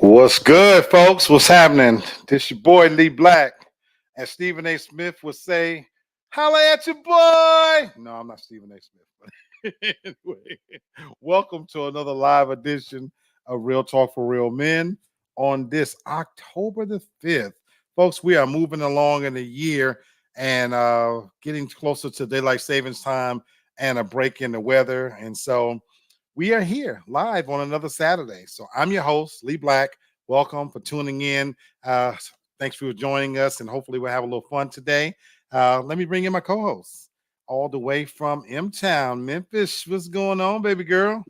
What's good, folks? What's happening? This your boy Lee Black. As Stephen A. Smith would say, holla at your boy. No, I'm not Stephen A. Smith. But anyway, welcome to another live edition of Real Talk for Real Men on this October the 5th. Folks, we are moving along in the year and getting closer to daylight savings time and a break in the weather. And so we are here live on another Saturday. So I'm your host, Lee Black. Welcome for tuning in. Thanks for joining us, and hopefully we'll have a little fun today. Let me bring in my co-host, all the way from M-Town, Memphis. What's going on, baby girl?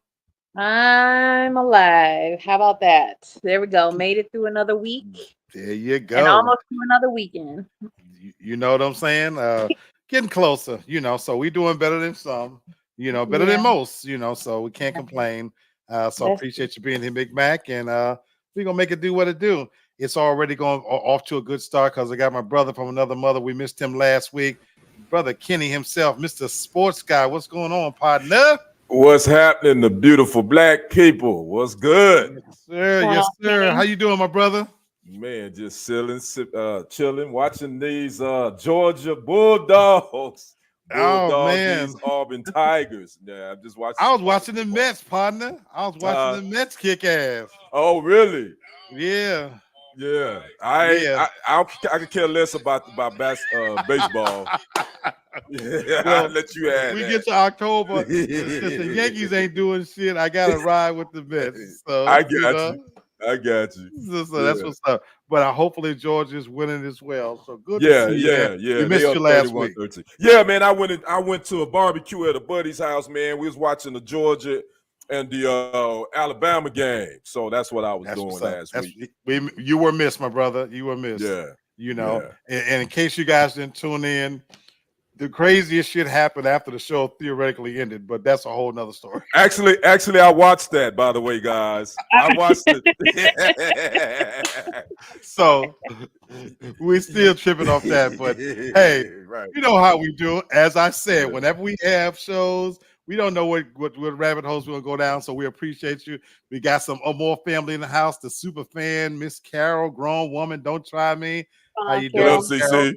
I'm alive. How about that? There we go. Made it through another week There you and go. almost through another weekend. You know what I'm saying? Getting closer, so we're doing better than some, better Yeah, than most, so we can't complain. So I that's appreciate you being here, Big Mac, and we're gonna make it do what it do. It's already going off to a good start because I got my brother from another mother. We missed him last week. Brother Kenny himself, Mr. Sports Guy. What's going on, partner? What's happening, the beautiful black people? What's good? Yes, sir. going on, Yes, sir. How Kenny. you doing, my brother? Man, just chilling, watching these Georgia Bulldogs. Oh These man, Auburn Tigers. Yeah, I'm just watching I some was college watching the football. Mets, partner. I was watching Uh, the Mets kick ass. oh, really? Yeah, Yeah. I yeah. I I, I could care less about baseball. Yeah, I'll Well, let you if add we that. get to October, since the Yankees ain't doing shit, I gotta ride with the Mets. So I got you. I got you. so that's Yeah. what's up. But hopefully Georgia's winning as well. So good to Yeah, see you, man. yeah, We yeah. They missed up you last week. 31-13. Yeah, man. I went to a barbecue at a buddy's house, man. We was watching the Georgia and the Alabama game. So that's what I was That's doing what's up. last That's week. you were missed, my brother. You were missed. Yeah, And, yeah. and in case you guys didn't tune in, the craziest shit happened after the show theoretically ended, but that's a whole nother story. Actually, I watched that, by the way, guys. I watched it. So we're still tripping off that. But hey, Right. you know how we do. As I said, Yeah. whenever we have shows, we don't know what rabbit holes we're gonna go down. So we appreciate you. We got some more family in the house. The super fan, Miss Carol, grown woman. Don't try me. How you What up, doing, Carol. Carol? CC?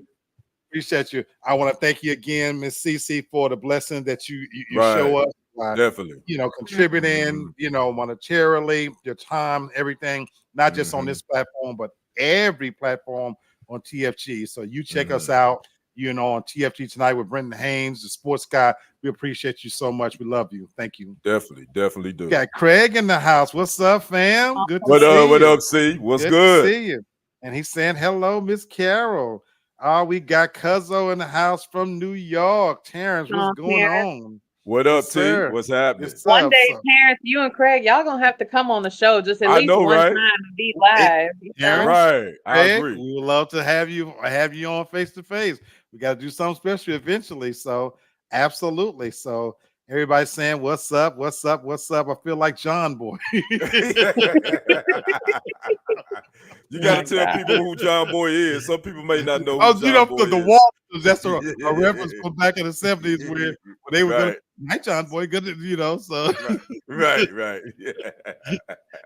Appreciate you. I want to thank you again, Miss Cece, for the blessing that you Right. show us by, Definitely. contributing, Hmm. monetarily, your time, everything, not just on Hmm. this platform, but every platform on TFG. So you check us Hmm. out, on TFG tonight with Brendan Haynes, the sports guy. We appreciate you so much. We love you. Thank you. Definitely We do. got Craig in the house. What's up, fam? Good to What see up? What you. up, C? What's Good to good? see you. And he's saying, hello, Miss Carol. We got Cuzzo in the house from New York. Terrence, what's going Terrence. on? What Yes, up, T? sir. What's happening? Yes, One sir. day, So, Terrence, you and Craig, y'all gonna have to come on the show just at I least know, one time right? to be it, live. Terrence, Right. I Craig, agree. we would love to have you on face to face. We got to do something special eventually. So, absolutely. So, everybody's saying, what's up? What's up? What's up? I feel like John Boy. You Oh got to my tell God. people who John Boy is. Some people may not know who Oh, John the, Boy the is. Waltons, that's a reference from back in the 70s where they were going Right, to, hi, John Boy, good, so right, right. Yeah.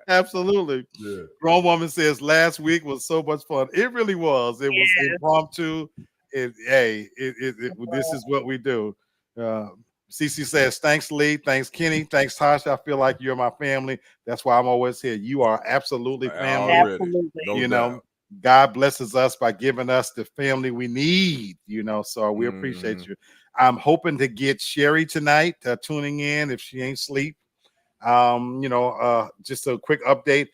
absolutely. Yeah. Grown woman says last week was so much fun. It really was. It was Yes. impromptu. This is what we do. Uh, Cece says, thanks, Lee. Thanks, Kenny. Thanks, Tasha. I feel like you're my family. That's why I'm always here. You are absolutely family. Already, Absolutely. no You know, doubt. God blesses us by giving us the family we need, so we Hmm. appreciate you. I'm hoping to get Sherry tonight tuning in if she ain't sleep. Just a quick update.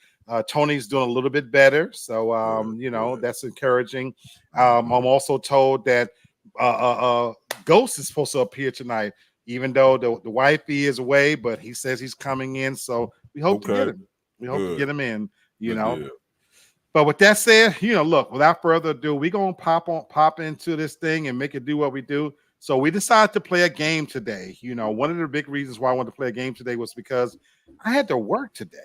Tony's doing a little bit better, so Good, good. that's encouraging. I'm also told that Ghost is supposed to appear tonight, even though the wifey is away, but he says he's coming in, so we hope to get Okay, him. We hope to good, get him in. You good know, deal. but with that said, look, without further ado, we're gonna pop into this thing and make it do what we do. So we decided to play a game today. One of the big reasons why I wanted to play a game today was because I had to work today.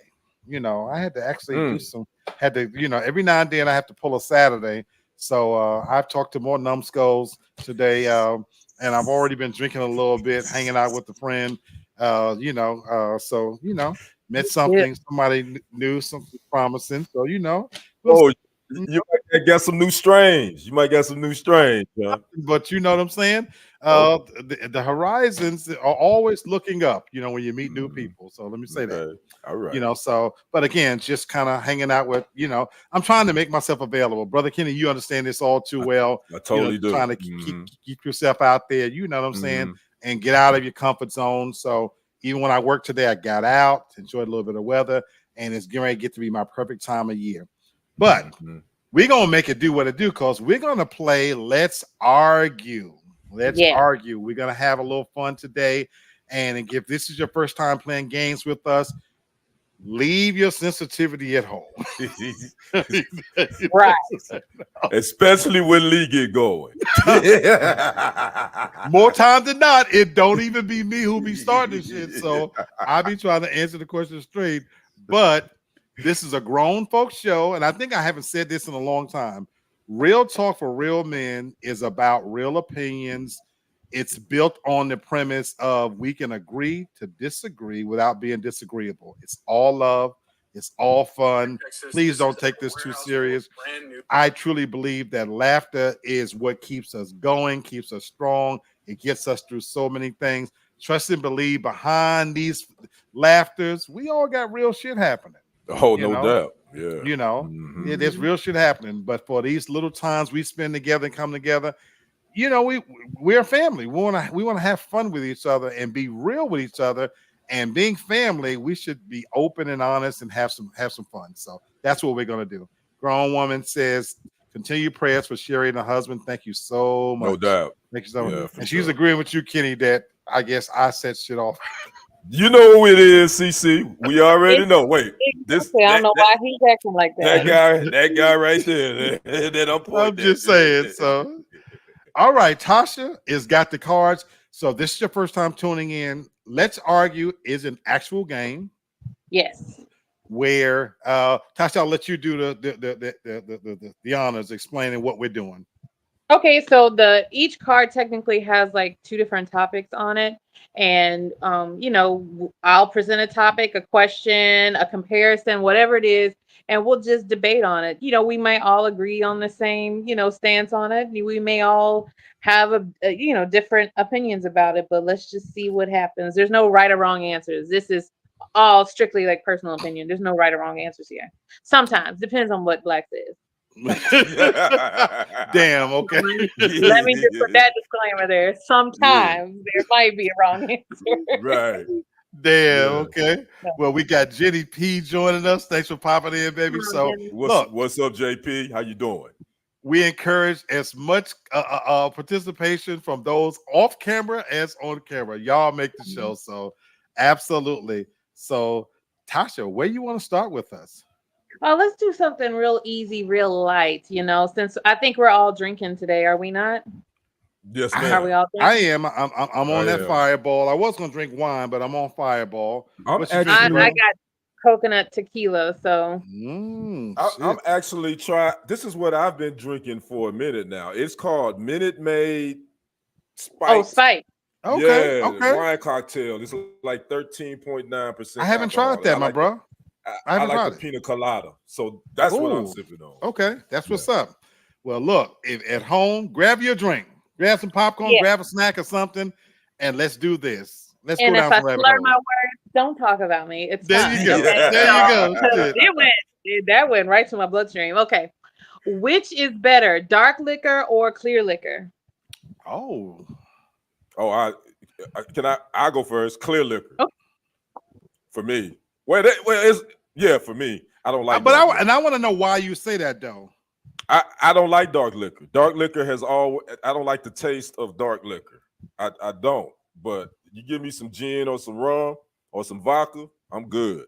I had to actually do Mm. some had to, every now and then I have to pull a Saturday. So I've talked to more numbskulls today, and I've already been drinking a little bit, hanging out with a friend. So met Yeah. something, somebody knew something promising. So we'll Oh, see. you might get some new strains. You might get some new strains, huh? But you know what I'm saying? Oh, The horizons are always looking up, when you meet new mhm. people. So let me say that. Okay. All right. So but again, just kind of hanging out with, I'm trying to make myself available. Brother Kenny, you understand this all too I, well. I totally do. Trying to keep yourself out there, you know what I'm saying, Hmm. and get out of your comfort zone. So even when I worked today, I got out, enjoyed a little bit of weather, and it's getting ready to get to be my perfect time of year. But Hmm. we're gonna make it do what it do, because we're gonna play Let's Argue. Let's Yeah. argue. We're gonna have a little fun today. And if this is your first time playing games with us, leave your sensitivity at home. Right. Especially when Lee get going. More time than not, it don't even be me who be starting this shit. So I be trying to answer the question straight. But this is a grown folks show, and I think I haven't said this in a long time. Real Talk for Real Men is about real opinions. It's built on the premise of we can agree to disagree without being disagreeable. It's all love. It's all fun. Please don't take this too serious. I truly believe that laughter is what keeps us going, keeps us strong. It gets us through so many things. Trust and believe behind these laughters, we all got real shit happening. Oh, You no know, doubt. Yeah. there's real shit happening. But for these little times we spend together and come together, we're a family. We want to have fun with each other and be real with each other. And being family, we should be open and honest and have some fun. So that's what we're gonna do. Grown woman says, continue prayers for Sherry and her husband. Thank you so much. No doubt. Thank you so much. Yeah, for And she's sure. agreeing with you, Kenny, that I guess I set shit off. You know who it is, CC. We already know. Wait, this Exactly. I don't know why he's acting like that. that guy right there that I'm I'm pointing just at. saying. So all right, Tasha is got the cards. So this is your first time tuning in. Let's Argue is an actual game Yes. where Tasha, I'll let you do the honors explaining what we're doing. Okay, so each card technically has like two different topics on it. And I'll present a topic, a question, a comparison, whatever it is, and we'll just debate on it. We might all agree on the same, stance on it. We may all have different opinions about it, but let's just see what happens. There's no right or wrong answers. This is all strictly like personal opinion. There's no right or wrong answers here. Sometimes depends on what Black says. Damn, okay. Let me just put that disclaimer there. Sometimes there might be a wrong answer. Right. Damn, Yeah. okay. Well, we got Jenny P joining us. Thanks for popping in, baby. So look, What's up, JP? How you doing? we encourage as much participation from those off camera as on camera. Y'all make the show. So absolutely. So Tasha, where you want to start with us? Oh, let's do something real easy, real light, since I think we're all drinking today, are we not? Yes, Are we ma'am. all I drinking? am. I'm on I that am. Fireball. I was gonna drink wine, but I'm on Fireball. I'm What you I drinking, actually bro? got coconut tequila, so I'm Shit. actually trying. This is what I've been drinking for a minute now. It's called Minute Maid Spiked. Spike. Okay, Yeah, okay. wine cocktail. It's like 13.9% I haven't tried alcohol, and that, my bro. I I haven't like the tried it. pina colada. So that's what I'm Oh, sipping on. okay. That's Yeah. what's up. Well, look, if at home, grab your drink, grab some popcorn, Yeah. grab a snack or something, and let's do this. Let's And go if down I some rabbit slur my holes. words, don't talk about me. It's There fine. you go. Okay. There you go. Shit. That went right to my bloodstream. Okay. Which is better, dark liquor or clear liquor? Oh, Oh, I go first. Clear liquor Okay. for me. It's for me. I don't like but dark liquor. I want to know why you say that though. I don't like dark liquor. Dark liquor has always. I don't like the taste of dark liquor. I don't. But you give me some gin or some rum or some vodka, I'm good.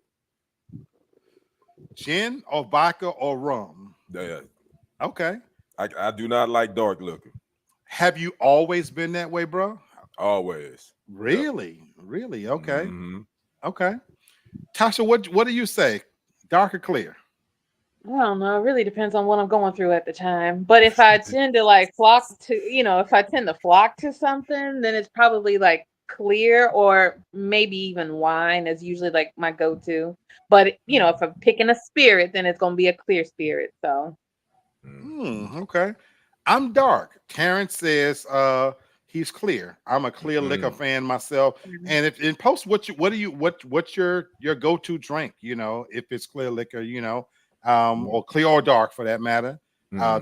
Gin or vodka or rum? Yeah. Okay. I do not like dark liquor. Have you always been that way, bro? Always. Really? Really? Okay. Mhm. Okay. Tasha, what do you say? Dark or clear? I don't know. It really depends on what I'm going through at the time. But if I tend to like flock to, if I tend to flock to something, then it's probably like clear or maybe even wine is usually like my go-to. But you know, if I'm picking a spirit, then it's gonna be a clear spirit. So Okay. I'm dark. Terrence says he's clear. I'm a clear liquor fan myself. mhm. And if in post what's your go-to drink, you know, if it's clear liquor, you know, or clear or dark for that matter.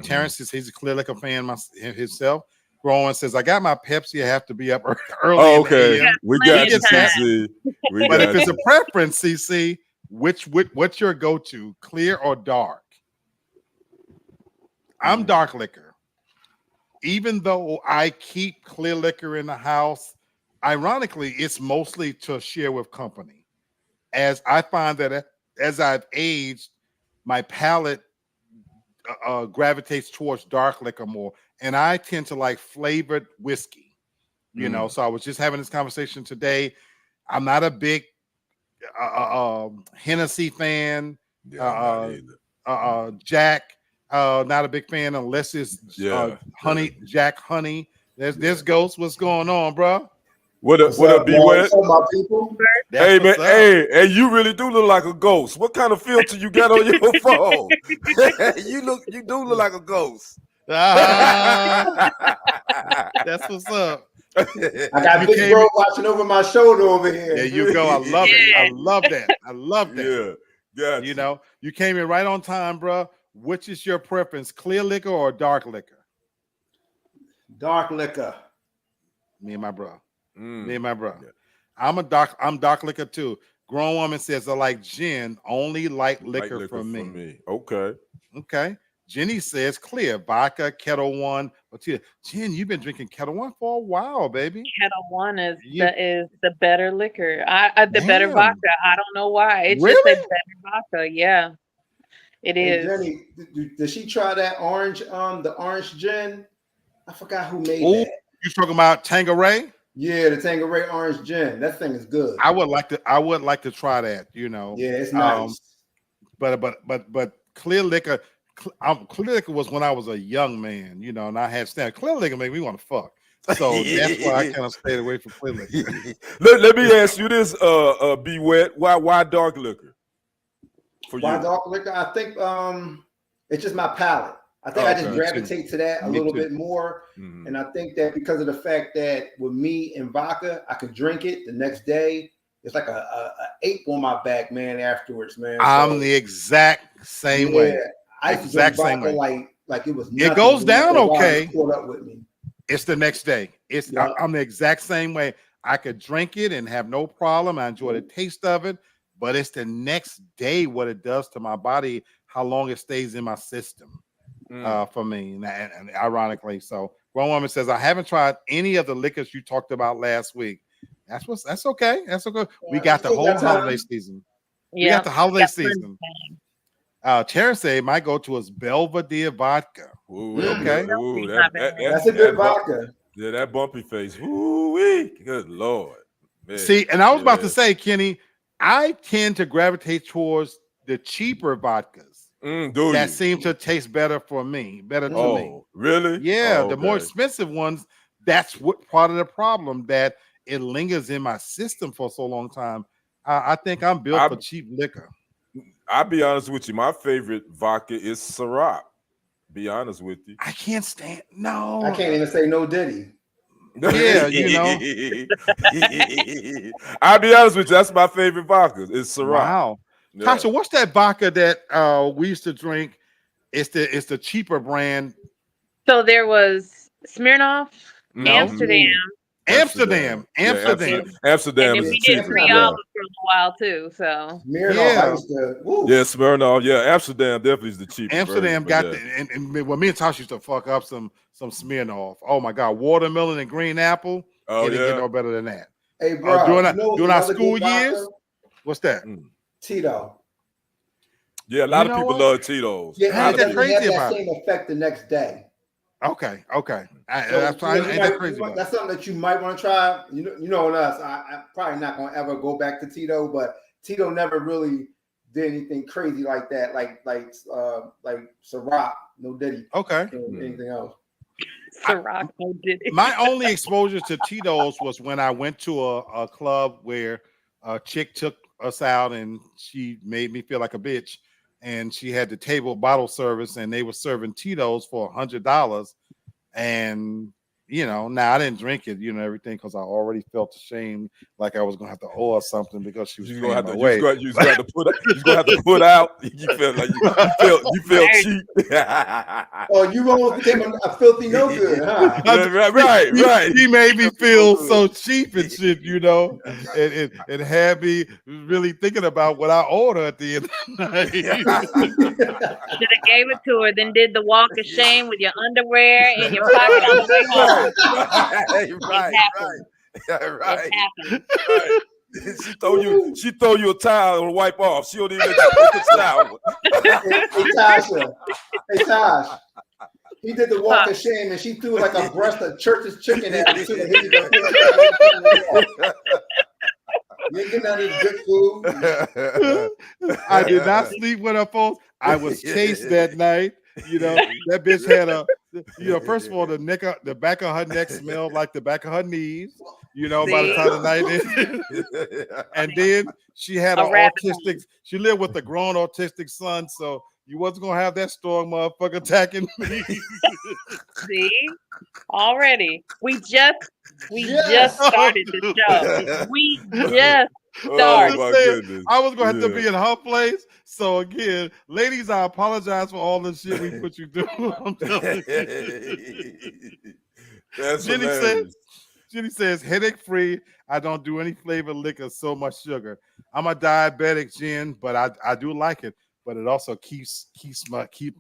Terrence says he's a clear liquor fan himself. Growing says, I got my Pepsi. I have to be up early in the Okay, AM. we plenty got you, of time. CC. We But if got it's a you. preference, CC, what's your go-to, clear or dark? I'm dark liquor. Even though I keep clear liquor in the house, ironically, it's mostly to share with company. As I find that as I've aged, my palate gravitates towards dark liquor more, and I tend to like flavored whiskey. You know, so I was just having this conversation today. I'm not a big Hennessy fan. Yeah, I'm not either. Jack, not a big fan unless it's honey, Jack honey. There's Ghost. What's going on, bro? What up, B y'all? Wet? What's up, my people? That's Hey man, what's up. hey, you really do look like a ghost. What kind of filter you got on your phone? you do look like a ghost. That's what's up. I got Big Bro watching over my shoulder over here. There you go. I love it. I love that. I love that. Yeah, You know, you came in right on time, bro. Which is your preference, clear liquor or dark liquor? Dark liquor. Me and my bro. Me and my bro. Yeah. I'm dark liquor too. Grown woman says I like gin, only light liquor for me. Okay. Jenny says clear, vodka, Kettle One. But Jen, you've been drinking Kettle One for a while, baby. Kettle One is the better liquor. The better vodka. I don't know why. It's really? just a better vodka. Yeah, it is. Jenny, did she try that orange? The orange gin. I forgot who made that. You talking about Tanqueray? Yeah, the Tanqueray orange gin. That thing is good. I would like to try that. You know. Yeah, it's nice. But clear liquor. Clear liquor was when I was a young man, you know, and I had stand. Clear liquor made me want to fuck, so that's why I kind of stayed away from clear liquor. let me ask you this, B Wet, why dark liquor? Why dark liquor? I think it's just my palate. I think I just gravitate to that a little bit more, and I think that because of the fact that with me and vodka, I could drink it the next day. It's like a ache on my back, man. Afterwards, man. I'm the exact same way. I exact same way. Like it was. It goes down okay. Caught up with me. It's the next day. I'm the exact same way. I could drink it and have no problem. I enjoy the taste of it, but it's the next day what it does to my body, how long it stays in my system. For me, and ironically, so one woman says I haven't tried any of the liquors you talked about last week. That's okay. That's okay. Yeah, we got the whole holiday season. Yeah, we got the holiday season. Terrence say my go-to is Belvedere vodka. Okay, that's a good vodka. Yeah, that bumpy face. Ooh-wee. Good Lord. Man. See, and I was about to say, Kenny, I tend to gravitate towards the cheaper vodkas. That seem to taste better for me, better to me. Really? Yeah, the more expensive ones, that's what part of the problem, that it lingers in my system for so long time. I think I'm built for cheap liquor. I'll be honest with you. My favorite vodka is Ciroc. Be honest with you. I can't stand. No, I can't even say no Diddy. Yeah, you know. I'll be honest with you. That's my favorite vodka. It's Ciroc. Wow. Yeah. Tasha, what's that vodka that we used to drink? It's the cheaper brand. So there was Smirnoff, Amsterdam. Amsterdam and is we did Creole for a while too. So Smirnoff. Yeah, Amsterdam definitely is the cheapest. Amsterdam got and when me and Tasha used to fuck up some Smirnoff. Oh my God, watermelon and green apple. It didn't get no better than that. Hey, bro, during our school years, what's that? Tito. Yeah, a lot of people love Tito's. Yeah, it doesn't have that same effect the next day. Okay. That's something that you might want to try. You know us. I'm probably not going to ever go back to Tito, but Tito never really did anything crazy like that, like Ciroc, no Diddy. Okay. Anything else? Sirocco did it. My only exposure to Tito's was when I went to a club where a chick took us out and she made me feel like a bitch. And she had the table bottle service and they were serving Tito's for $100. And now I didn't drink it, everything, because I already felt ashamed, like I was gonna have to owe her something because she was gonna have to put out. You felt like you felt cheap. Oh, you almost became a filthy no good, huh? Right. He made me feel so cheap and shit, and had me really thinking about what I owed her at the end of the night. Should have gave it to her, then did the walk of shame with your underwear in your pocket on the way home. Right. She throw you a towel and wipe off. She don't even let you take a shower. Hey Tosh. He did the walk of shame and she threw like a breast of church's chicken at him too. You ain't getting none of this good food. I did not sleep with her, folks. I was chased that night. That bitch had first of all, the back of her neck smelled like the back of her knees. By the time the night ended. And then she had she lived with a grown autistic son, so you wasn't gonna have that strong motherfucker attacking me. See, already we just started the show. We just started. I was gonna have to be in her place. So again, ladies, I apologize for all the shit we put you through. I'm telling you. That's hilarious. Jenny says, headache free. I don't do any flavored liquor, so much sugar. I'm a diabetic, Jen, but I do like it. But it also keeps me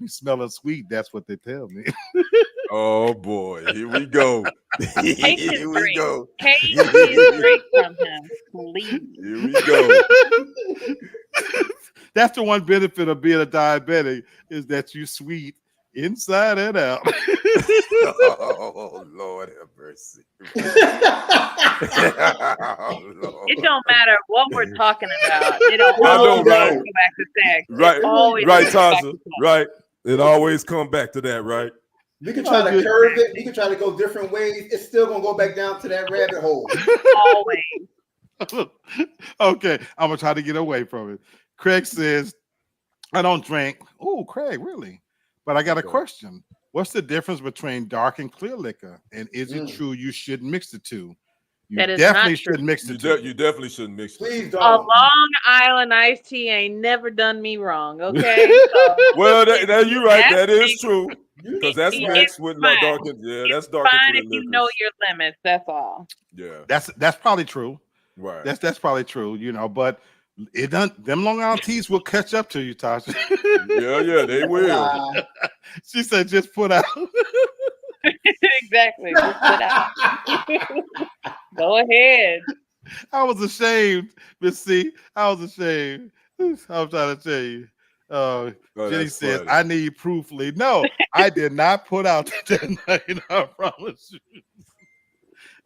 smelling sweet. That's what they tell me. Oh boy, here we go. Here we go. Take his drink from him, please. Here we go. That's the one benefit of being a diabetic, is that you sweet inside and out. Oh Lord have mercy. Oh, Lord. It don't matter what we're talking about. It always goes back to sex. Right, Tasha. Right. It always come back to that, right? We can try to curve it. We can try to go different ways. It's still gonna go back down to that rabbit hole. Always. Okay, I'm gonna try to get away from it. Craig says, I don't drink. Oh, Craig, really? But I got a question. What's the difference between dark and clear liquor? And is it true you shouldn't mix the two? You definitely shouldn't mix the two. You definitely shouldn't mix the two. Please don't. A Long Island iced tea ain't never done me wrong, okay? So, well, you're right. That is true. Because that's mixed with dark and that's dark and clear if you know your limits, that's all. Yeah. That's probably true. Right. That's probably true, but it done. Them Long Island teas will catch up to you, Tasha. Yeah, they will. She said, "Just put out." Exactly. Just put out. Go ahead. I was ashamed, Miss C. I was ashamed. I'm trying to tell you. Jenny says, funny. I need proof, Lee. No, I did not put out that night. I promise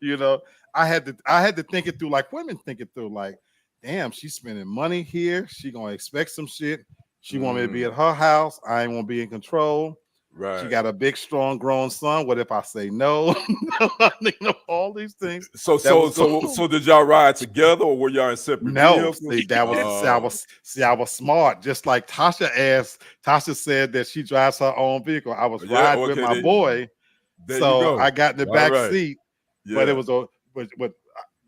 you. I had to think it through like women think it through. Like, damn, she's spending money here. She gonna expect some shit. She want me to be at her house. I ain't gonna be in control. Right. She got a big, strong, grown son. What if I say no? All these things. So did y'all ride together, or were y'all in separate vehicles? I was smart. Just like Tasha asked. Tasha said that she drives her own vehicle. I was riding with my boy, so I got in the back seat. Yeah. But it was but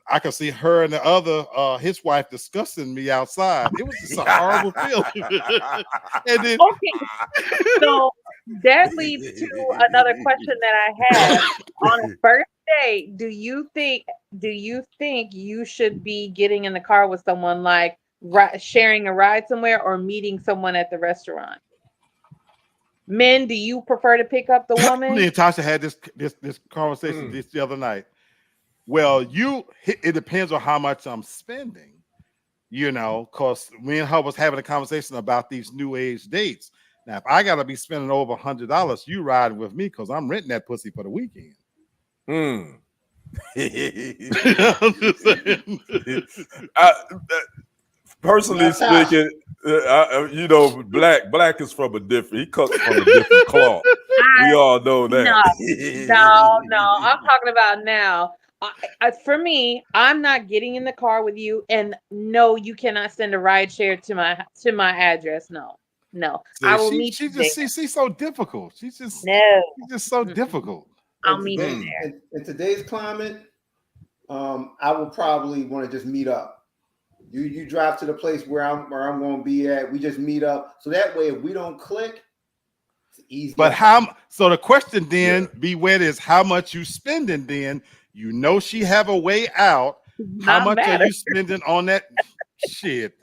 I could see her and the other his wife discussing me outside. It was just a horrible feeling. And then, so that leads to another question that I have. On a first date, do you think you should be getting in the car with someone, like sharing a ride somewhere, or meeting someone at the restaurant? Men, do you prefer to pick up the woman? Me and Tasha had this conversation the other night. Well, it depends on how much I'm spending, because me and her was having a conversation about these new age dates. Now, if I gotta be spending over $100, you riding with me because I'm renting that pussy for the weekend. Personally speaking, You know, black is from a different. He cuts from a different cloth. We all know that. No. I'm talking about now. For me, I'm not getting in the car with you, and no, you cannot send a ride share to my address. No. See, I will meet you there. she's so difficult. She's just so difficult. I'll meet you there. In today's climate, I will probably want to just meet up. You drive to the place where I'm going to be at. We just meet up, so that way, if we don't click, it's easy. But so the question then is how much you spending? Then she have a way out. How much are you spending on that shit?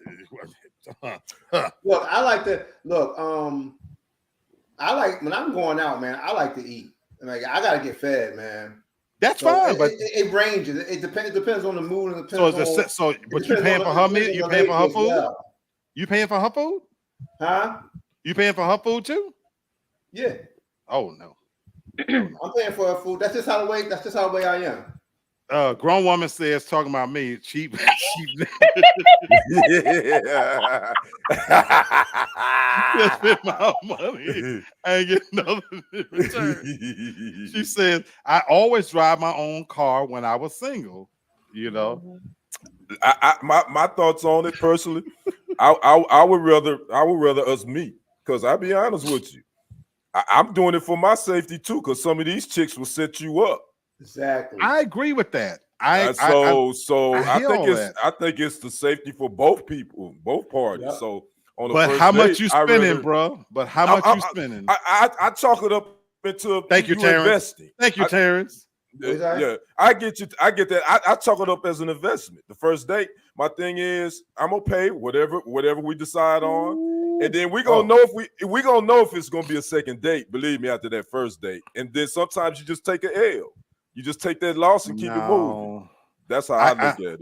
Look, I like to look. I like when I'm going out, man. I like to eat. Like I gotta get fed, man. That's fine, but it ranges. It depends on the mood and depends but you paying for her meal? You paying for her food? Well. You paying for her food? Huh? You paying for her food too? Yeah. Oh no. I'm paying for her food. That's just how the way I am. Grown woman says talking about me cheap. Just spend my money. I ain't getting nothing in return. She says I always drive my own car when I was single. My thoughts on it personally. I would rather us meet, because I'll be honest with you. I'm doing it for my safety too, because some of these chicks will set you up. Exactly. I agree with that. I think it's the safety for both people, both parties. Yep. So on the first how date, much you spending, bro? But how much you spending? I chalk it up into Thank you, Terrence. Investing. Thank you, Terrence. Yeah, I get you. I get that. I chalk it up as an investment. The first date, my thing is I'm gonna pay whatever we decide on, and then we're gonna know if it's gonna be a second date. Believe me, after that first date, and then sometimes you just take an L. You just take that loss and keep it moving. That's how I look at it.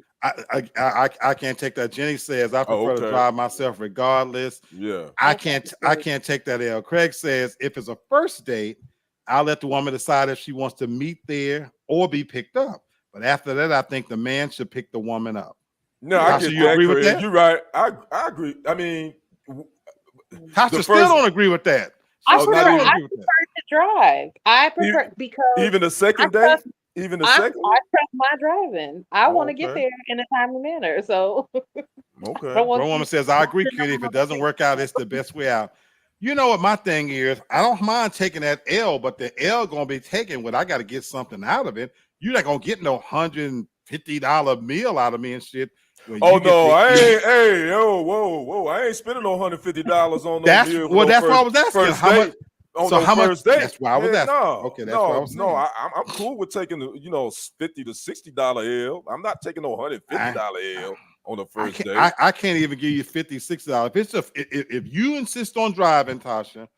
I can't take that. Jenny says I prefer to drive myself regardless. Yeah, I can't take that L. Craig says if it's a first date, I'll let the woman decide if she wants to meet there or be picked up. But after that, I think the man should pick the woman up. No, I get you agree with that. You're right. I agree. I mean, Tasha still don't agree with that. I prefer to drive. I prefer because even a second date. Even a second. I trust my driving. I want to get there in a timely manner. So okay. One woman says, I agree, Kitty. If it doesn't work out, it's the best way out. You know what my thing is? I don't mind taking that L, but the L gonna be taken when I got to get something out of it. You're not gonna get no $150 meal out of me and shit. Oh no, I ain't. Hey, whoa! I ain't spending no $150 on no meal. Well, that's what I was asking. How much? On how much? That's why I was asking. Okay, that's what I was saying. No, I'm cool with taking the $50 to $60 L. I'm not taking no $150 L on the first date. I can't even give you $50, $60. If you insist on driving, Tasha,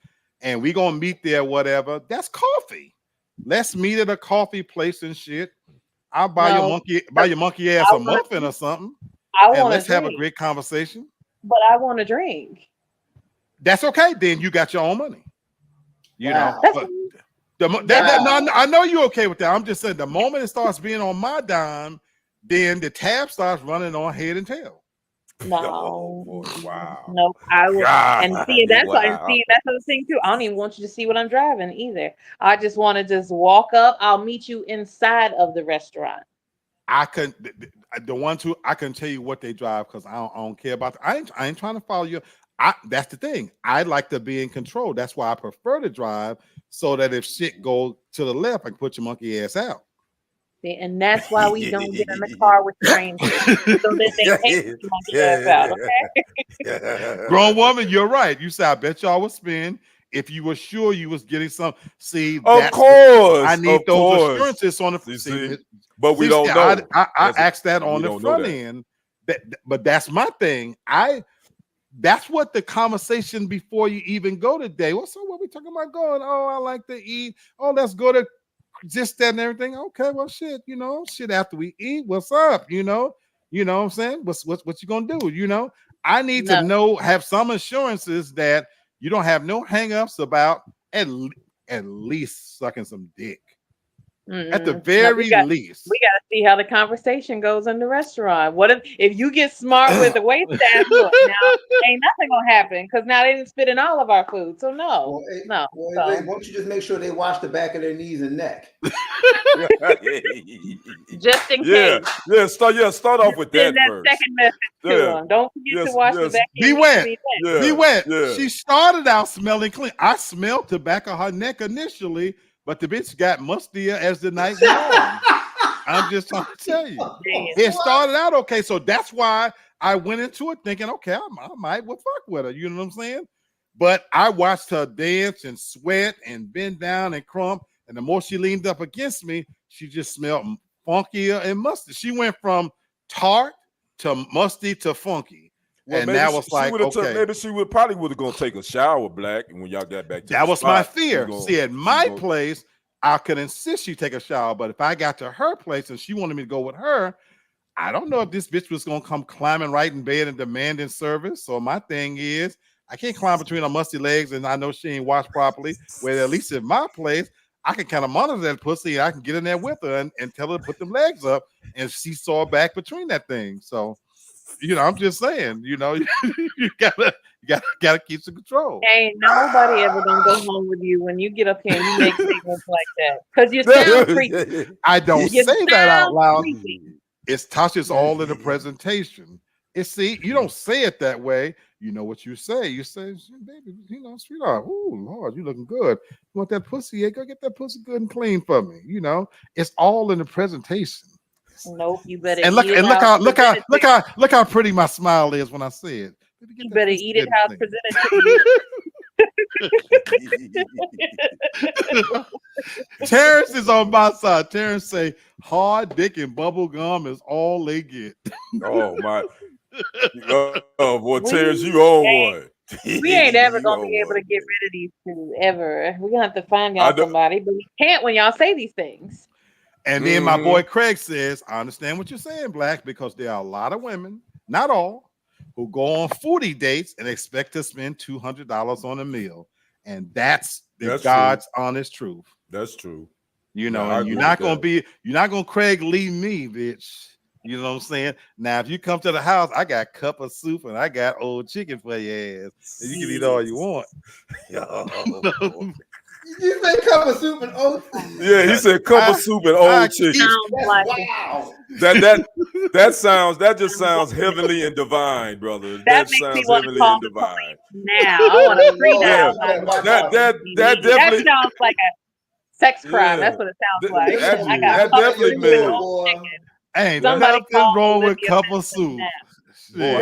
and we gonna meet there, whatever, that's coffee. Let's meet at a coffee place and shit. I'll buy your monkey ass a muffin or something. Let's have a great conversation. But I want to drink. That's okay. Then you got your own money. You know. I know you're okay with that. I'm just saying the moment it starts being on my dime, then the tab starts running on head and tail. No. Wow. No, I will. And see, that's the thing too. I don't even want you to see what I'm driving either. I just want to just walk up. I'll meet you inside of the restaurant. I can tell you what they drive because I don't care about that. I ain't trying to follow you. That's the thing. I like to be in control. That's why I prefer to drive, so that if shit goes to the left, I can put your monkey ass out. And that's why we don't get in the car with strangers, so that they can't put your monkey ass out. Okay. Grown woman, you're right. You said I bet y'all would spend if you were sure you was getting some. See, of course, I need those assurances on the. But we don't know. I asked that on the front end. But that's my thing. That's what the conversation before you even go today. What we talking about going? Oh, I like to eat. Oh, let's go to just that and everything. Okay, well, shit, shit after we eat. What's up? You know what I'm saying? What you gonna do? I need to know, have some assurances that you don't have no hang-ups about at least sucking some dick. At the Now very least. we got to see how the conversation goes in the restaurant. What if you get smart with the wait staff? Look, now ain't nothing gonna happen because now they didn't spit in all of our food. So no, no. Well, So, why don't you just make sure they wash the back of their knees and neck? just in case. Start off with Send that that first. second message to them. Don't forget to wash the back of Be your wet. knees and Yeah, Be wet. yeah. She started out smelling clean. I smelled the back of her neck initially, but the bitch got mustier as the night went on. I'm just trying to tell you. It started out okay. So that's why I went into it thinking, okay, I might well fuck with her. You know what I'm saying? But I watched her dance and sweat and bend down and crump. And the more she leaned up against me, she just smelled funkier and musty. She went from tart to musty to funky. Well, and that was like, okay. Maybe she would gonna take a shower, Black, and when y'all got back to that was spot, my fear. See, at my place, I could insist she take a shower, but if I got to her place and she wanted me to go with her, I don't know if this bitch was gonna come climbing right in bed and demanding service. So my thing is, I can't climb between her musty legs, and I know she ain't washed properly. Where at least in my place, I can kind of monitor that pussy, and I can get in there with her and tell her to put them legs up, and she saw back between that thing. So, you know, I'm just saying, you know, you gotta keep some control. Ain't nobody ever gonna go home with you when you get up here and you make statements like that because you sound creepy. I don't say that out loud. Creepy. It's touches all in the presentation. It's you don't say it that way. You know what you say. You say, baby, you know, sweetheart, oh Lord, you looking good. You want that pussy? Yeah, go get that pussy good and clean for me. You know, it's all in the presentation. Nope, you better. And look how pretty my smile is when I say it. You better eat it how it's presented to you. Terrence is on my side. Terrence say hard dick and bubble gum is all they get. Oh my! Oh boy, Terrence, you own one. We ain't ever gonna be able to get rid of these two ever. We're gonna have to find y'all somebody, but we can't when y'all say these things. And then my boy Craig says, I understand what you're saying, Black, because there are a lot of women, not all, who go on foodie dates and expect to spend $200 on a meal. And that's God's honest truth. That's true. You know, and you're not gonna Craig Lee me, bitch. You know what I'm saying? Now, if you come to the house, I got a cup of soup and I got old chicken for your ass. And you can eat all you want. You say cup of soup and old chicken? Yeah, he said cup of soup and old chicken. Wow. That just sounds heavenly and divine, brother. That sounds heavenly and divine. Now I want to free now. That definitely sounds like a sex crime. That's what it sounds like. That definitely means. Ain't nothing wrong with cup of soup. Boy,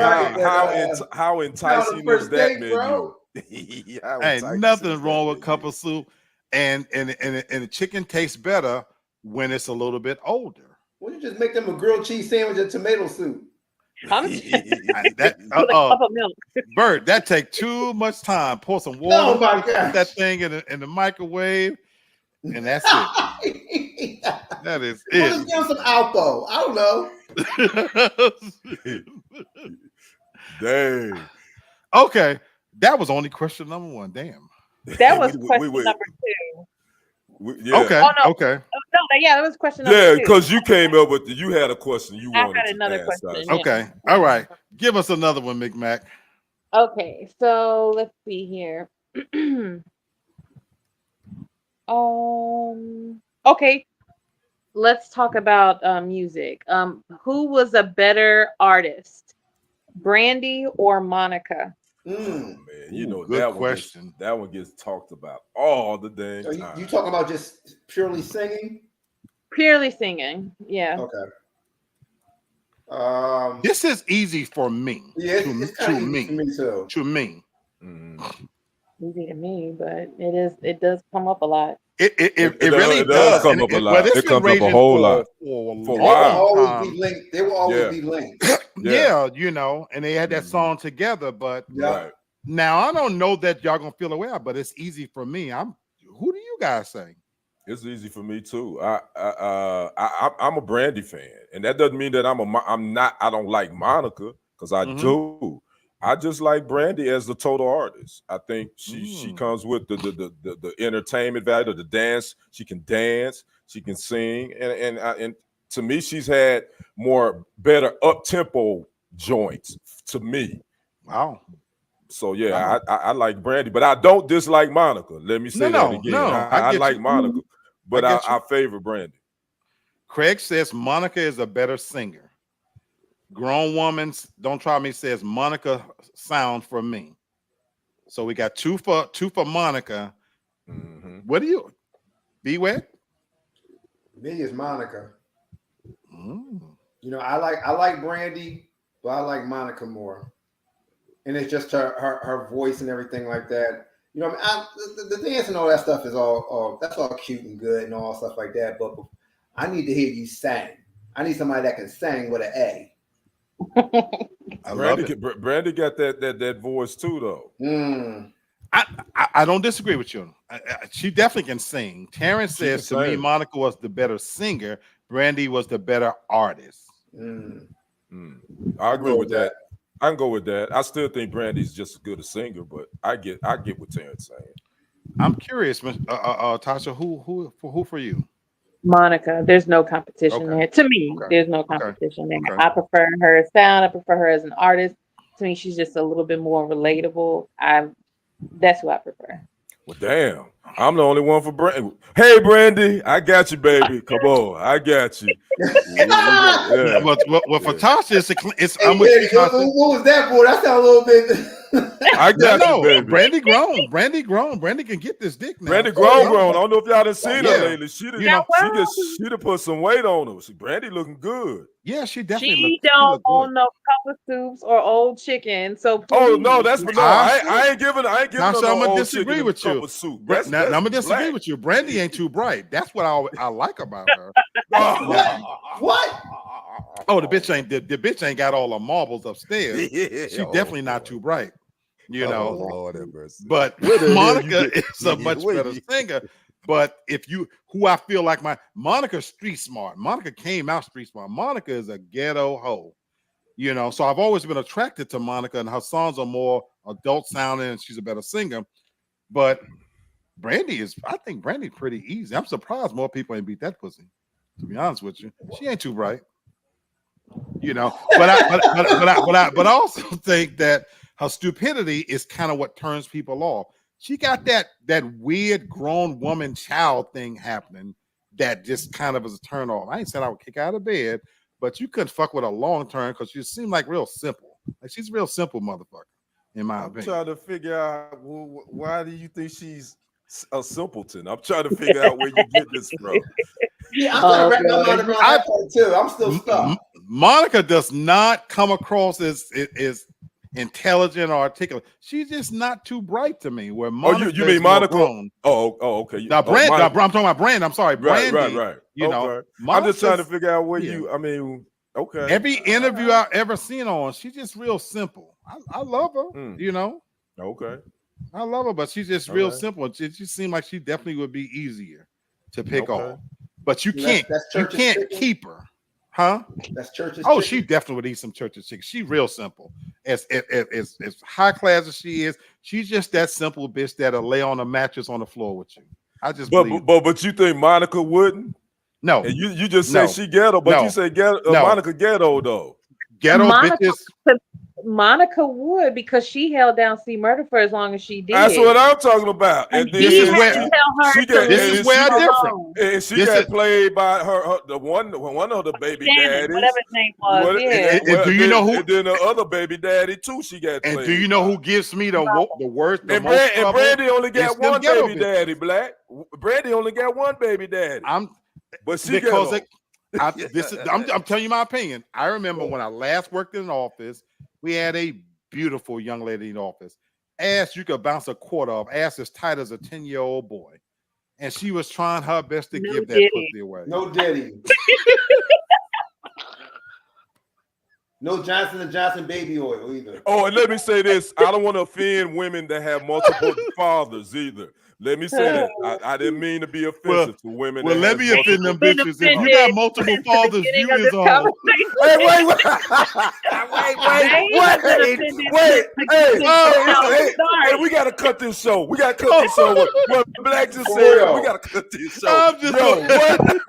how enticing is that menu? Ain't nothing wrong with cup of soup, and the chicken tastes better when it's a little bit older. Why don't you just make them a grilled cheese sandwich and tomato soup? That cup of milk. Bert, that take too much time. Pour some water. Oh my put that thing in the microwave, and that's it. That is it. Just give them some Alpo. I don't know. Dang. Okay, that was only question number one. Damn. That was question number two. Okay. Oh, no. Okay. No, that was question number two. Yeah, because you came up with you had a question you wanted. I had another question. Yeah. Okay. All right. Give us another one, McMac. Okay, so let's see here. Okay. Let's talk about music. Who was a better artist, Brandy or Monica? Man, you know good that question. That one gets talked about all the dang time. You talking about just purely singing? Purely singing, yeah. Okay. This is easy for me. Yeah, it's to me. For me too. To me. Easy to me, but it does come up a lot. It really does come up a lot. It comes up a whole lot. For a while. They will always be linked. Yeah, you know, and they had that song together, but now I don't know that y'all gonna feel aware, but it's easy for me. Who do you guys say? It's easy for me too. I'm a Brandy fan, and that doesn't mean that I don't like Monica, because I do. I just like Brandy as the total artist. I think she comes with the entertainment value, the dance. She can dance. She can sing, and to me, she's had better up tempo joints. To me, wow. So yeah, I like Brandy, but I don't dislike Monica. Let me say that again. I like you. Monica, but I favor Brandy. Craig says Monica is a better singer. Grown Woman's Don't Try Me says Monica sound for me. So we got two for Monica. Mm-hmm. What do you be with? Me is Monica. Mm. You know, I like Brandy, but I like Monica more. And it's just her voice and everything like that. You know, the dance and all that stuff is all that's all cute and good and all stuff like that. But I need to hear you sing. I need somebody that can sing with an A. Brandy got that voice too, though. Mm. I don't disagree with you. She definitely can sing. Terrence says to me, Monica was the better singer. Brandy was the better artist. Mm. I agree with that. I can go with that. I still think Brandy's just as good a singer, but I get what Terrence saying. I'm curious, Tasha, who for you? Monica, there's no competition there. To me, there's no competition there. I prefer her sound. I prefer her as an artist. To me, she's just a little bit more relatable. That's who I prefer. Well, damn. I'm the only one for Brandy. Hey, Brandy, I got you, baby. Come on, I got you. Yeah. Well, for Tasha, it's what was that, boy? That sound a little bit. I got you, baby. Brandy grown. Brandy can get this dick now. Brandy grown. I don't know if y'all done seen her lately. She done put some weight on her. Brandy looking good. Yeah, she definitely. She don't own no cup of soups or old chicken. So please. Oh no, I ain't giving her no I'm gonna old disagree with you. Soup. I'm gonna disagree with you. Brandy ain't too bright. That's what I like about her. What? Oh, the bitch ain't got all the marbles upstairs. She definitely not too bright. You know, Lord have mercy. But Monica is a much better singer. But who I feel like Monica's street smart. Monica came out street smart. Monica is a ghetto hoe. You know, so I've always been attracted to Monica, and her songs are more adult sounding, and she's a better singer. But I think Brandy's pretty easy. I'm surprised more people ain't beat that pussy. To be honest with you, she ain't too bright. You know, but I also think that her stupidity is kind of what turns people off. She got that weird grown woman child thing happening that just kind of is a turn off. I ain't said I would kick her out of bed, but you couldn't fuck with her long term because she seemed like real simple. Like she's a real simple motherfucker, in my opinion. I'm trying to figure out why do you think she's a simpleton? I'm trying to figure out where you get this from. Yeah, I'm trying to wrap my mind around that part too. I'm still stuck. Monica does not come across as intelligent or articulate. She's just not too bright to me. Where Monica you mean Monica? Grown. Oh, okay. Now, Brandy. I'm talking about Brandy. I'm sorry, Brandy. Right. You know, I'm just trying to figure out where you. I mean, okay. Every interview I've ever seen on, she's just real simple. I love her. You know. Okay. I love her, but she's just real simple. It just seemed like she definitely would be easier to pick off. But you can't keep her. Huh? That's Church's chicken. She definitely would eat some Church's chicken. She's real simple. As high class as she is, she's just that simple bitch that'll lay on a mattress on the floor with you. I just but you think Monica wouldn't? No. And you just say she ghetto, but you say ghetto Monica ghetto though. Ghetto bitches. Monica would, because she held down C Murder for as long as she did. That's what I'm talking about. And this is where I different. And she got played by her the one of the baby daddies. Whatever his name was. And do you know who? And then the other baby daddy too. She got played. And do you know who gives me the worst? And Brandy only got one baby daddy. Black. Brandy only got one baby daddy. But she I'm telling you my opinion. I remember when I last worked in an office, we had a beautiful young lady in the office. Ass you could bounce a quarter off, ass as tight as a 10-year-old boy. And she was trying her best to give that pussy away. No diddy. No Johnson & Johnson baby oil either. Oh, and let me say this. I don't want to offend women that have multiple fathers either. Let me say that. I didn't mean to be offensive to women. Well, that let me offend them Been bitches. If you got multiple fathers, you is a hoe. Hey, wait. Hey, we gotta cut this show. We gotta cut this show. What Black just said, we gotta cut this show. I'm just what?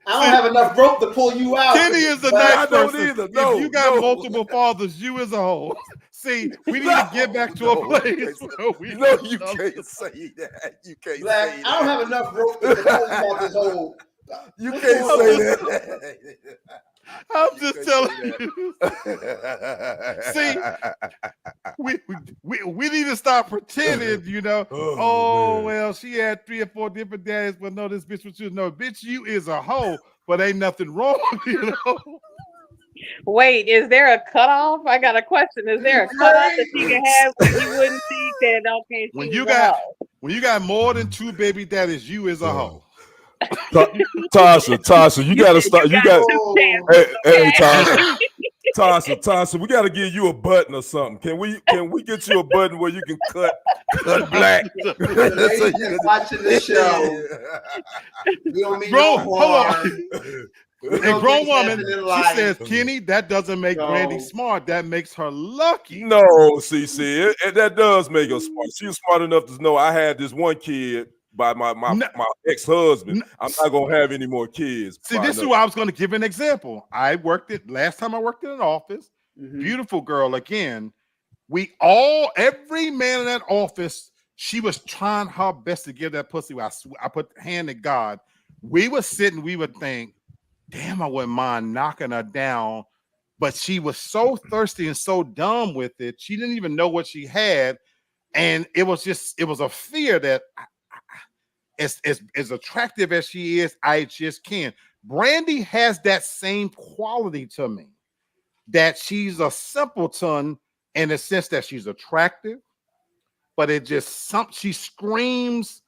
I don't have enough rope to pull you out. Kenny is the nice person. Either. No, if you got multiple fathers, you is a hoe. See, we need to get back to a place where we you can't say that. You can't Black, say that. I don't have enough rope to pull you out this whole. You can't say that. I'm just telling you. See, we need to stop pretending, you know. Oh well, she had 3 or 4 different daddies, but no, this bitch was you. No, bitch, you is a hoe, but ain't nothing wrong, you know. Wait, is there a cutoff? I got a question. Is there a cutoff that you can have when you wouldn't see that? Okay, when you got more than 2 baby daddies, you is a hoe. Tasha, you gotta start. You got. Hey, Tasha, we gotta give you a button or something. Can we get you a button where you can cut black? Watching the show. We don't mean Bro, no hold harm. A grown woman, she says, Kenny, that doesn't make Brandy smart. That makes her lucky. No, CC, that does make her smart. She was smart enough to know I had this one kid by my ex-husband. I'm not gonna have any more kids. See, this is who I was gonna give an example. Last time I worked in an office, beautiful girl again. Every man in that office, she was trying her best to give that pussy. I put the hand in God. We would sit and we would think, damn, I wouldn't mind knocking her down. But she was so thirsty and so dumb with it. She didn't even know what she had. And it was a fear that as attractive as she is, I just can't. Brandy has that same quality to me, that she's a simpleton in the sense that she's attractive, but she screams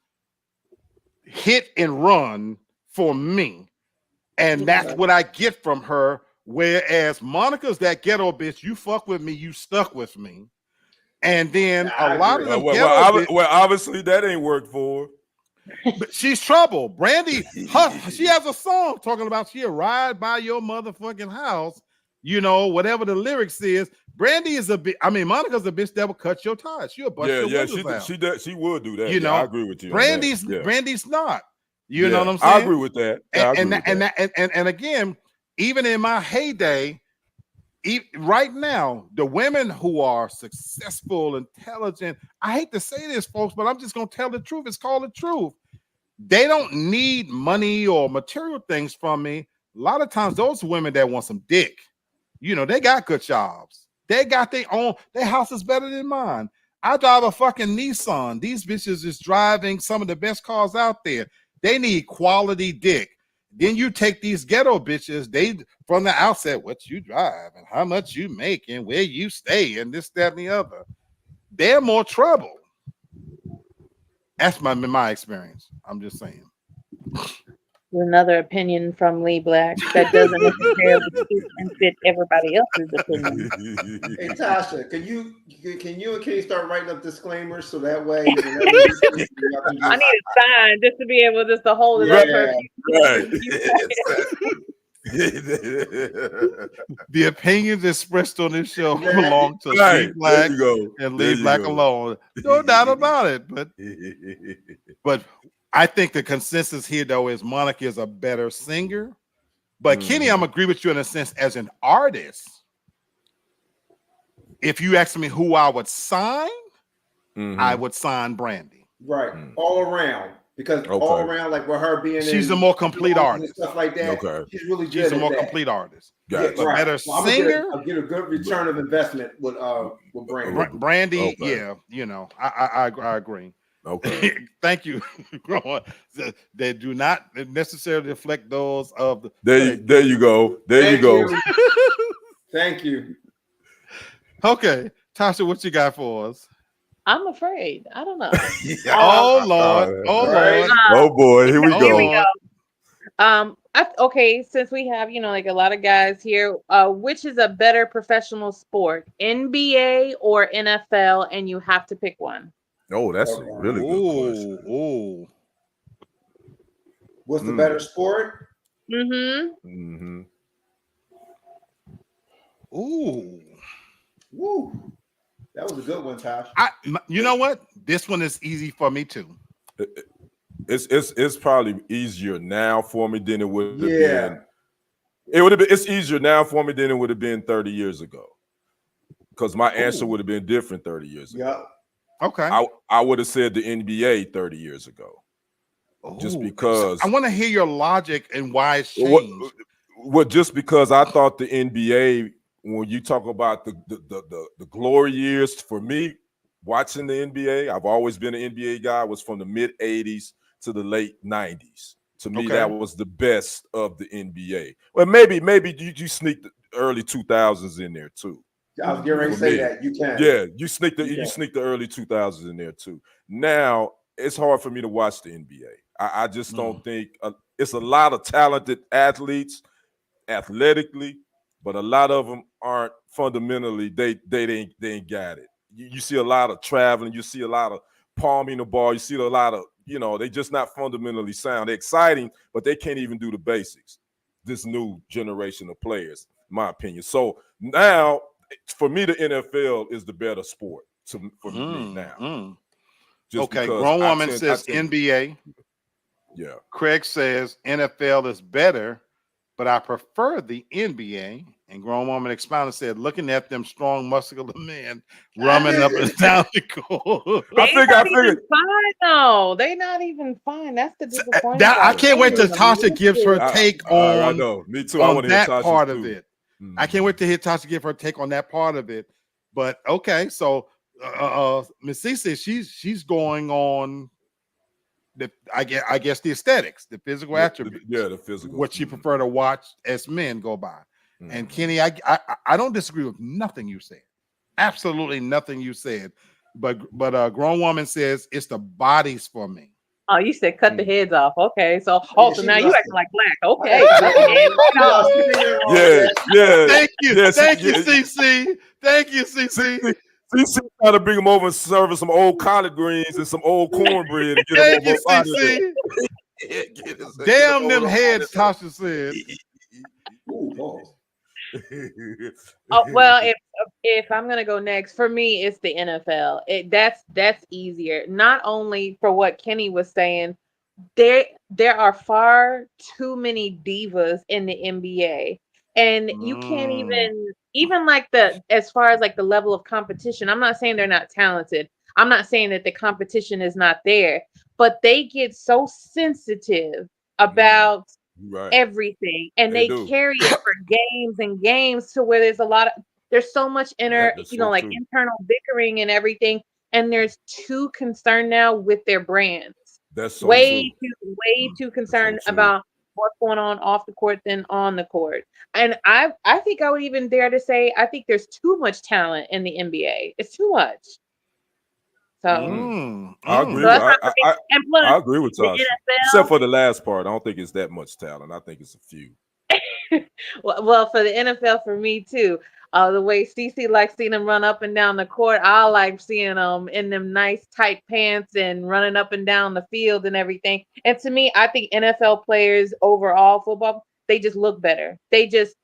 hit and run for me. And that's what I get from her. Whereas Monica's that ghetto bitch, you fuck with me, you stuck with me. And then a lot of them obviously that ain't worked for her. But she's trouble. Brandy, she has a song talking about she'll ride by your motherfucking house, you know, whatever the lyrics is. Brandy is Monica's a bitch that will cut your ties. She'll bust your windows out. She would do that. You know, I agree with you. Brandy's not. You know what I'm saying? I agree with that. And again, even in my heyday, right now, the women who are successful, intelligent, I hate to say this, folks, but I'm just going to tell the truth. It's called the truth. They don't need money or material things from me. A lot of times, those women that want some dick, you know, they got good jobs. They got their house is better than mine. I drive a fucking Nissan. These bitches is driving some of the best cars out there. They need quality dick. Then you take these ghetto bitches, they from the outset, what you drive and how much you make and where you stay and this, that, and the other. They're more trouble. That's my experience. I'm just saying. Another opinion from Lee Black that doesn't necessarily fit everybody else's opinion. Hey Tasha, can you and Kenny start writing up disclaimers so that way? I need a sign just to be able to hold it up for The opinions expressed on this show belong to Lee Black and Lee Black alone. No doubt about it. But I think the consensus here, though, is Monica is a better singer. But Kenny, I'm agree with you in a sense as an artist. If you ask me who I would sign, I would sign Brandy. Right, all around. Because all around, like with her being she's a more complete artist. Stuff like that. She's really good. She's a more complete artist. Yeah, a better singer. I'll get a good return of investment with Brandy. Brandy, yeah, you know, I agree. Okay. Thank you. They do not necessarily reflect those of the. There you go. There you go. Thank you. Okay, Tasha, what you got for us? I'm afraid. I don't know. Oh Lord. Oh Lord. Oh boy. Here we go. Okay, since we have, like a lot of guys here, which is a better professional sport, NBA or NFL, and you have to pick one? Oh, that's a really good question. Ooh. What's the better sport? Mm-hmm. Ooh. Woo. That was a good one, Tosh. You know what? This one is easy for me too. It's probably easier now for me than it would have been. It would have been. It's easier now for me than it would have been 30 years ago, because my answer would have been different 30 years ago. Yeah. Okay. I would have said the NBA 30 years ago, just because. I want to hear your logic and why it's changed. Just because I thought the NBA, when you talk about the glory years for me, watching the NBA, I've always been an NBA guy. Was from the mid 80s to the late 90s. To me, that was the best of the NBA. Well, maybe you sneak the early 2000s in there too. I was getting ready to say that. You can. Yeah, you sneak the early 2000s in there too. Now it's hard for me to watch the NBA. I just don't think it's a lot of talented athletes athletically, but a lot of them aren't fundamentally. They ain't got it. You see a lot of traveling. You see a lot of palming the ball. You see a lot of, they just not fundamentally sound. They're exciting, but they can't even do the basics. This new generation of players, in my opinion. So now, for me, the NFL is the better sport for me now. Okay, grown woman says NBA. Yeah. Craig says NFL is better, but I prefer the NBA. And grown woman expounded said, looking at them strong, muscular men running up and down the court. I figured. Fine, though. They're not even fine. That's the disappointing part. I can't wait till Tasha gives her take on. I know. Me too. I want to hear Tasha part of it. I can't wait to hear Tasha give her take on that part of it. But okay, so Miss C says she's going on. I guess the aesthetics, the physical attributes. The physical. What you prefer to watch as men go by. And Kenny, I don't disagree with nothing you said. Absolutely nothing you said. But a grown woman says it's the bodies for me. Oh, you said cut the heads off. Okay. So so now you acting like black. Okay. Yeah. Thank you, CC. Thank you, CC. CC trying to bring them over and serve some old collard greens and some old cornbread. And Thank you, CC. Damn them heads, Tasha said. Well, if I'm gonna go next, for me, it's the NFL. That's easier. Not only for what Kenny was saying, there are far too many divas in the NBA, and you can't even like as far as like the level of competition. I'm not saying they're not talented. I'm not saying that the competition is not there, but they get so sensitive about everything, and they carry it for games and games to where there's so much internal bickering and everything, and there's too concerned now with their brands. That's so way too concerned about what's going on off the court than on the court. And I think I would even dare to say I think there's too much talent in the NBA. It's too much. So I agree. I agree with Tasha. Except for the last part, I don't think it's that much talent. I think it's a few. well, for the NFL, for me too. The way CC likes seeing them run up and down the court, I like seeing them in them nice tight pants and running up and down the field and everything. And to me, I think NFL players overall football, they just look better. They're just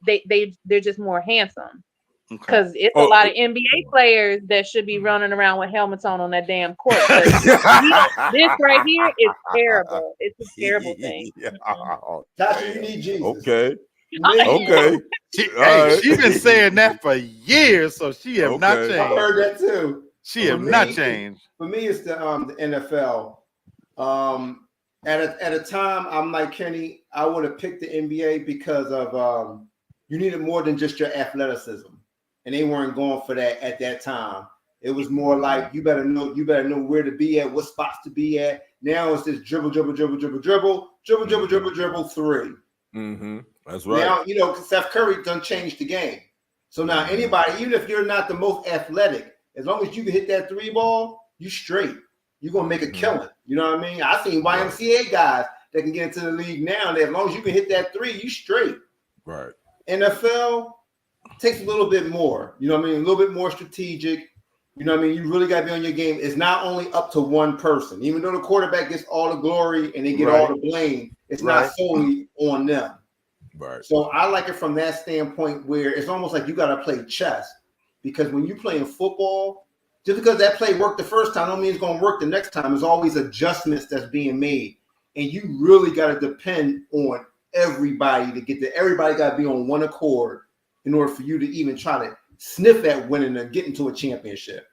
more handsome. Because it's a lot of NBA players that should be running around with helmets on that damn court. This right here is terrible. It's a terrible thing. Tasha, you need Jesus. Okay. She's been saying that for years, so she have not changed. I heard that too. She have not changed. For me, it's the NFL. At a time, I'm like Kenny. I would have picked the NBA because of you needed more than just your athleticism. And they weren't going for that at that time. It was more like you better know where to be at, what spots to be at. Now it's this dribble three. That's right. Now Steph Curry done changed the game. So now anybody, even if you're not the most athletic, as long as you can hit that three ball, you straight. You're gonna make a killing. You know what I mean? I seen YMCA guys that can get into the league now. And as long as you can hit that three, you straight. Right. NFL takes a little bit more. You know what I mean? A little bit more strategic. You know what I mean? You really got to be on your game. It's not only up to one person. Even though the quarterback gets all the glory and they get all the blame, it's not solely on them. Right. So I like it from that standpoint where it's almost like you got to play chess. Because when you play in football, just because that play worked the first time don't mean it's going to work the next time. There's always adjustments that's being made. And you really got to depend on everybody to get there. Everybody got to be on one accord in order for you to even try to sniff at winning and get into a championship.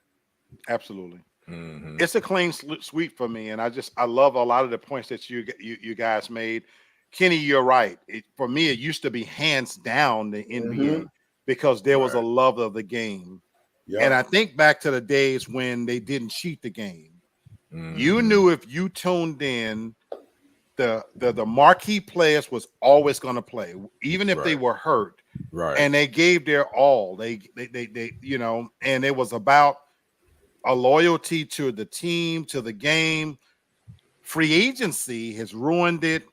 Absolutely. It's a clean sweep for me. And I love a lot of the points that you guys made. Kenny, you're right. For me, it used to be hands down the NBA because there was a love of the game. And I think back to the days when they didn't cheat the game. You knew if you tuned in, the marquee players was always going to play, even if they were hurt. Right. And they gave their all. They you know, and it was about a loyalty to the team, to the game. Free agency has ruined it.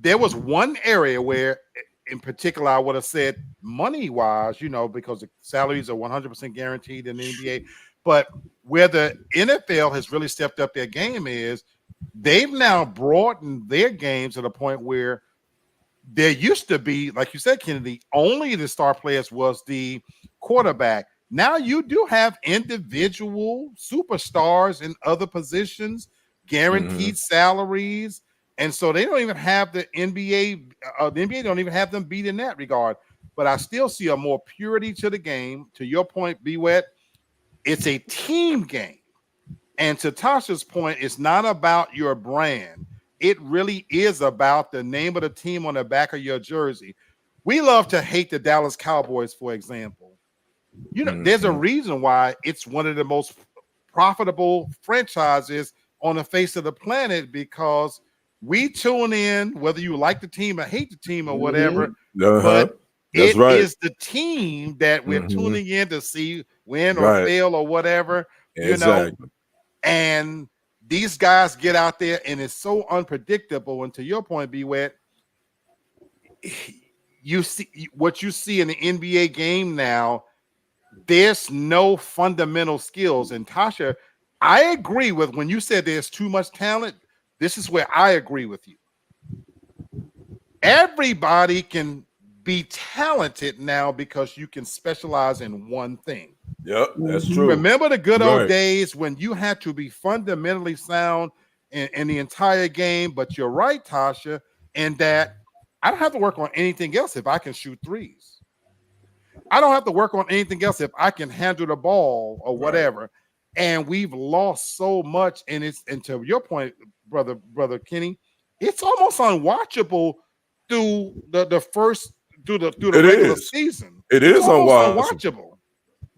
There was one area where, in particular, I would have said money-wise, you know, because the salaries are 100% guaranteed in the NBA. But where the NFL has really stepped up their game is they've now broadened their game to the point where there used to be, like you said, Kennedy, only the star players was the quarterback. Now you do have individual superstars in other positions, guaranteed salaries. And so they don't even have the NBA. The NBA don't even have them beat in that regard. But I still see a more purity to the game. To your point, B-Wet, it's a team game. And to Tasha's point, it's not about your brand. It really is about the name of the team on the back of your jersey. We love to hate the Dallas Cowboys, for example. You know, there's a reason why it's one of the most profitable franchises on the face of the planet, because we tune in, whether you like the team or hate the team or whatever, but it is the team that we're tuning in to see win or fail or whatever, you know. And these guys get out there and it's so unpredictable. And to your point, B-Wet, you see what you see in the NBA game now, there's no fundamental skills. And Tasha, I agree with when you said there's too much talent. This is where I agree with you. Everybody can be talented now because you can specialize in one thing. Yep, that's true. Remember the good old days when you had to be fundamentally sound in the entire game, but you're right, Tasha, in that I don't have to work on anything else if I can shoot threes. I don't have to work on anything else if I can handle the ball or whatever. And we've lost so much, and to your point, brother Kenny, it's almost unwatchable through the regular season. It is unwatchable.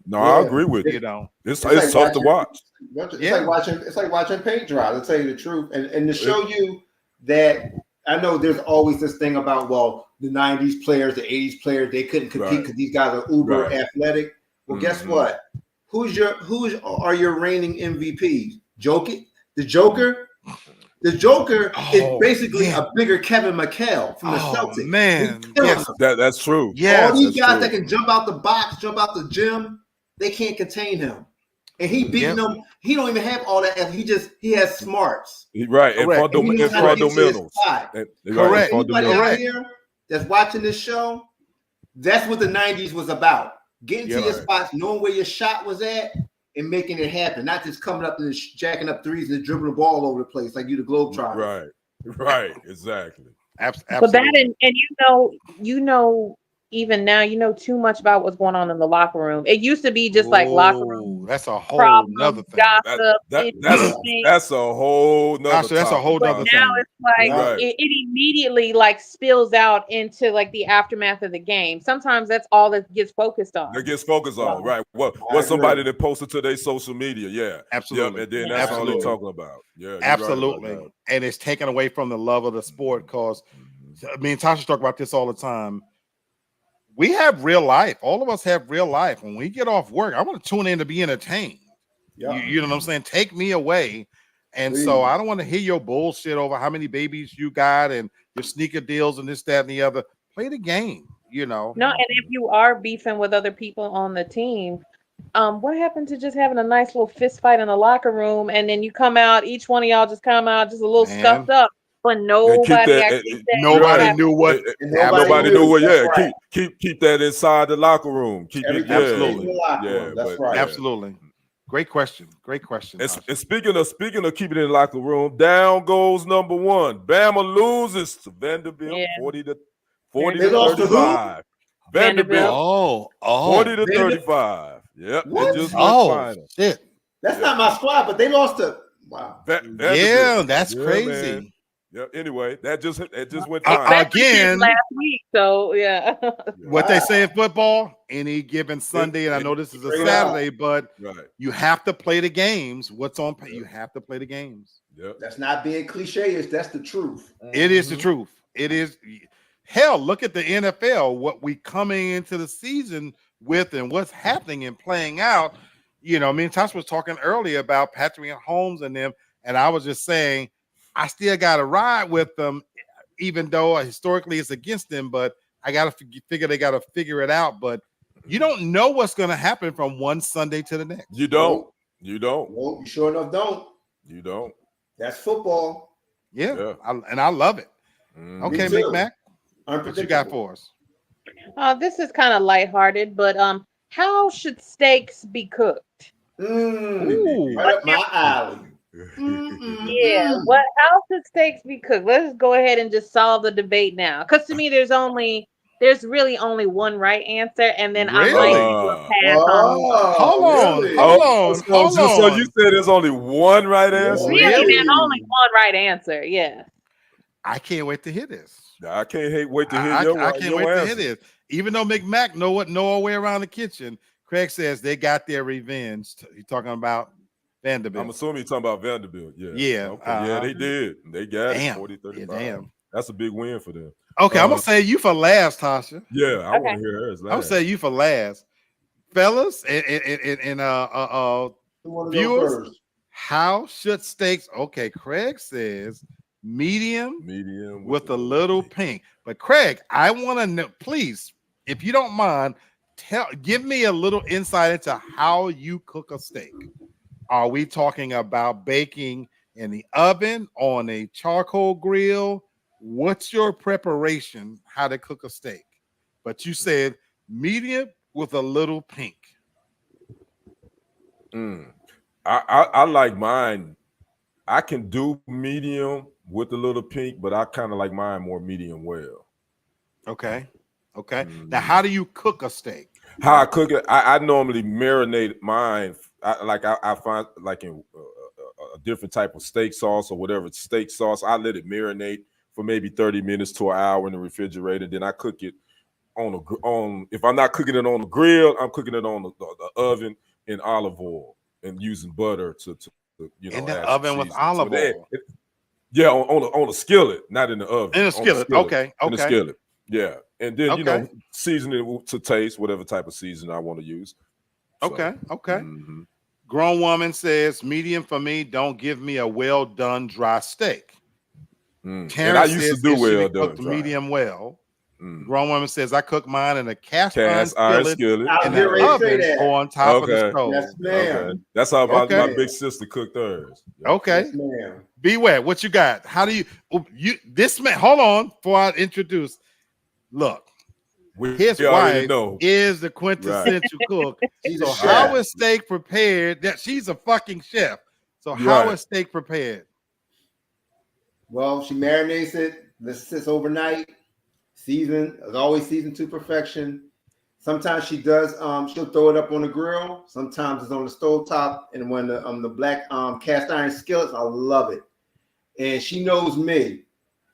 No, I agree with you. You know, it's like tough to watch. It's like watching paint dry, to tell you the truth. And to show you that, I know there's always this thing about, well, the 90s players, the 80s players, they couldn't compete because these guys are uber athletic. Well, guess what? Who are your reigning MVPs? The Joker is basically a bigger Kevin McHale from the Celtics. Man, that's true. Yeah, all these guys that can jump out the box, jump out the gym, they can't contain him. And he beating them. He don't even have all that. He has smarts. Right. And fundamentals. Correct. Anybody out here that's watching this show, that's what the 90s was about. Getting to your spots, knowing where your shot was at, and making it happen. Not just coming up and jacking up threes and dribbling the ball all over the place like you the Globetrotters. Right. Exactly. Absolutely. But that and you know, even now, you know too much about what's going on in the locker room. It used to be just like locker room. That's a whole nother thing. Gossip, that's a whole nother thing. That's a whole nother thing. Now it's like it immediately like spills out into like the aftermath of the game. Sometimes that's all that gets focused on. It gets focused on, right? What somebody that posted to their social media, absolutely. And then that's all they're talking about. Yeah, absolutely. Right, and it's taken away from the love of the sport because, I mean, Tasha talk about this all the time. We have real life. All of us have real life. When we get off work, I want to tune in to be entertained. You know what I'm saying? Take me away. And so I don't want to hear your bullshit over how many babies you got and your sneaker deals and this, that, and the other. Play the game, you know. No, and if you are beefing with other people on the team, what happened to just having a nice little fist fight in the locker room, and then you come out, each one of y'all just come out just a little scuffed up, but nobody actually said nobody knew what. Nobody knew what. Yeah, right. keep that inside the locker room. Keep it. Absolutely. Yeah, that's right. Absolutely. Great question. Great question. And speaking of keeping it in the locker room, down goes number one. Bama loses to Vanderbilt, 40 to 35. Vanderbilt. 40 to 35. Yep. What? It just went final. Shit. That's not my squad, but they lost to yeah, that's crazy. Man. Yeah. Anyway, that just went again last week. So yeah. What they say in football, any given Sunday, and I know this is a Saturday, but you have to play the games. What's on? You have to play the games. Yep. That's not being cliche. That's the truth. It is the truth. It is. Hell, look at the NFL. What we coming into the season with, and what's happening and playing out. You know, me and Tosh was talking earlier about Patrick Mahomes and them, and I was just saying, I still got to ride with them, even though historically it's against them. But I got to figure they got to figure it out. But you don't know what's going to happen from one Sunday to the next. You don't. You don't. Well, you sure enough don't. You don't. That's football. Yeah. And I love it. Okay, McMac, what you got for us? This is kind of lighthearted, but how should steaks be cooked? Right up my alley. Yeah. How should steaks be cooked? Let's go ahead and just solve the debate now. Because to me, there's really only one right answer, and then I might pass on. Hold on. So you said there's only one right answer? Really, there's only one right answer. Yeah. I can't wait to hear this. I can't wait to hear I can't wait to hear this. Even though McMac know our way around the kitchen, Craig says they got their revenge. He's talking about Vanderbilt. I'm assuming you're talking about Vanderbilt. Yeah. Yeah. Okay. Yeah, they did. They got it 40-35. Yeah, damn. That's a big win for them. Okay, I'm gonna say you for last, Tasha. Yeah, I want to hear hers last. I'm saying you for last. Fellas and viewers, how should steaks? Okay, Craig says medium with a little pink. But Craig, I want to know, please, if you don't mind, give me a little insight into how you cook a steak. Are we talking about baking in the oven, on a charcoal grill? What's your preparation, how to cook a steak? But you said medium with a little pink. I like mine. I can do medium with a little pink, but I kind of like mine more medium well. Okay. Now, how do you cook a steak? How I cook it, I normally marinate mine. I find like in a different type of steak sauce or whatever steak sauce. I let it marinate for maybe 30 minutes to an hour in the refrigerator. Then I cook it on if I'm not cooking it on the grill, I'm cooking it on the oven in olive oil and using butter to in the oven with olive oil. Yeah, on a skillet, not in the oven. In a skillet. Okay. In a skillet. Yeah. And then season it to taste, whatever type of seasoning I want to use. So, okay. Mm-hmm. Grown woman says, medium for me, don't give me a well done dry steak. And I used to do well done dry. Medium well. Grown woman says, I cook mine in a cast iron skillet in the oven or on top of the stove. Yes, ma'am. Okay. That's how my big sister cooked hers. Okay. Yes, ma'am. Beware. What you got? How do you this man? Hold on before I introduce. Look, his wife is the quintessential cook. So how is steak prepared? That she's a fucking chef. So how is steak prepared? Well, she marinates it. This sits overnight. Seasoned, as always, seasoned to perfection. Sometimes she does. She'll throw it up on the grill. Sometimes it's on the stove top. And when the black cast iron skillets, I love it. And she knows me.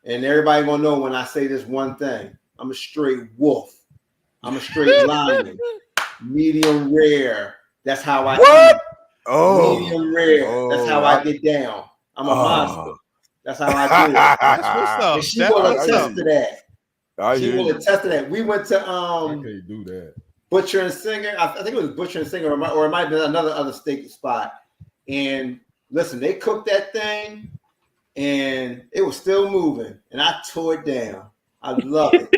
And everybody gonna know when I say this one thing. I'm a straight wolf. I'm a straight lion. Medium rare. That's how I eat. Medium rare. That's how I get down. I'm a monster. That's how I do it. That's what's up. And she will attest to that. She will attest to that. We went to I can't do that. Butcher and Singer. I think it was Butcher and Singer, or it might have been another steak spot. And Listen, they cooked that thing, and it was still moving, and I tore it down. I love it.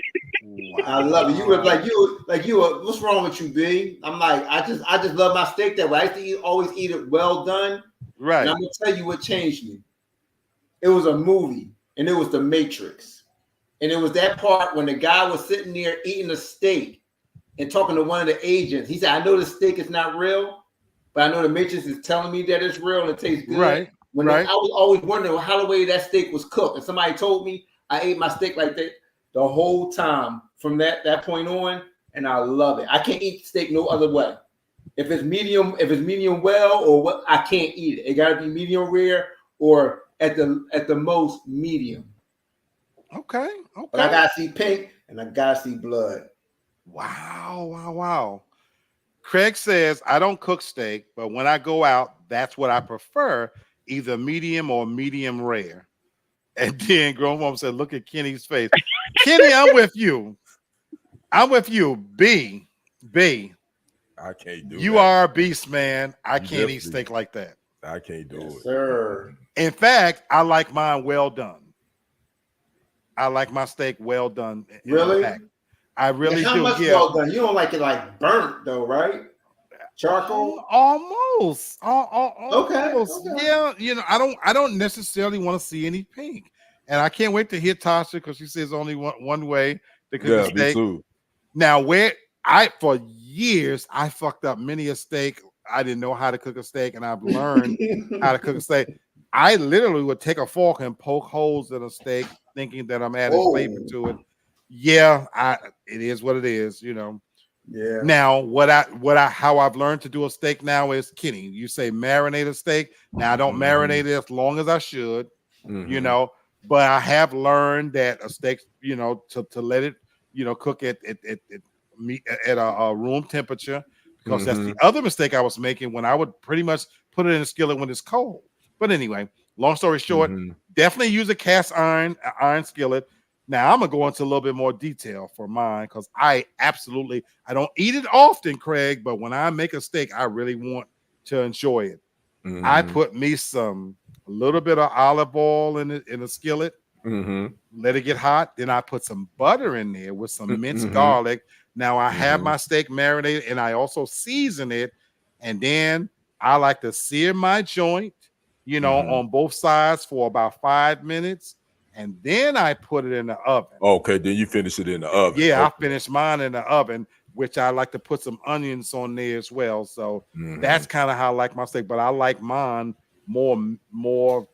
Wow. I love it. You were what's wrong with you, B? I'm like, I just love my steak that way. I used to always eat it well done. Right. And I'm gonna tell you what changed me. It was a movie, and it was The Matrix. And it was that part when the guy was sitting there eating a steak and talking to one of the agents. He said, I know the steak is not real, but I know the Matrix is telling me that it's real and it tastes good. Right. I was always wondering how the way that steak was cooked. And somebody told me I ate my steak like that the whole time from that point on, and I love it. I can't eat steak no other way. If it's medium well or what, I can't eat it. It gotta be medium rare or at the most medium. Okay. But I gotta see pink and I gotta see blood. Wow. Craig says, I don't cook steak, but when I go out, that's what I prefer, either medium or medium rare. And then grown mom said, look at Kenny's face. Kenny, I'm with you. B. I can't do it. You are a beast, man. I can't eat steak like that. I can't do it. Sir. In fact, I like mine well done. I like my steak well done. Really? I really do. How much well done? You don't like it like burnt though, right? Charcoal? Almost. Okay. Yeah, I don't necessarily want to see any pink. And I can't wait to hear Tasha because she says only one way to cook a steak. Me too. Now, for years I fucked up many a steak. I didn't know how to cook a steak, and I've learned how to cook a steak. I literally would take a fork and poke holes in a steak, thinking that I'm adding flavor to it. Yeah, it is what it is, Yeah. Now, how I've learned to do a steak now is, Kenny, you say marinate a steak. Now I don't marinate it as long as I should, but I have learned that a steak, to let it, cook at a room temperature, because that's the other mistake I was making when I would pretty much put it in a skillet when it's cold. But anyway, long story short, definitely use a cast iron skillet. Now I'm gonna go into a little bit more detail for mine because I don't eat it often, Craig, but when I make a steak, I really want to enjoy it. I put me a little bit of olive oil in a skillet, let it get hot. Then I put some butter in there with some minced garlic. Now I have my steak marinated and I also season it. And then I like to sear my joint, on both sides for about 5 minutes. And then I put it in the oven. Okay, then you finish it in the oven. Yeah, okay. I finished mine in the oven, which I like to put some onions on there as well. So that's kind of how I like my steak. But I like mine more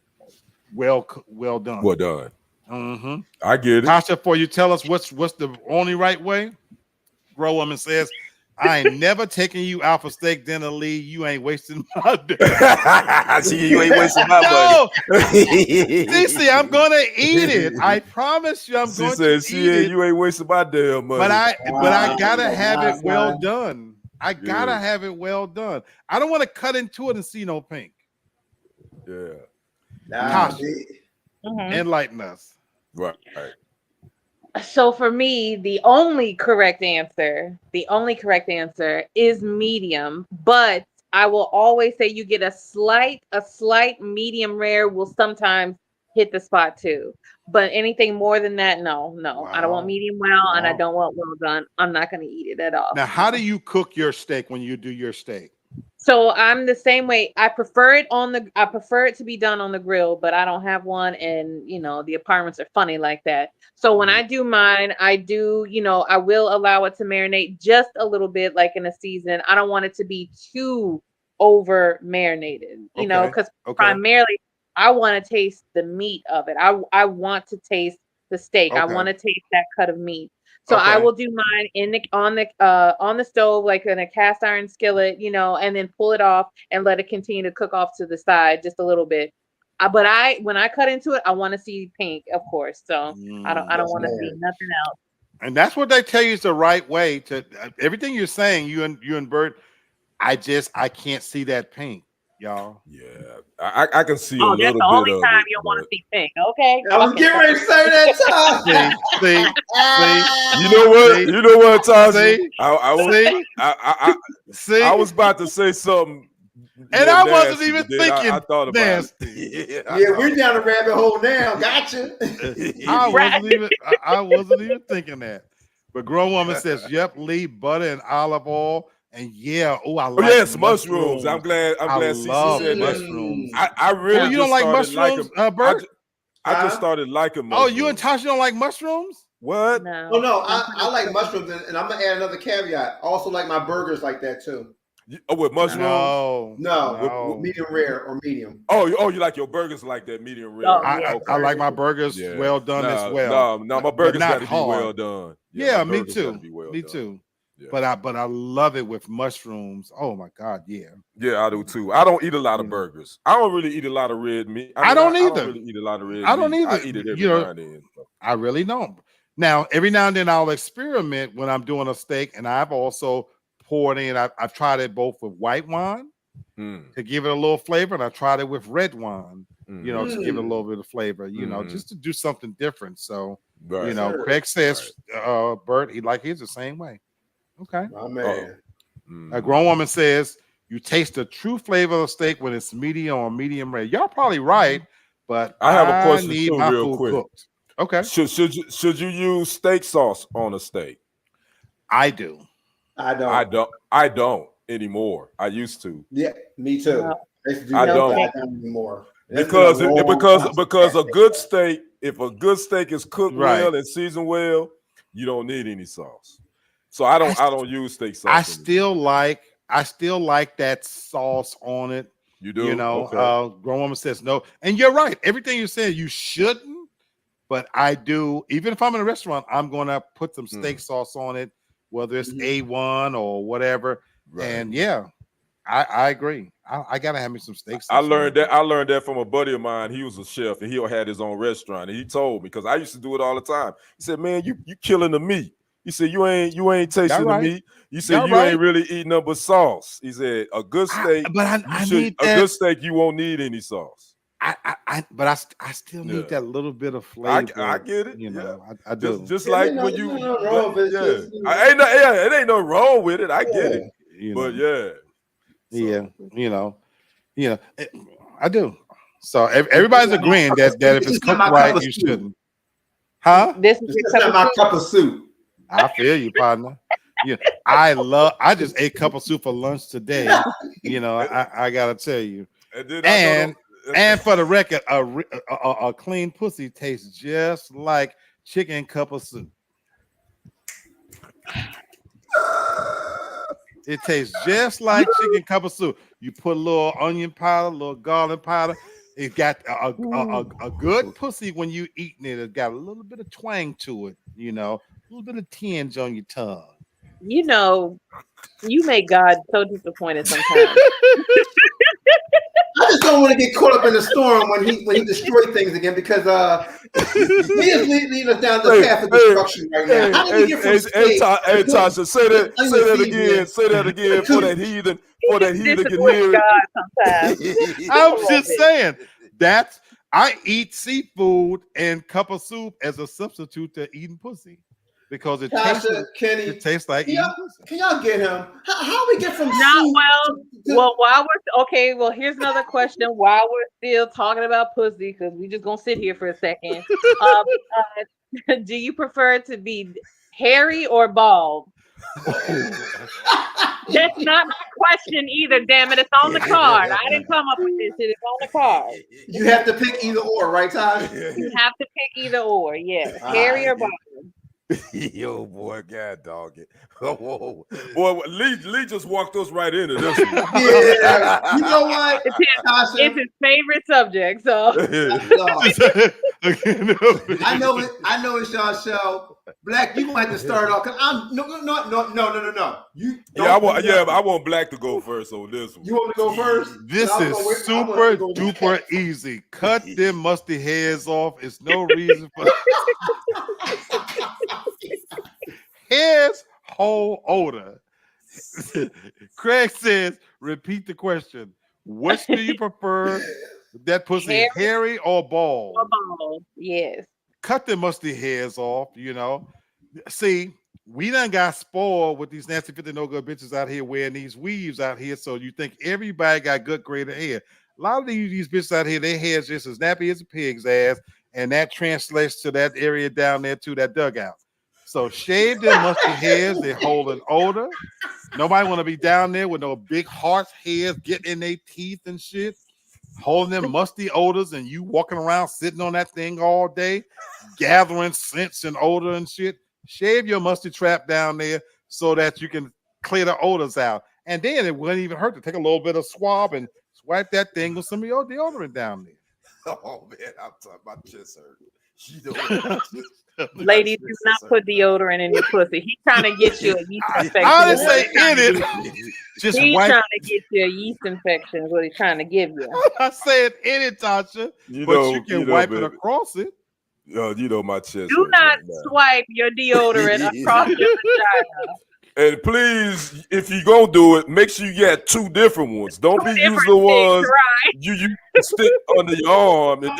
well done. Well done. I get it. Tasha, for you tell us what's the only right way? Grow Woman says, I ain't never taking you out for steak dinner, Lee. You ain't wasting my day. See, you ain't wasting my money. Cece, I'm gonna eat it. I promise you, I'm going to eat it. You ain't wasting my damn money. But I gotta have it well done. I gotta have it well done. I don't want to cut into it and see no pink. Yeah. Tasha, enlighten us. Right. So for me, the only correct answer is medium, but I will always say you get a slight medium rare will sometimes hit the spot too. But anything more than that, no. Wow. I don't want medium well and I don't want well done. I'm not going to eat it at all. Now, how do you cook your steak when you do your steak? So I'm the same way. I prefer it to be done on the grill, but I don't have one, and the apartments are funny like that. So when I do mine, I will allow it to marinate just a little bit, like in a season. I don't want it to be too over marinated, because primarily I want to taste the meat of it. I want to taste the steak. I want to taste that cut of meat. So I will do mine on the stove, like in a cast iron skillet, and then pull it off and let it continue to cook off to the side just a little bit. But when I cut into it, I want to see pink, of course. So I don't want to see nothing else. And that's what they tell you is the right way to everything you're saying. You and Bert, I can't see that pink, y'all. Yeah, I can see a little bit of it. That's the only time you want to see pink. Okay. I was getting ready to say that, Tom. See. You know what, Tom? See. I was about to say something And I wasn't even thinking I thought about nasty. it. Yeah, we're down the rabbit hole now. Gotcha. I wasn't even thinking that. But grown woman says, "Yep, Lee, butter and olive oil, and yeah, I like yes, mushrooms. I'm glad love CC said mushrooms. that. I really you don't like mushrooms, Bert? I just started liking mushrooms. Oh, you and Tasha don't like mushrooms? What? No. Oh no, I like mushrooms, and I'm gonna add another caveat. I also like my burgers like that too. With mushrooms? No. With medium rare or medium. Oh, you like your burgers like that medium rare? I like my burgers well done as well. No, my burgers got to be hard. well done. Yeah, me too. Me too. Yeah. But I love it with mushrooms. Oh my God, yeah. Yeah, I do too. I don't eat a lot of burgers. I don't really eat a lot of red meat. I don't either. I don't really eat a lot of red meat. I don't either. I eat it every now and then. I really don't. Now, every now and then I'll experiment when I'm doing a steak, and I've also poured in. I've tried it both with white wine to give it a little flavor, and I tried it with red wine, to give it a little bit of flavor, just to do something different. So, Craig says, Bert, he like his the same way. Okay. My man. A grown woman says, you taste the true flavor of steak when it's medium or medium rare. Y'all probably right, but I have a question need too, my real food quick. cooked. Okay. Should you use steak sauce on a steak? I do. I don't. I don't anymore. I used to. Yeah, me too. No. I don't anymore. Because a good steak, if a good steak is cooked well and seasoned well, you don't need any sauce. So I don't use steak sauce. I still like that sauce on it. You do? Okay. Grown woman says no. And you're right. Everything you said, you shouldn't, but I do. Even if I'm in a restaurant, I'm going to put some steak sauce on it, whether it's A1 or whatever. Right. And yeah, I agree. I got to have me some steak sauce. I learned that from a buddy of mine. He was a chef and he had his own restaurant. And he told me, because I used to do it all the time. He said, man, you killing the meat. He said, you ain't tasting the meat. You said you ain't really eating up but sauce. He said, a good steak, good steak, you won't need any sauce. But I still need that little bit of flavor. I get it. I do. Just like when you, it ain't no wrong with it. I get it. But I do. So everybody's agreeing that if it's cooked right, you shouldn't. Huh? This is not my cup of soup. I feel you, partner. Yeah, I just ate a cup of soup for lunch today. I gotta tell you. And for the record, a clean pussy tastes just like chicken cup of soup. It tastes just like chicken cup of soup. You put a little onion powder, a little garlic powder. It got a good pussy when you eating it. It got a little bit of twang to it, a little bit of tinge on your tongue. You make God so disappointed sometimes. I just don't want to get caught up in the storm when he destroys things again, because he is leading us down the path of destruction right now. How did we get from Tasha, say that again for that heathen can hear it. I'm just saying I eat seafood and cup of soup as a substitute to eating pussy. Because it tastes like eating pussy. Can y'all get him? How we get from here's another question while we're still talking about pussy, because we just gonna sit here for a second. Do you prefer to be hairy or bald? That's not my question either, damn it. It's on the card. I didn't come up with this shit. It's on the card. You have to pick either or, right, Todd? You have to pick either or, yes. Hairy or bald. Yo, boy, God dog it. Whoa. Boy, Lee just walked us right into this one. Yeah. You know what? It's his favorite subject, so I know it's y'all show. Black, you might have to start off, because I'm no. I want Black to go first on this one. You want me to go first? This is super duper easy. Cut them musty hairs off. It's no reason for hairs whole odor. Craig says, repeat the question. Which do you prefer? That pussy hairy or bald? Or bald, yes. Cut the musty hairs off, See, we done got spoiled with these nasty 50 no good bitches out here wearing these weaves out here. So you think everybody got good graded hair. A lot of these bitches out here, their hair's just as nappy as a pig's ass, and that translates to that area down there to that dugout. So shave them musty hairs, they're holding odor. Nobody want to be down there with no big horse hairs getting in their teeth and shit, holding them musty odors, and you walking around sitting on that thing all day, gathering scents and odor and shit. Shave your musty trap down there so that you can clear the odors out. And then it wouldn't even hurt to take a little bit of swab and swipe that thing with some of your deodorant down there. Oh man, I'm talking about chest hurt. You know Ladies, do not put deodorant in your pussy. He's trying to get you a yeast infection. I didn't say in it. Just he's wipe. trying to get you a yeast infection is what he's trying to give you. I said in it, Tasha, but you can wipe it across it. You know my chest. Do not swipe your deodorant across your vagina. And please, if you're gonna do it, make sure you get two different ones. Don't be using the ones you stick under your arm. And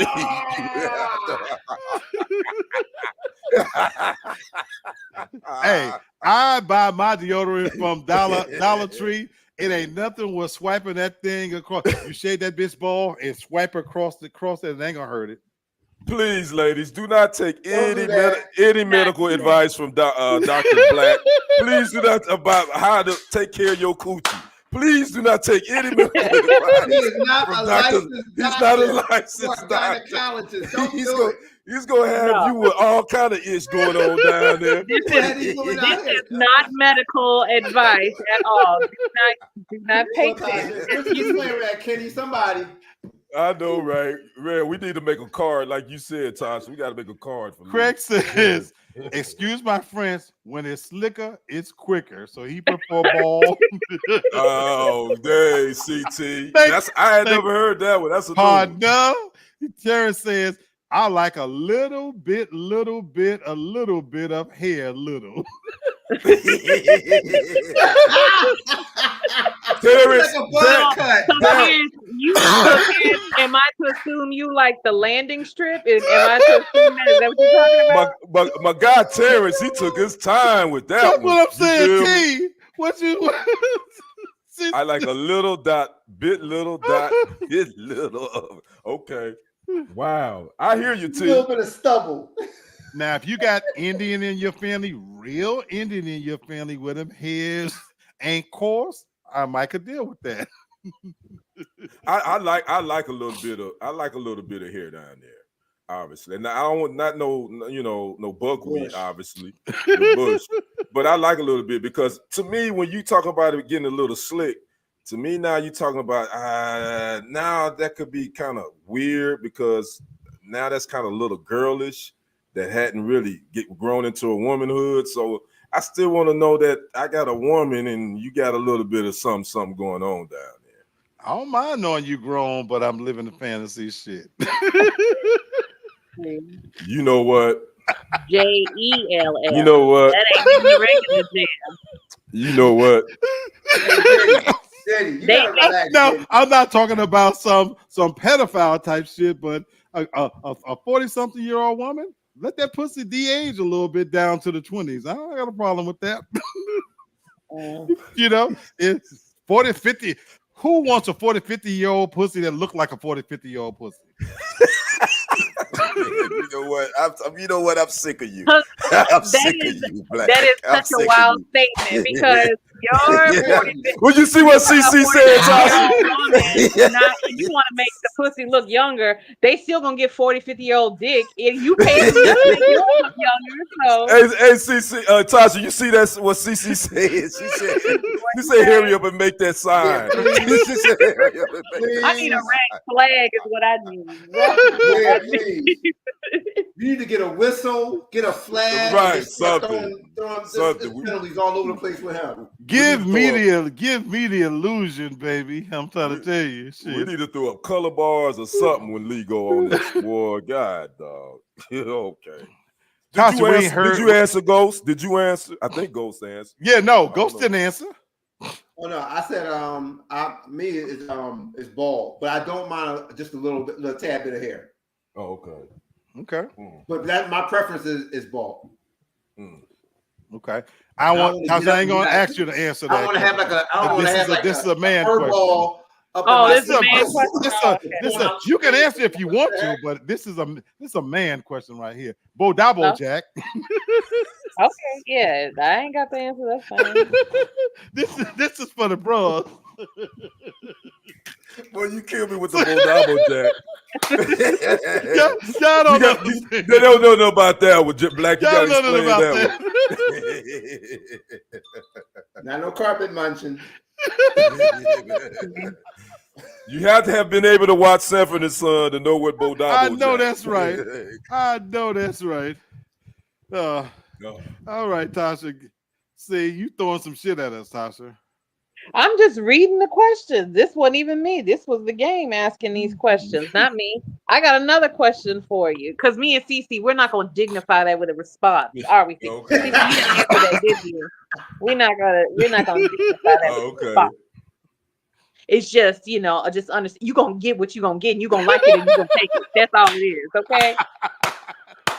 hey, I buy my deodorant from Dollar Tree. It ain't nothing worth swiping that thing across. You shave that bitch ball and swipe across it, and it ain't gonna hurt it. Please, ladies, do not take any medical advice from Dr. Black. Please do not about how to take care of your coochie. Please do not take any medical advice. He is not a licensed He's not a licensed gynecologist. Don't do it. He's gonna have you with all kind of ish going on down there. This is not medical advice at all. Do not take this. You playing that, Kenny? Somebody. I know, right? Man, we need to make a card, like you said, Tasha. We got to make a card for Craig says, excuse my French, when it's slicker, it's quicker. So he prefer ball. Oh, dang, CT. I had never heard that one. That's a partner. Terrence says, I like a little bit of hair, little. Terrence, am I to assume you like the landing strip? Am I to assume that? Is that what you're talking about? My guy Terrence, he took his time with that. That's what I'm saying, T. What you? I like a little dot, bit little. Okay. Wow. I hear you, T. A little bit of stubble. Now, if you got Indian in your family, real Indian in your family with them hairs ain't coarse, I might could deal with that. I like a little bit of hair down there, obviously. And I don't no buckwheat, obviously, the bush. But I like a little bit because to me, when you talk about it getting a little slick, to me now you're talking about now that could be kind of weird because now that's kind of a little girlish that hadn't really grown into a womanhood. So I still want to know that I got a woman and you got a little bit of something going on down there. I don't mind knowing you grown, but I'm living the fantasy shit. You know what? JELL. You know what? That ain't the regular jam. You know what? No, I'm not talking about some pedophile type shit, but a 40-something-year-old woman, let that pussy de-age a little bit down to the 20s. I don't got a problem with that. You know, it's 40, 50. Who wants a 40, 50-year-old pussy that look like a 40, 50-year-old pussy? You know what? I'm sick of you. I'm sick of you, Black. That is such a wild statement because your Well, you see what CC said, Tasha? You want to make the pussy look younger, they still gonna get 40, 50-year-old dick. If you pay them to make you look younger, so hey CC, Tasha, you see that's what CC said. She said hurry up and make that sign. I need a red flag is what I need. Yeah, please. You need to get a whistle, get a flag, right? Something. Penalties all over the place with him. Give me the illusion, baby. I'm trying to tell you. Shit. We need to throw up color bars or something when Lee go on this. Boy, God, dog. Okay. Did you answer Ghost? Did you answer? I think Ghost answered. Yeah, no, Ghost didn't answer. Oh no, I said it's bald, but I don't mind just a little tad bit of hair. Oh, okay. Okay. But my preference is bald. Okay. I ain't gonna ask you to answer that. I want to have like a. I don't want to have like this is a man question. This is a man question. You can answer if you want to, but this is a man question right here. Bo Dabo Jack. Okay, yeah, I ain't got the answer. That's fine. this is for the bros. Boy, you killed me with the Bo Dabo Jack. Y'all don't know. They don't know about that with Black. You Y'all gotta don't know explain about that one. Not no carpet munching. You have to have been able to watch Sanford and Son to know what Bo Dabo. I know that's right. I know that's right. All right, Tasha. See, you throwing some shit at us, Tasha. I'm just reading the questions. This wasn't even me. This was the game asking these questions, not me. I got another question for you. Because me and Cece, we're not going to dignify that with a response, are we? Okay. Cece, you didn't answer that, did you? We're not gonna dignify that with a response. It's just, just understand. You're going to get what you're going to get, and you're going to like it, and you're going to take it. That's all it is, okay?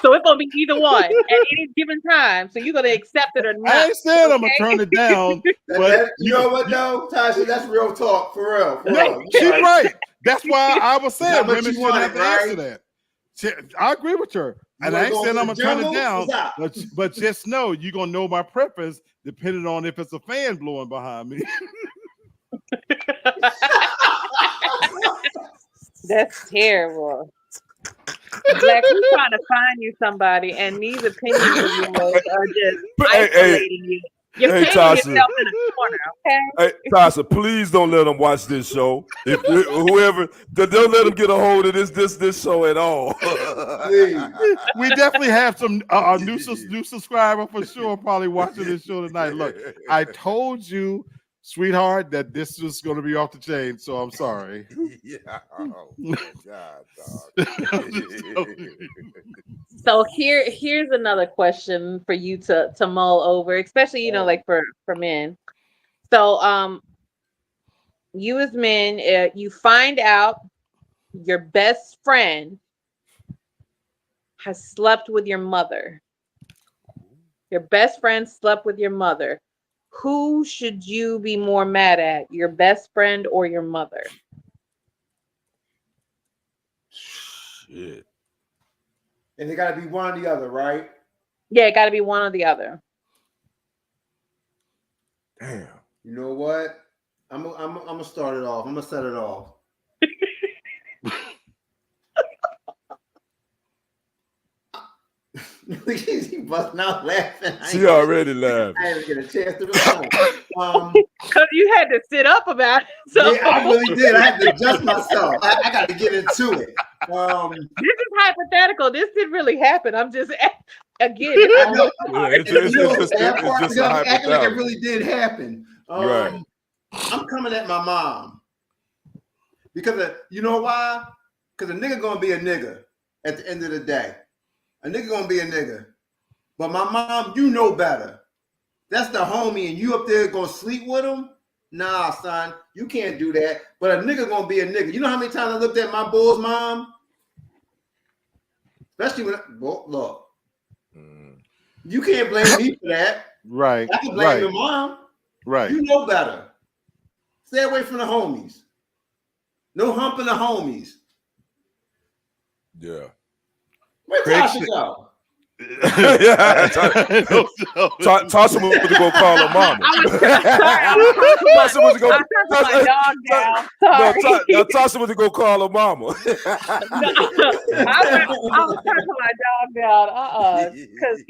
So it's going to be either one at any given time. So you're going to accept it or not. I ain't saying I'm going to turn it down. But you know what, though, Tasha? That's real talk, for real. No, she's right. That's why I was saying women shouldn't have to answer that. I agree with her. And I ain't saying I'm going to turn it down. But just know you're going to know my preference depending on if it's a fan blowing behind me. That's terrible. Black, we're trying to find you somebody, and these opinions of yours are just isolating you. You're painting yourself in a corner, okay? Hey, Tasha, please don't let them watch this show. If whoever, don't let them get a hold of this show at all. We definitely have some new subscriber for sure probably watching this show tonight. Look, I told you, sweetheart, that this was going to be off the chain, so I'm sorry. Yeah. Oh my God, dog. So here's another question for you to mull over, especially like for men. So you as men, you find out your best friend has slept with your mother. Your best friend slept with your mother. Who should you be more mad at, your best friend or your mother? Shit. And it got to be one or the other, right? Yeah, it got to be one or the other. Damn. You know what? I'm gonna start it off. I'm gonna set it off. He busting out laughing. She already laughed. I didn't get a chance to respond. Because you had to sit up about it. So. Yeah, I really did. I had to adjust myself. I got to get into it. This is hypothetical. This didn't really happen. I'm just again. It's just a acting like it really did happen. Right. I'm coming at my mom because you know why? Because a nigga gonna be a nigga at the end of the day. A nigga gonna be a nigga. But my mom, you know better. That's the homie, and you up there gonna sleep with him? Nah, son, you can't do that. But a nigga gonna be a nigga. You know how many times I looked at my bull's mom? Especially when look. You can't blame me for that. Right. I can blame your mom. Right. You know better. Stay away from the homies. No humping the homies. Yeah. Where Tasha go? Yeah, Tasha was to go call her mama. Tasha was to go. Tasha was to go call her mama. I was talking my dog down. Because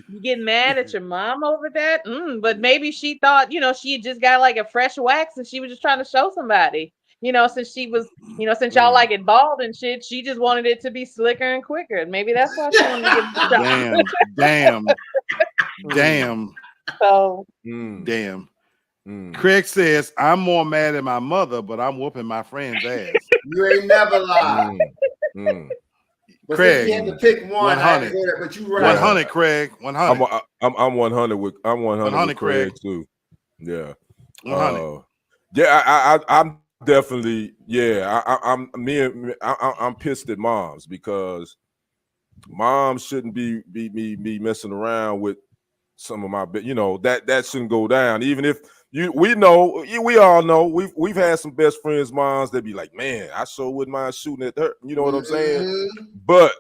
you get mad at your mom over that. But maybe she thought she had just got like a fresh wax and she was just trying to show somebody. Since she was, since y'all like it bald and shit, she just wanted it to be slicker and quicker. And maybe that's why she wanted to get the Damn. So, damn. Craig says, I'm more mad at my mother, but I'm whooping my friend's ass. You ain't never lied. Craig, you had to pick one. 100. But you right. 100, Craig. 100. I'm 100 with 100 with Craig too. Yeah. 100. I'm definitely, I'm pissed at moms because moms shouldn't be messing around with some of my, you know, that shouldn't go down. Even if we all know we've had some best friends moms that be like, man, I sure wouldn't mind shooting at her. You know what I'm saying? But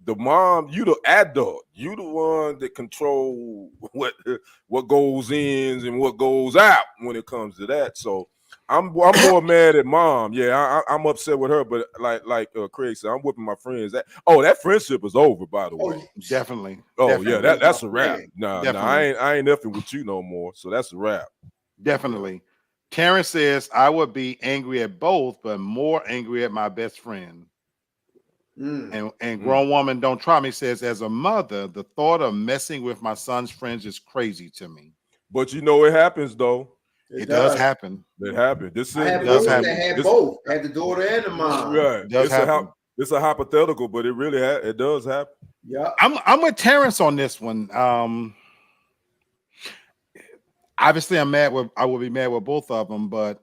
the mom, you the adult, you the one that control what goes in and what goes out when it comes to that. So I'm more mad at mom. Yeah, I'm upset with her, but like Craig said, I'm whipping my friends. That friendship is over, by the way. Definitely. Oh definitely. yeah, that's a wrap. Nah, Definitely. I ain't nothing with you no more. So that's a wrap. Definitely. Terrence says, I would be angry at both, but more angry at my best friend. And Grown Woman Don't Try Me says, as a mother, the thought of messing with my son's friends is crazy to me. But you know it happens though. It does happen. It happened. I had both. I had the daughter and the mom. Right. It does happen. It's a hypothetical, but it really it does happen. Yeah. I'm with Terrence on this one. Obviously, I would be mad with both of them, but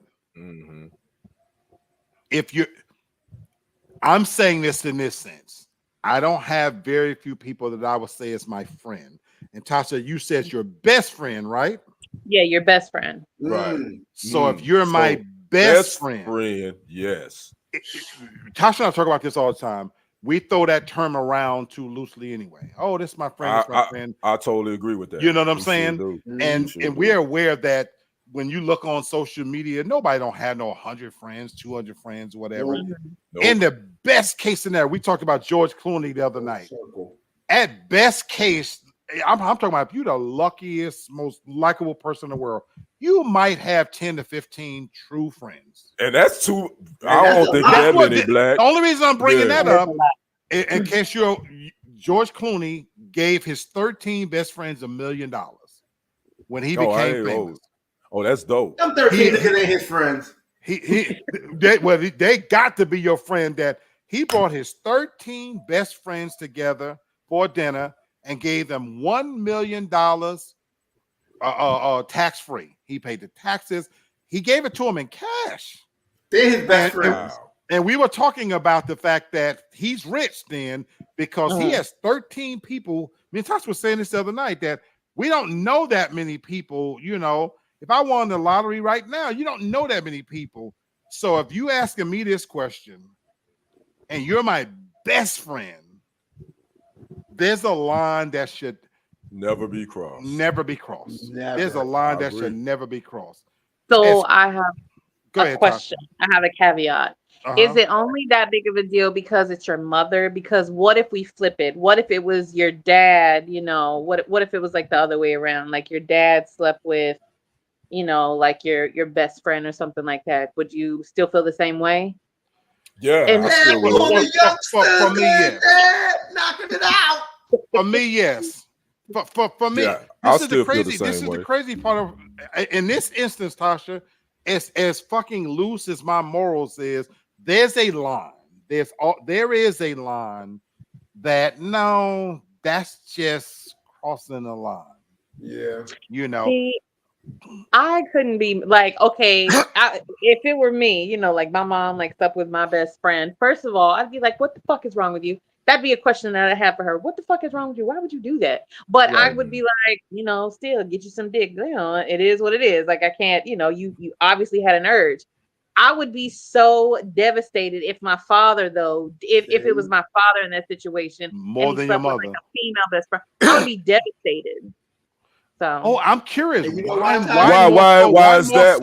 I'm saying this in this sense. I don't have very few people that I would say is my friend. And Tasha, you said your best friend, right? Yeah, your best friend. Right. So if you're my best friend, yes. Tasha and I talk about this all the time. We throw that term around too loosely anyway. Oh, this is my friend. This is my friend. I totally agree with that. You know what I'm saying? And we're aware that when you look on social media, nobody don't have no 100 friends, 200 friends, whatever. Nope. In the best case scenario, we talked about George Clooney the other night. At best case, I'm talking about if you're the luckiest, most likable person in the world, you might have 10 to 15 true friends. And that's too. I don't think that many black. The only reason I'm bringing that up, in case George Clooney gave his 13 best friends $1 million when he became famous. Oh, that's dope. Them 13 niggas ain't his friends. They got to be your friend. That he brought his 13 best friends together for dinner and gave them $1 million tax free. He paid the taxes. He gave it to them in cash. They're his best friends. And we were talking about the fact that he's rich then because he has 13 people. Me and Tasha was saying this the other night that we don't know that many people. You know, if I won the lottery right now, you don't know that many people. So if you asking me this question and you're my best friend, there's a line that should never be crossed. Never be crossed. Never. There's a line that should never be crossed. So I have a question. I have a caveat. Is it only that big of a deal because it's your mother? Because what if we flip it? What if it was your dad? You know, what if it was like the other way around? Like your dad slept with, you know, like your best friend or something like that. Would you still feel the same way? Yeah. And for me, yes. Knocking it out. For me, yes. For me, this is the crazy part of in this instance, Tasha, as fucking loose as my morals is, there's a line. There is a line that no, that's just crossing the line. Yeah. You know. See, I couldn't be like, okay, if it were me, you know, like my mom like slept with my best friend. First of all, I'd be like, what the fuck is wrong with you? That'd be a question that I have for her. What the fuck is wrong with you? Why would you do that? But I would be like, you know, still get you some dick. You know, it is what it is. Like I can't, you know, you obviously had an urge. I would be so devastated if my father, though, if it was my father in that situation, more than your mother, with, like, a female best friend, I would be devastated. So, I'm curious. Why is that? Why is that?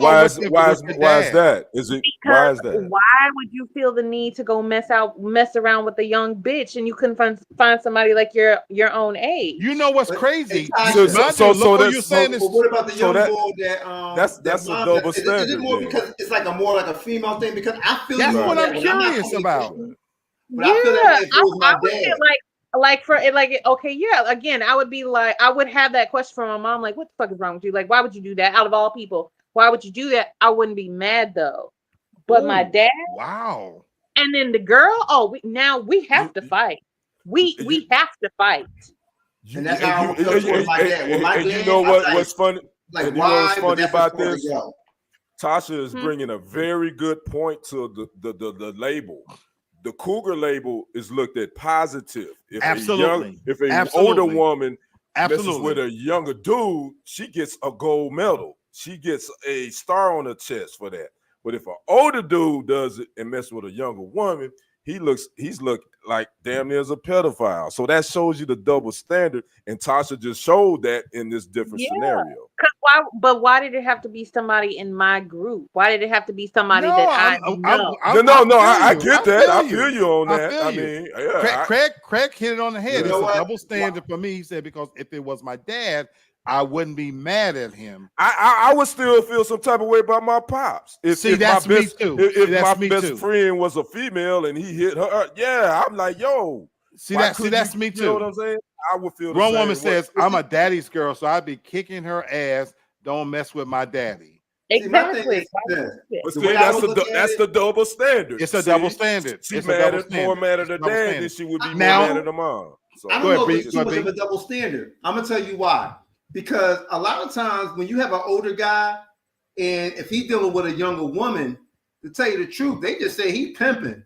Is it why is that? Why would you feel the need to go mess around with a young bitch and you couldn't find somebody like your own age? You know what's crazy? So what about the young boy that that's a double standard? Is it more because it's like more like a female thing? Because I feel that's what I'm curious about. But I feel like if it was my dad. Again, I would be like, I would have that question from my mom, like, what the fuck is wrong with you? Like, why would you do that? Out of all people, why would you do that? I wouldn't be mad though. But my dad, wow. And then the girl, we have to fight. We have to fight. And that's how I feel towards my dad. You know what's funny? Like, you know what's funny about this? Tasha is bringing a very good point to the label. The cougar label is looked at positive. If Absolutely. If an older woman messes with a younger dude, she gets a gold medal. She gets a star on her chest for that. But if an older dude does it and messes with a younger woman, he's look like damn near as a pedophile. So that shows you the double standard. And Tasha just showed that in this different scenario. Why did it have to be somebody in my group? Why did it have to be somebody that I know? I get that. I feel you on that. I mean, yeah. Craig hit it on the head. It's a double standard for me. He said, because if it was my dad, I wouldn't be mad at him. I would still feel some type of way about my pops. If my best friend was a female and he hit her, I'm like, yo. That's me too. You know what I'm saying? I would feel. One woman says, "I'm a daddy's girl, so I'd be kicking her ass. Don't mess with my daddy." Exactly. But see, that's the double standard. It's a double standard. She's more mad at her dad than she would be more mad at her mom. So, I don't know if it's too much of a double standard. I'm gonna tell you why. Because a lot of times when you have an older guy and if he's dealing with a younger woman, to tell you the truth, they just say he's pimping.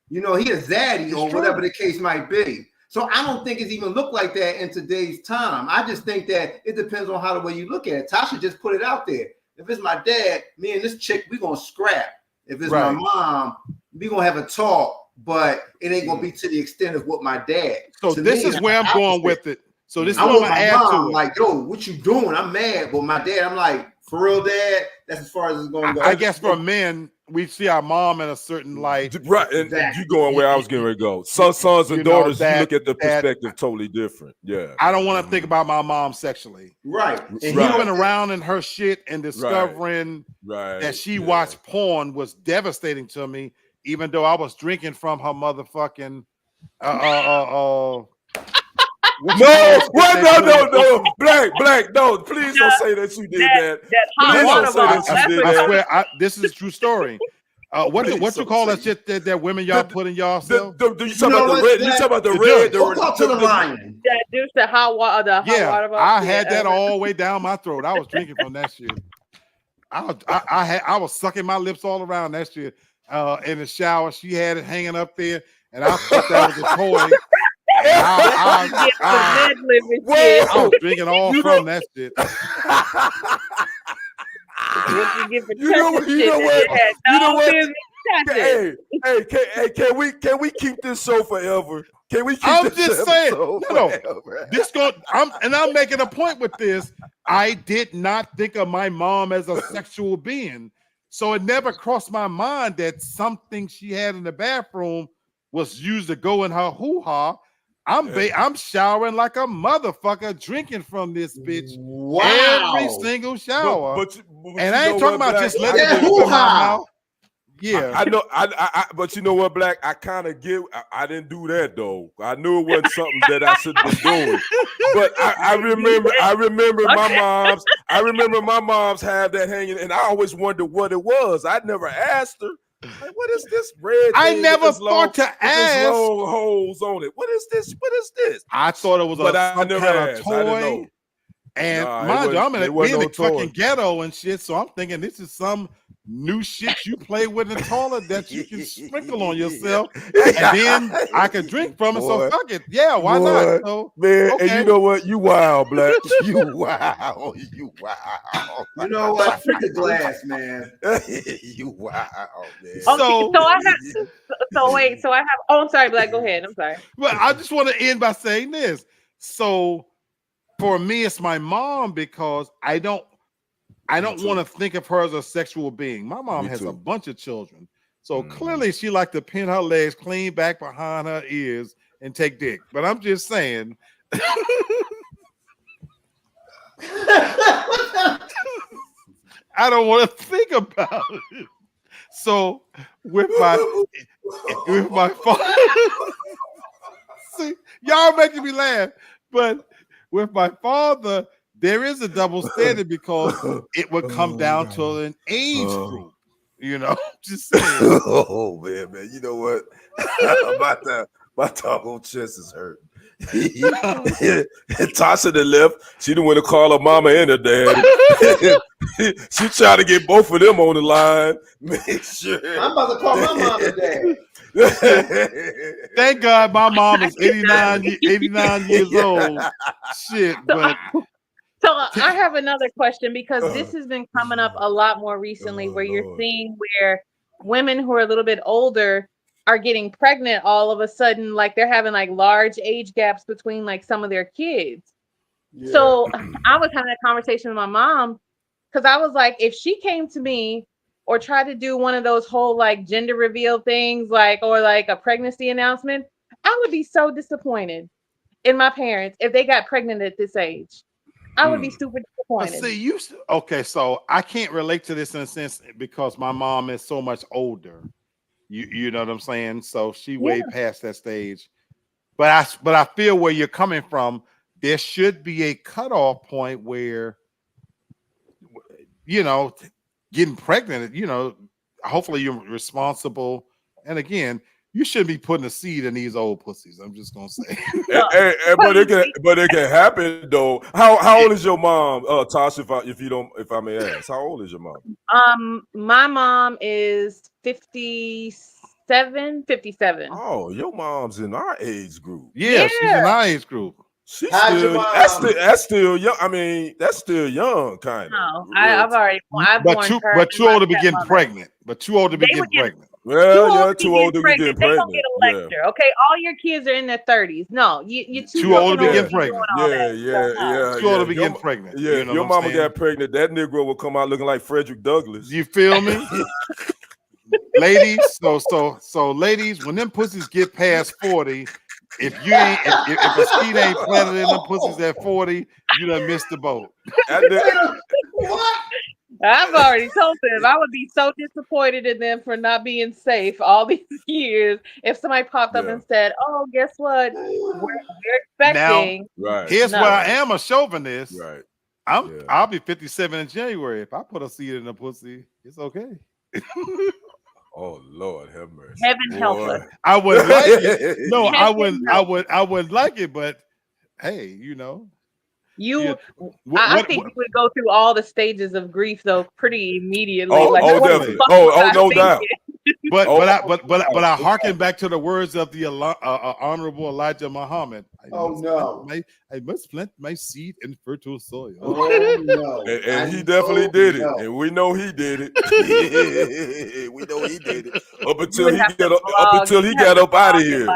You know, he is zaddy or whatever the case might be. So I don't think it's even look like that in today's time. I just think that it depends on how the way you look at it. Tasha just put it out there. If it's my dad, me and this chick, we're going to scrap. If it's my mom, we're going to have a talk, but it ain't going to be to the extent of what my dad. So this is where I'm going with it. So this is what I'm going to add to it. Like, yo, what you doing? I'm mad. But my dad, I'm like, for real, dad, that's as far as it's going to go. I guess for men, we see our mom in a certain light. Right. And you going where I was getting ready to go. Sons and daughters, you look at the perspective totally different. Yeah. I don't want to think about my mom sexually. Right. And he went around in her shit and discovering that she watched porn was devastating to me, even though I was drinking from her motherfucking no, Black, no, please don't say that you did that. Please don't say that you did that. I swear, this is a true story. What you call that shit that women y'all put in y'all self? You talk about the red. Talk to the lion. The hot water. I had that all the way down my throat. I was drinking from that shit. I was sucking my lips all around that shit in the shower. She had it hanging up there, and I thought that was a toy. I was drinking all from that shit. You know what? Hey, can we keep this show forever? Can we keep I'm just saying, I'm making a point with this. I did not think of my mom as a sexual being. So it never crossed my mind that something she had in the bathroom was used to go in her hoo-ha. I'm showering like a motherfucker, drinking from this bitch every single shower. But and I ain't talking about just letting it go in my mouth. Yeah, I know. But you know what, Black? I kind of get. I didn't do that though. I knew it wasn't something that I should be doing. But I remember my mom's. I remember my mom's had that hanging, and I always wondered what it was. I never asked her. Like, what is this red? I never thought to ask. Long holes on it. What is this? What is this? I thought it was some kind of toy. And mind you, I'm in the fucking ghetto and shit, so I'm thinking this is some new shit you play with in the toilet that you can sprinkle on yourself, and then I can drink from it. So fuck it, yeah, why not? So, man, and you know what? You wild, Black. You wild. You wild. You know what? Freak the glass, man. You wild, man. So I have. So I have. Oh, I'm sorry, Black. Go ahead. I'm sorry. Well, I just want to end by saying this. So for me, it's my mom because I don't want to think of her as a sexual being. My mom has a bunch of children. So clearly she liked to pin her legs clean back behind her ears and take dick. But I'm just saying. I don't want to think about it. So with my father, see, y'all making me laugh. But with my father, there is a double standard because it would come down to an age group, you know. Just saying. Oh man, you know what? My doggone chest is hurt. Tasha the left. She didn't want to call her mama and her daddy. She tried to get both of them on the line. Make sure. I'm about to call my mom and dad. Thank God my mom is 89 years old. Shit, but so I have another question, because this has been coming up a lot more recently, where you're seeing where women who are a little bit older are getting pregnant all of a sudden, like they're having like large age gaps between like some of their kids. Yeah. So I was having a conversation with my mom, because I was like, if she came to me or tried to do one of those whole like gender reveal things, like, or like a pregnancy announcement, I would be so disappointed in my parents if they got pregnant at this age. I would be super disappointed. See, okay, so I can't relate to this in a sense because my mom is so much older. You know what I'm saying? So she way past that stage. But I feel where you're coming from. There should be a cutoff point where, you know, getting pregnant, you know, hopefully you're responsible. And again, you shouldn't be putting a seed in these old pussies. I'm just gonna say. But it can happen though. How old is your mom, Tasha? If I may ask, how old is your mom? My mom is 57. Oh, your mom's in our age group. Yeah, she's in our age group. That's still young. I mean, that's still young, kind of. No, I've but too old to be getting pregnant. But too old to be getting pregnant. Well, too old to be getting pregnant. They don't get a lecture. Yeah. Okay, all your kids are in their 30s. No, you're too old to be getting pregnant. Yeah. Too old to be getting pregnant. Yeah, you know your mama got pregnant. That Negro will come out looking like Frederick Douglass. You feel me? Ladies, so ladies, when them pussies get past 40, if a seed ain't planted in them pussies at 40, you done missed the boat. What? I've already told them I would be so disappointed in them for not being safe all these years if somebody popped up and said, "Oh, guess what? We're expecting." Now, here's where I am a chauvinist. Right. I'll be 57 in January. If I put a seed in the pussy, it's okay. Oh Lord, have mercy. Heaven help us. I would like it. No, I would like it, but hey, you know. I think you would go through all the stages of grief though pretty immediately. Definitely. No doubt. But I harken back to the words of the Honorable Elijah Muhammad. I must plant my seed in fertile soil. Oh no! And he definitely did it, and we know he did it. We know he did it up until he got up out of here.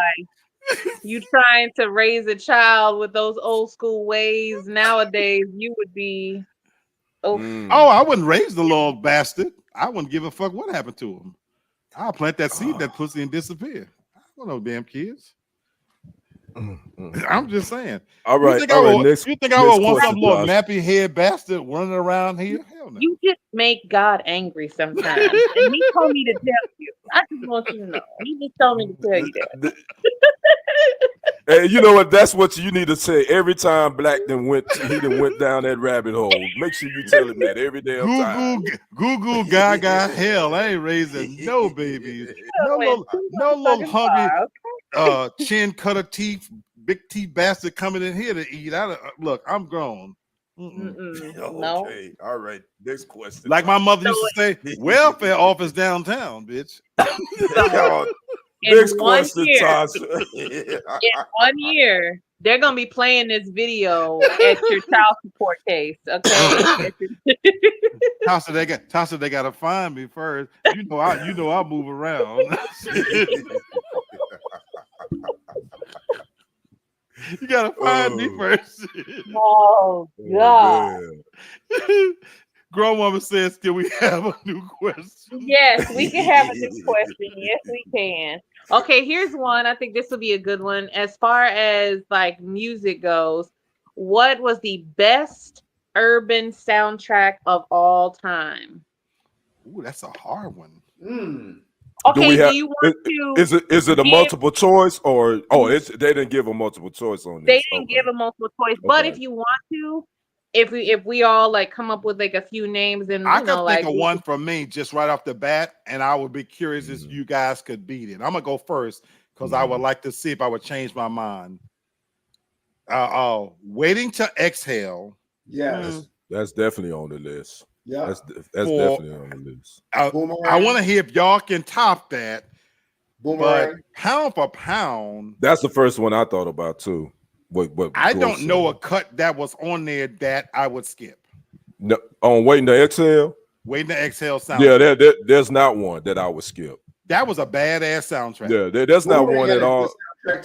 You trying to raise a child with those old school ways nowadays, you would be I wouldn't raise the little bastard. I wouldn't give a fuck what happened to him. I'll plant that seed, that pussy, and disappear. I don't know damn kids. I'm just saying. All right. You think I would want some little nappy head bastard running around here? Hell no. You just make God angry sometimes. And he told me to tell you. I just want you to know. He just told me to tell you that. And you know what? That's what you need to say every time Black went down that rabbit hole. Make sure you tell him that every damn time. Goo gaga hell. I ain't raising no babies. No little hungry chin cutter teeth, big teeth bastard coming in here to eat. Look, I'm grown. No. Okay. All right. Next question. Like my mother used to say, welfare office downtown, bitch. Next question, Tasha. In 1 year, they're gonna be playing this video at your child support case. Okay. Tasha, they gotta find me first. You know I move around. You gotta find me first. Oh God. Grown woman says, "Can we have a new question?" Yes, we can have a new question. Yes, we can. Okay, here's one. I think this will be a good one. As far as like music goes, what was the best urban soundtrack of all time? Ooh, that's a hard one. Okay, do you want to? Is it a multiple choice or they didn't give a multiple choice on this? They didn't give a multiple choice, but if you want to, if we all like come up with like a few names and I you know could like think of one from me just right off the bat, and I would be curious if you guys could beat it. I'm gonna go first because I would like to see if I would change my mind. Waiting to exhale. Yes, that's definitely on the list. Yeah, that's definitely on the list. I want to hear if y'all can top that. Boomerang. But pound for pound, that's the first one I thought about too. What I don't know a cut that was on there that I would skip. No, on Waiting to Exhale. Waiting to Exhale sound. Yeah, there's not one that I would skip. That was a badass soundtrack. Yeah, there's not one at all.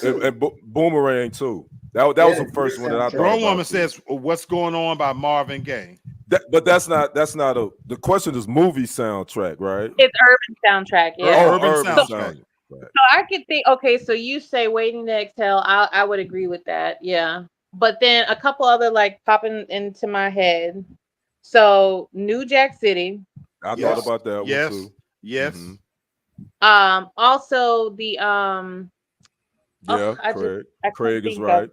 And Boomerang too. That was the first one that I thought Grown about. Woman says, "What's Going On" by Marvin Gaye. But that's not the question is movie soundtrack, right? It's urban soundtrack. Yeah, urban soundtrack. So I could think, okay, so you say Waiting to Exhale, I would agree with that, yeah. But then a couple other like popping into my head. So New Jack City. I thought about that one too. Yes. Also the Craig is right.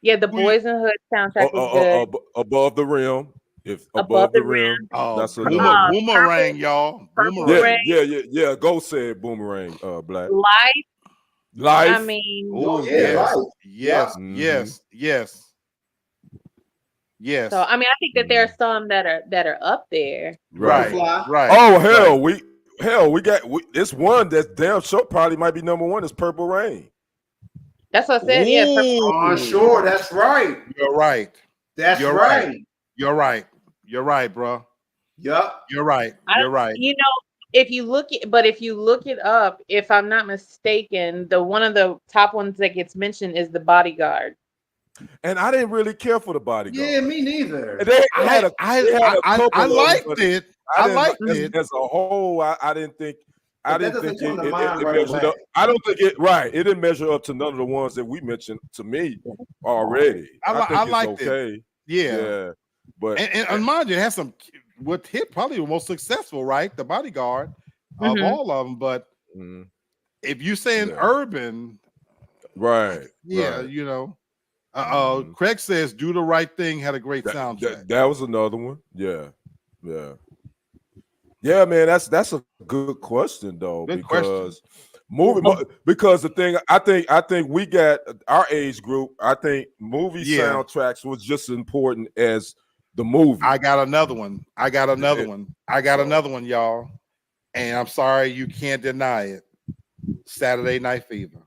Yeah, the Boys in Hood soundtrack was good. Above the Rim. If Above the Rim. That's a Boomerang, y'all. Boomerang. Yeah. Go say it, Boomerang, Black. Life. I Life. mean, yes. So I mean, I think that there are some that are up there. Right. Oh hell, we got it's one that damn sure probably might be number one is Purple Rain. That's what I said. Yeah. Oh, sure. That's right. You're right. You're right. You're right. You're right, bro. Yup. You're right. You're right. You know, if you look it up, if I'm not mistaken, one of the top ones that gets mentioned is The Bodyguard. And I didn't really care for The Bodyguard. Yeah, me neither. I liked it. I liked it as a whole. I didn't think. I didn't think it measured up. I don't think it It didn't measure up to none of the ones that we mentioned to me already. I liked it's okay. It. Yeah. But and mind you, it has some what hit probably the most successful, right? The Bodyguard of all of them. But if you saying urban, right? Yeah, right. You know. Craig says "Do the Right Thing" had a great soundtrack. That was another one. Yeah, man. That's a good question though, because the thing I think we got our age group. I think movie soundtracks was just as important as the movie. I got another one, y'all, and I'm sorry you can't deny it. Saturday Night Fever.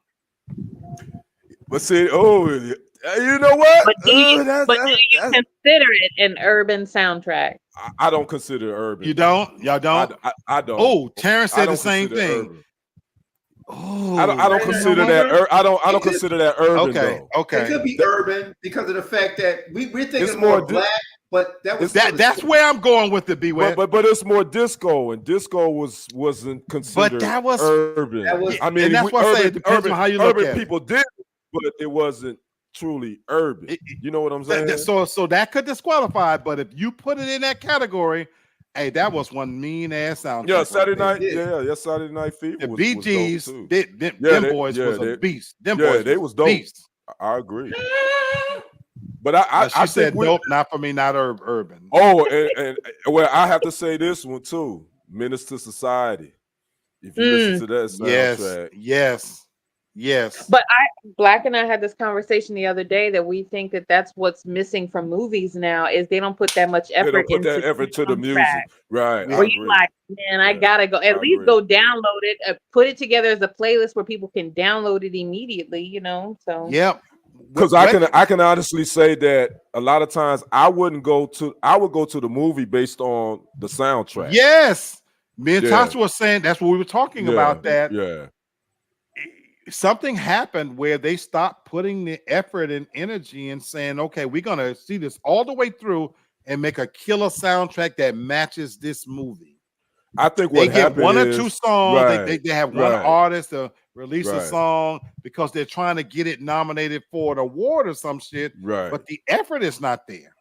But see, you know what? But do you consider it an urban soundtrack? I don't consider it urban. You don't? Y'all don't? I don't. Oh, Terrence said the same thing. Oh, I don't consider that. I don't consider that urban. Okay. It could be urban because of the fact that we're thinking it's more black. But that's where I'm going with the beware. But it's more disco, and disco wasn't considered. But that was urban. I mean, and that's what I say. It depends on how you look at it. Urban people did, but it wasn't truly urban. You know what I'm saying? So that could disqualify. But if you put it in that category, hey, that was one mean ass soundtrack. Yeah, Saturday Night. Yeah, Saturday Night Fever. The Bee Gees, them boys was a beast. Them boys, they was dope. Beast. I agree. But I said nope, not for me, not urban. Oh, and well, I have to say this one too. Menace to Society. If you listen to that soundtrack, yes. But Black and I had this conversation the other day that we think that that's what's missing from movies now is they don't put that much effort. They don't put that effort to the music, right? Where you like, man, I gotta go. At least go download it, put it together as a playlist where people can download it immediately. You know, so yep. Because I can honestly say that a lot of times I would go to the movie based on the soundtrack. Yes, me and Tasha was saying that's what we were talking about. That something happened where they stopped putting the effort and energy and saying, okay, we're gonna see this all the way through and make a killer soundtrack that matches this movie. I think they get one or two songs. They have one artist to release a song because they're trying to get it nominated for an award or some shit. Right. But the effort is not there.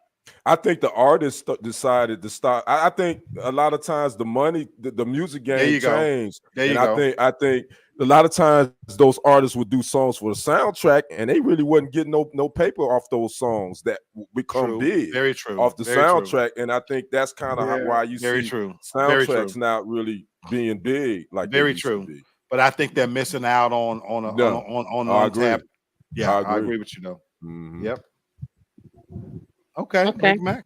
I think the artist decided to start. I think a lot of times the money, the music game changed. There you go. I think a lot of times those artists would do songs for the soundtrack, and they really wasn't getting no paper off those songs that become big. Very true. Off the Very soundtrack, true. and I think that's kind of why you Very see true. Very true. soundtracks not really being big like very they used true. to be. But I think they're missing out on I agree. tap. Yeah, I agree with you though. Mm-hmm. Yep. Okay. Big Mac.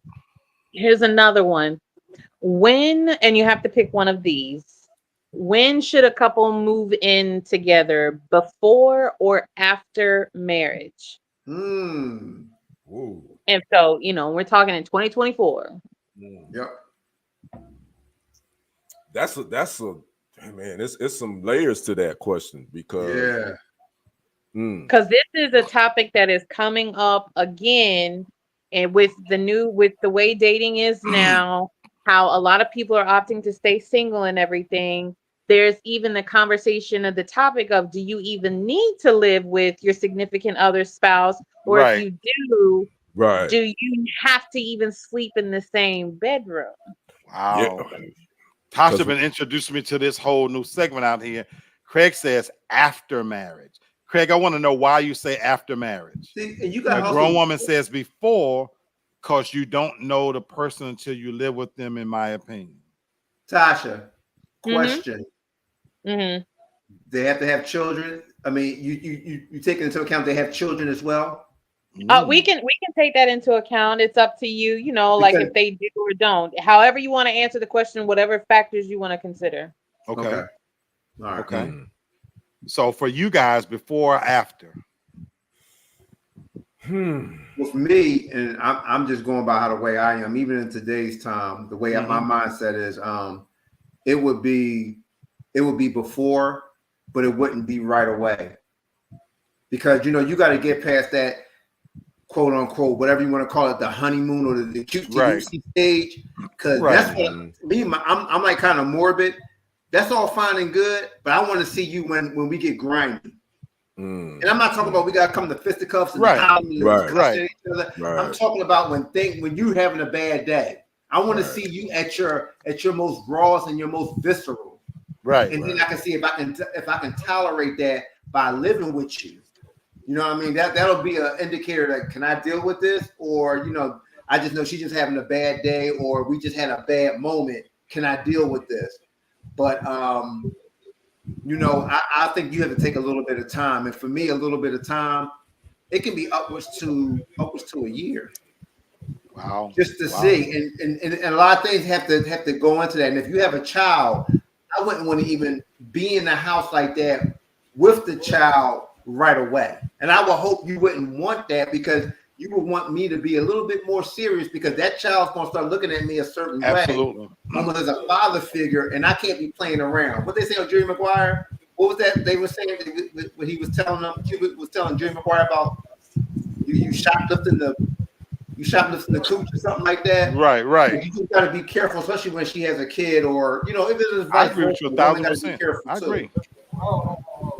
Here's another one. When, and you have to pick one of these, when should a couple move in together, before or after marriage? Ooh. And so, we're talking in 2024. Yep. That's a man, it's some layers to that question because because this is a topic that is coming up again, and with the way dating is now, how a lot of people are opting to stay single and everything. There's even the conversation of the topic of, do you even need to live with your significant other spouse, or if you do, do you have to even sleep in the same bedroom? Wow. Tasha been introducing me to this whole new segment out here. Craig says after marriage. Craig, I want to know why you say after marriage. See, and you got a grown woman says before, because you don't know the person until you live with them, in my opinion. Tasha, question. Mm-hmm. They have to have children. I mean, you take into account they have children as well. We can take that into account. It's up to you, like if they do or don't. However you want to answer the question, whatever factors you want to consider. Okay. All right. Okay. So for you guys, before or after? With me, and I'm just going by how the way I am, even in today's time, the way my mindset is, it would be before, but it wouldn't be right away. Because you got to get past that quote unquote, whatever you want to call it, the honeymoon or the cute stage. Because that's what I'm like kind of morbid. That's all fine and good, but I want to see you when we get grinding. And I'm not talking about we gotta come to fisticuffs and each other. I'm talking about when you're having a bad day. I want to see you at your most rawest and your most visceral. And then I can see if I can tolerate that by living with you. You know what I mean? That'll be an indicator that, can I deal with this? Or, I just know she's just having a bad day, or we just had a bad moment. Can I deal with this? But I think you have to take a little bit of time. And for me, a little bit of time, it can be upwards to a year. Wow. Just to see. And a lot of things have to go into that. And if you have a child, I wouldn't want to even be in the house like that with the child right away. And I would hope you wouldn't want that, because you would want me to be a little bit more serious, because that child's going to start looking at me a certain way. Almost as a father figure, and I can't be playing around. What they say on Jerry Maguire? What was that they were saying when he was telling them? Cuba was telling Jerry Maguire about you shoplifting the cooch or something like that. Right. You just got to be careful, especially when she has a kid, or if it is. I agree with you 1,000%. I agree.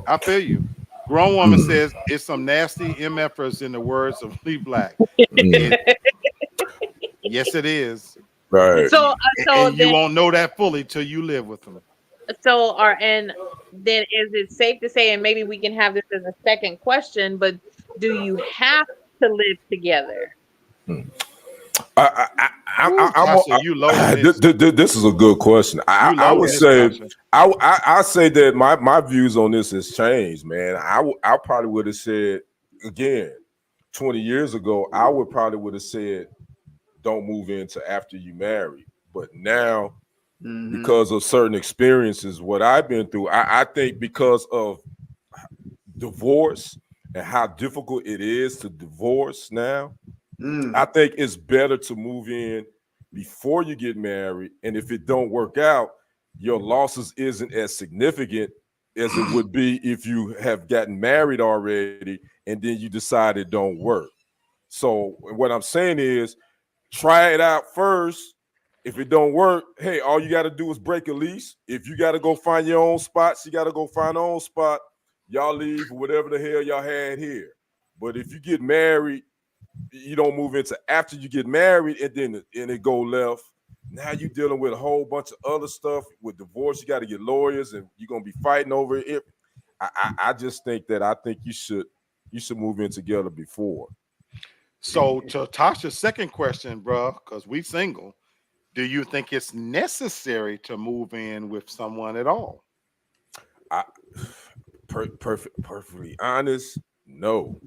I feel you. Grown woman says it's some nasty MFers, in the words of Lee Black. Yes, it is. Right. So and you won't know that fully till you live with them. So, and then is it safe to say, and maybe we can have this as a second question, but do you have to live together? This is a good question. I would say I say that my views on this has changed, man. I probably would have said, again, 20 years ago, I would have said, don't move into after you marry. But now, because of certain experiences, what I've been through, I think because of divorce and how difficult it is to divorce now, I think it's better to move in before you get married. And if it don't work out, your losses isn't as significant as it would be if you have gotten married already and then you decide it don't work. So what I'm saying is, try it out first. If it don't work, hey, all you got to do is break a lease. If you got to go find your own spot, she got to go find her own spot. Y'all leave whatever the hell y'all had here. But if you get married, you don't move into after you get married and it go left. Now you're dealing with a whole bunch of other stuff with divorce. You got to get lawyers and you're going to be fighting over it. I just think that I think you should move in together before. So to Tasha's second question, bro, because we single, do you think it's necessary to move in with someone at all? I perfectly honest, no.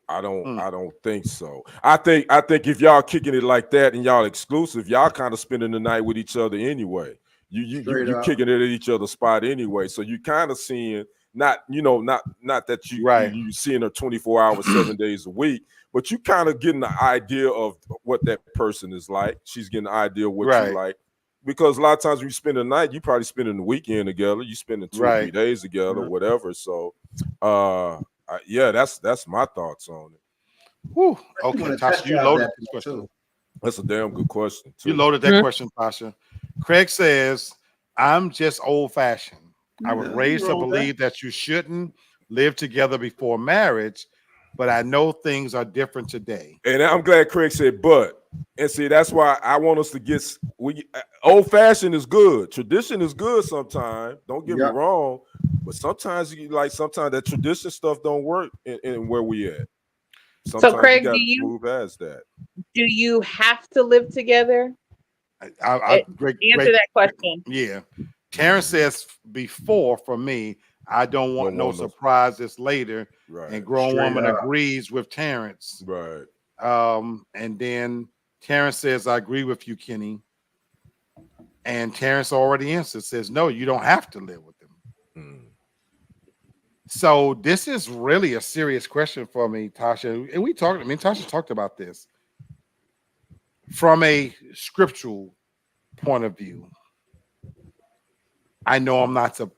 I don't think so. I think if y'all kicking it like that and y'all exclusive, y'all kind of spending the night with each other anyway. You kicking it at each other's spot anyway. So you kind of seeing not that you seeing her 24 hours, 7 days a week, but you kind of getting the idea of what that person is like. She's getting the idea of what you like. Because a lot of times when you spend the night, you probably spending the weekend together. You spending 2 or 3 days together, whatever. So yeah, that's my thoughts on it. Whew. Okay, Tasha, you loaded this question. That's a damn good question, too. You loaded that question, Tasha. Craig says, I'm just old-fashioned. I was raised to believe that you shouldn't live together before marriage, but I know things are different today. And I'm glad Craig said but. And see, that's why I want us to get old-fashioned is good. Tradition is good sometimes. Don't get me wrong. But sometimes that tradition stuff don't work in where we at. Sometimes so Craig, you got to move past that. Do you have to live together? Answer that question. Yeah. Terrence says before, for me, I don't want no surprises later. Right. And grown woman agrees with Terrence. Right. And then Terrence says, I agree with you, Kenny. And Terrence already answered, says, no, you don't have to live with them. So this is really a serious question for me, Tasha. And Tasha talked about this from a scriptural point of view. I know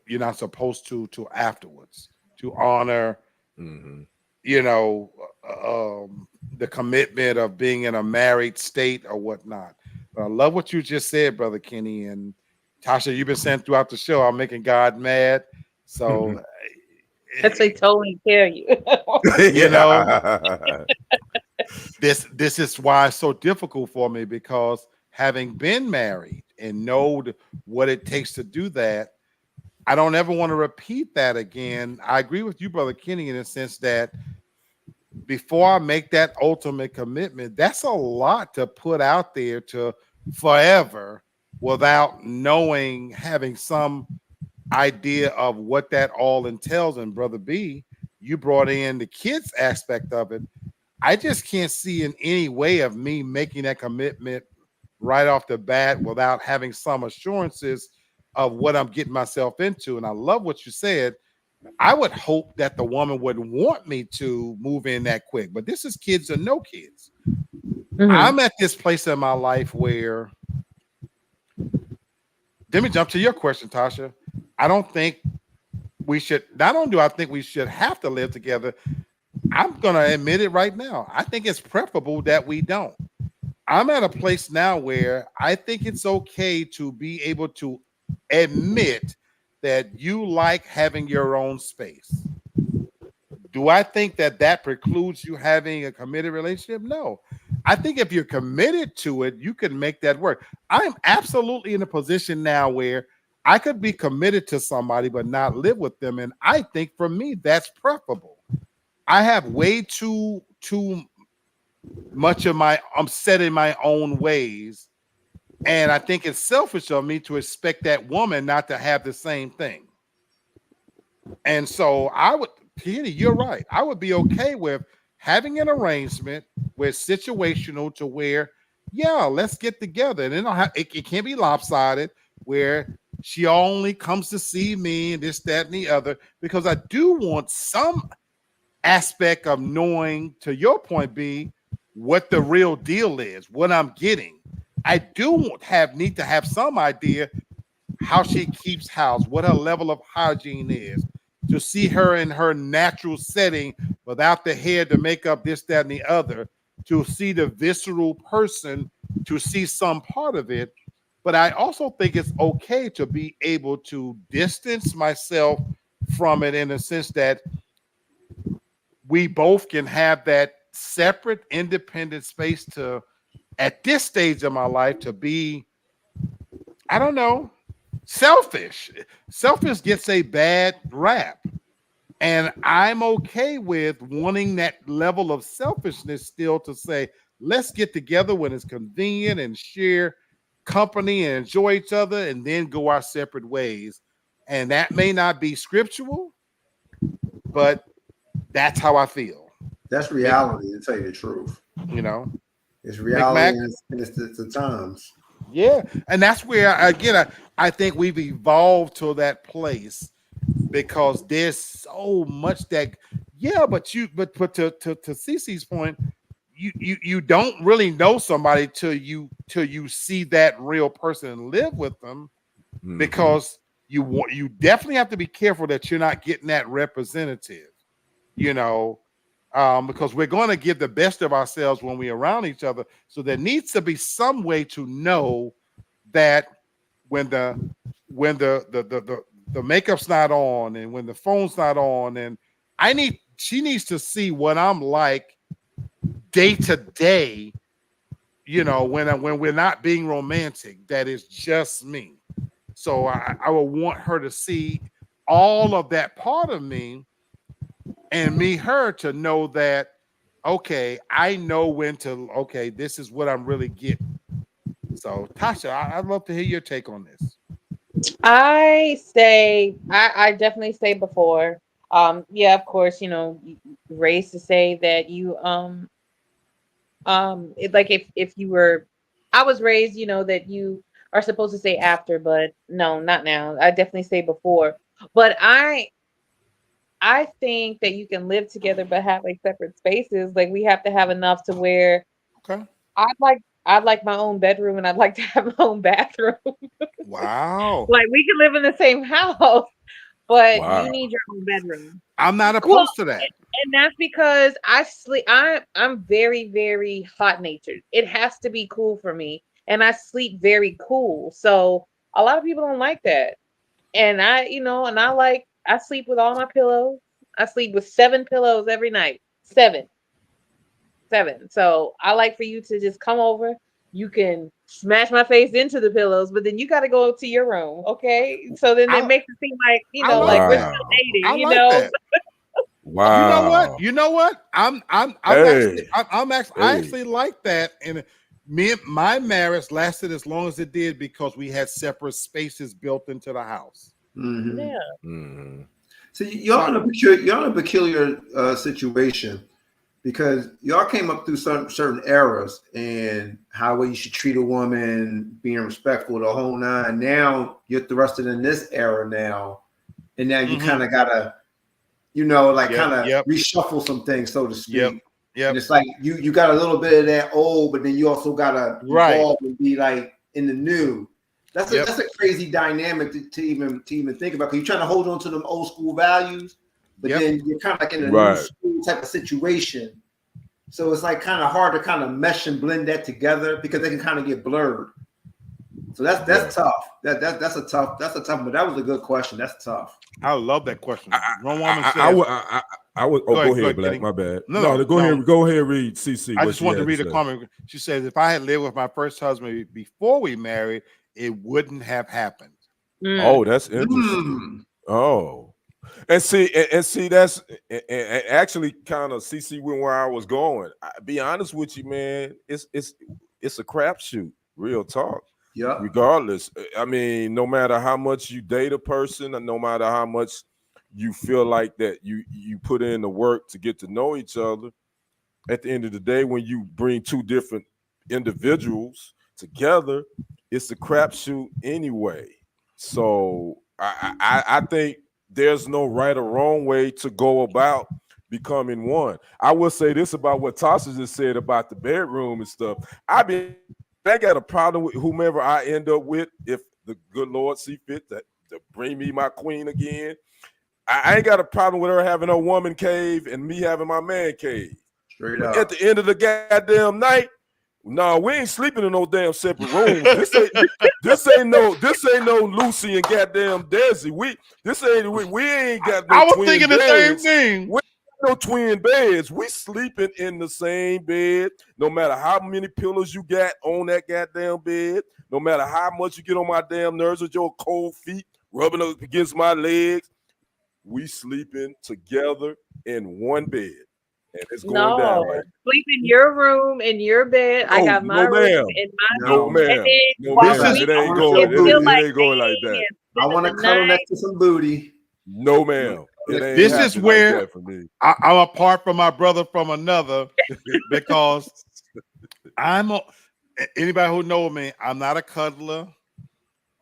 you're not supposed to afterwards to honor, the commitment of being in a married state or whatnot. But I love what you just said, Brother Kenny. And Tasha, you've been saying throughout the show, I'm making God mad. So that's what he told me to tell you. This is why it's so difficult for me, because having been married and know what it takes to do that, I don't ever want to repeat that again. I agree with you, Brother Kenny, in the sense that before I make that ultimate commitment, that's a lot to put out there to forever without having some idea of what that all entails. And Brother B, you brought in the kids aspect of it. I just can't see in any way of me making that commitment right off the bat without having some assurances of what I'm getting myself into. And I love what you said. I would hope that the woman would want me to move in that quick, but this is kids or no kids. I'm at this place in my life where, let me jump to your question, Tasha. I don't think we should, not only do I think we should have to live together, I'm going to admit it right now. I think it's preferable that we don't. I'm at a place now where I think it's okay to be able to admit that you like having your own space. Do I think that precludes you having a committed relationship? No. I think if you're committed to it, you can make that work. I'm absolutely in a position now where I could be committed to somebody but not live with them. And I think for me, that's preferable. I have way too much of I'm set in my own ways. And I think it's selfish of me to expect that woman not to have the same thing. And so Kenny, you're right. I would be okay with having an arrangement where it's situational to where, let's get together. And then it can't be lopsided where she only comes to see me and this, that, and the other, because I do want some aspect of knowing, to your point, B, what the real deal is, what I'm getting. I do need to have some idea how she keeps house, what her level of hygiene is, to see her in her natural setting without the hair, the makeup, this, that, and the other, to see the visceral person, to see some part of it. But I also think it's okay to be able to distance myself from it in the sense that we both can have that separate, independent space to, at this stage of my life, to be, I don't know, selfish. Selfish gets a bad rap. And I'm okay with wanting that level of selfishness still to say, let's get together when it's convenient and share company and enjoy each other and then go our separate ways. And that may not be scriptural, but that's how I feel. That's reality, to tell you the truth. You know, it's reality and it's the times. Yeah. And that's where, again, I think we've evolved to that place because there's so much that, but to Cece's point, you don't really know somebody till you see that real person and live with them, because you definitely have to be careful that you're not getting that representative, because we're going to give the best of ourselves when we're around each other. So there needs to be some way to know that when the makeup's not on and when the phone's not on, and she needs to see what I'm like day to day, when we're not being romantic, that is just me. So I would want her to see all of that part of me, and her to know that, okay, I know when to, okay, this is what I'm really getting. So Tasha, I'd love to hear your take on this. I definitely say before. Yeah, of course, raised to say that you if you were, I was raised, that you are supposed to say after, but no, not now. I definitely say before. But I think that you can live together but have like separate spaces. Like we have to have enough to where I'd like my own bedroom and I'd like to have my own bathroom. Wow. Like we can live in the same house, but you need your own bedroom. I'm not opposed to that. And that's because I'm very, very hot natured. It has to be cool for me. And I sleep very cool. So a lot of people don't like that. And I sleep with all my pillows. I sleep with 7 pillows every night. 7. So I like for you to just come over. You can smash my face into the pillows, but then you got to go to your room, okay? So then it makes it seem like like we're still dating, That. Wow. You know what? I actually like that, and my marriage lasted as long as it did because we had separate spaces built into the house. Mm-hmm. Yeah. Mm-hmm. So you're in a peculiar situation, because y'all came up through certain eras and how you should treat a woman, being respectful, the whole nine. Now you're thrusted in this era now, and now you kind of gotta, reshuffle some things, so to speak. Yeah. And it's like you got a little bit of that old, but then you also gotta evolve and be like in the new. That's a crazy dynamic to even think about, because you're trying to hold on to them old school values, but then you're kind of like in a new school type of situation. So it's like kind of hard to kind of mesh and blend that together, because they can kind of get blurred. So that's tough. That's a tough. But that was a good question. That's tough. I love that question. One woman said, I would. Go ahead, Black. Kidding. My bad. No, go ahead. Go ahead. Read CC. I just wanted to read a comment. She says, "If I had lived with my first husband before we married, it wouldn't have happened." Oh, that's interesting. Oh, and see, that's actually kind of CC went where I was going. I'll be honest with you, man. It's a crapshoot. Real talk. Yeah. Regardless, I mean, no matter how much you date a person, and no matter how much you feel like that you put in the work to get to know each other, at the end of the day, when you bring two different individuals together, it's a crapshoot anyway. So I think there's no right or wrong way to go about becoming one. I will say this about what Tasha just said about the bedroom and stuff. I got a problem with whomever I end up with, if the good Lord see fit to bring me my queen again. I ain't got a problem with her having a woman cave and me having my man cave. Straight up. At the end of the goddamn night, no, we ain't sleeping in no damn separate rooms. This ain't no Lucy and goddamn Desi. We ain't got no I was thinking the same thing. We no twin beds. We sleeping in the same bed. No matter how many pillows you got on that goddamn bed, no matter how much you get on my damn nerves with your cold feet rubbing up against my legs, we sleeping together in one bed. And it's going down like sleep in your room, in your bed. I got my room in my room. No, ma'am. It ain't going. It ain't going like that. I want to cuddle next to some booty. No, ma'am. This is where like for me. I'm apart from my brother from another because anybody who knows me, I'm not a cuddler,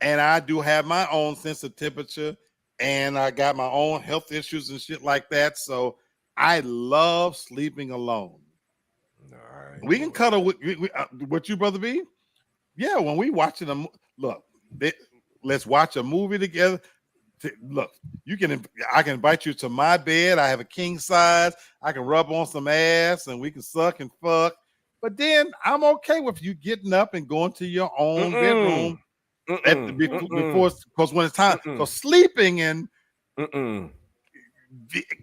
and I do have my own sense of temperature, and I got my own health issues and shit like that. So I love sleeping alone. Right. We can cuddle with you, Brother B. Yeah, when we watching them, look, let's watch a movie together. Look, I can invite you to my bed. I have a king size. I can rub on some ass and we can suck and fuck. But then I'm okay with you getting up and going to your own bedroom before, because when it's time, because sleeping and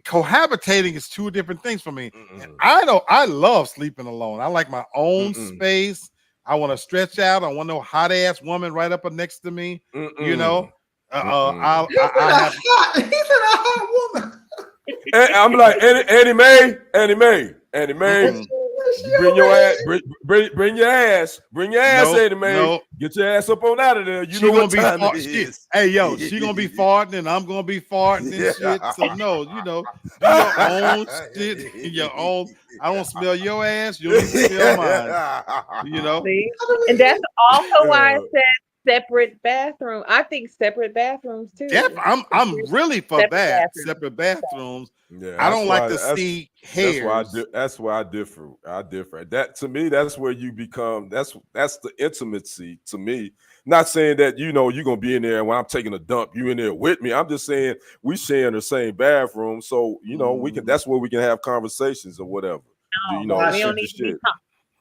cohabitating is two different things for me. And I love sleeping alone. I like my own space. I want to stretch out. I want no hot ass woman right up next to me. You know, he's a hot woman. I'm like Annie Mae. Bring your ass, bring your ass, Annie Mae. No. Get your ass up on out of there. You know what time it is. Hey, yo, she gonna be farting and I'm gonna be farting and shit. So no, do your own shit. Your own. I don't smell your ass. You don't smell mine. See? And that's also why I said separate bathroom. I think separate bathrooms too. Yeah, I'm really for that. Separate bathrooms. Yeah, I don't like to see hairs. That's why I differ. That to me, that's where you become. That's the intimacy to me. Not saying that you're gonna be in there and when I'm taking a dump, you in there with me. I'm just saying we sharing the same bathroom, so we can. That's where we can have conversations or whatever.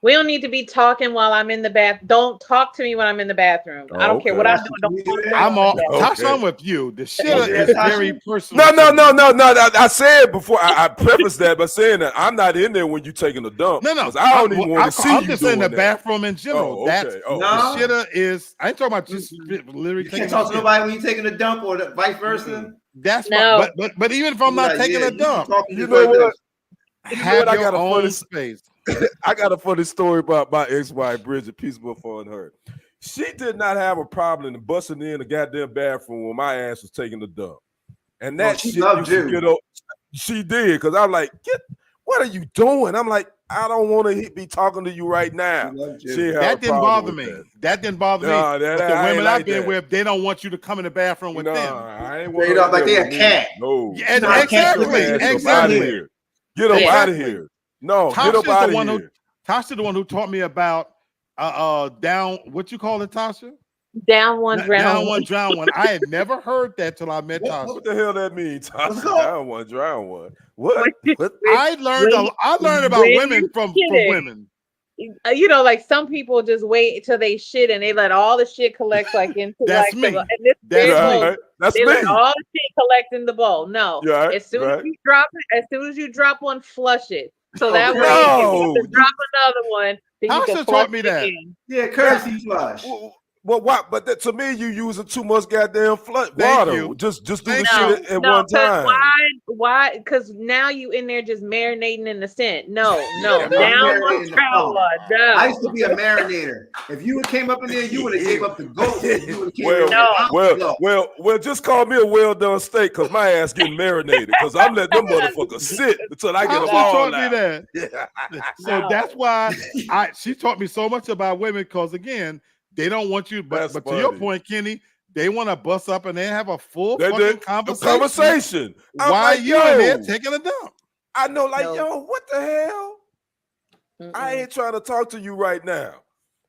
We don't need to be talking while I'm in the bath. Don't talk to me when I'm in the bathroom. I don't care what I'm doing. Tasha, I'm with you. The shit is very personal. No. I said before. I prefaced that by saying that I'm not in there when you taking a dump. No. I don't even want to see you. I'm just saying the bathroom in general. The shitter is. I ain't talking about just literally. You can't talk to nobody when you're taking a dump or vice versa. That's but even if I'm not taking a dump, you know what? Have your own space. I got a funny story about my ex-wife, Bridget. Peace be upon her. She did not have a problem in busting in the goddamn bathroom when my ass was taking the dump. And that shit used to get up. She did, because I'm like, what are you doing? I'm like, I don't want to be talking to you right now. That didn't bother me. That didn't bother me. But the women I've been with, they don't want you to come in the bathroom with them. I ain't straight up like they're a cat. No. Exactly. Get them out of here. No, get up out of here. Tasha, the one who taught me about down. What you call it, Tasha? Down one, drown one. Drown one. I had never heard that till I met Tasha. What the hell that means, Tasha? Down one, drown one. What? I learned about women from women. Like some people just wait till they shit and they let all the shit collect into that's me. That's me. Let all the shit collect in the bowl. No, as soon as you drop one, flush it. So that way, if you drop another one, then you can taught me that. Yeah, courtesy flush. Well, why? But to me, you using too much goddamn water. Just do the shit at one time. Why? Because now you in there just marinating in the scent. No. Down one, drown one. No. I used to be a marinator. If you came up in there, you would have gave up the goat. Well, just call me a well done steak because my ass getting marinated because I'm letting them motherfuckers sit until I get them all out. So that's why she taught me so much about women because again. They don't want you, but to your point, Kenny, they want to bust up and they have a full fucking conversation. Why are you in there taking a dump? I know, what the hell? I ain't trying to talk to you right now.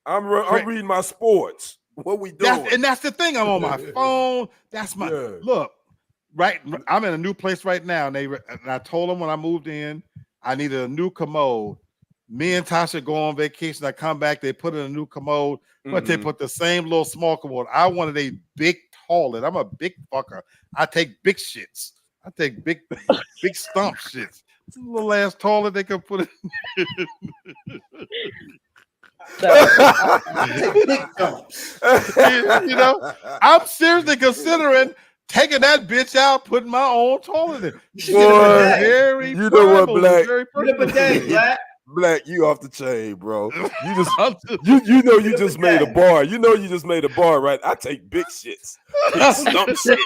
I'm reading my sports. What we doing? That's the thing. I'm on my phone. That's my look. Right, I'm in a new place right now, and I told them when I moved in, I needed a new commode. Me and Tasha go on vacation. I come back, they put in a new commode, but they put the same little small commode. I wanted a big toilet. I'm a big fucker. I take big shits. I take big stump shits. little ass toilet they could put it. You know, I'm seriously considering taking that bitch out, putting my own toilet in. Boy, Very you know what, Black? Very Black. Black, you off the chain, bro. You just I'm just- you know you just made a bar. You know you just made a bar, right? I take big shits. Big stump shits.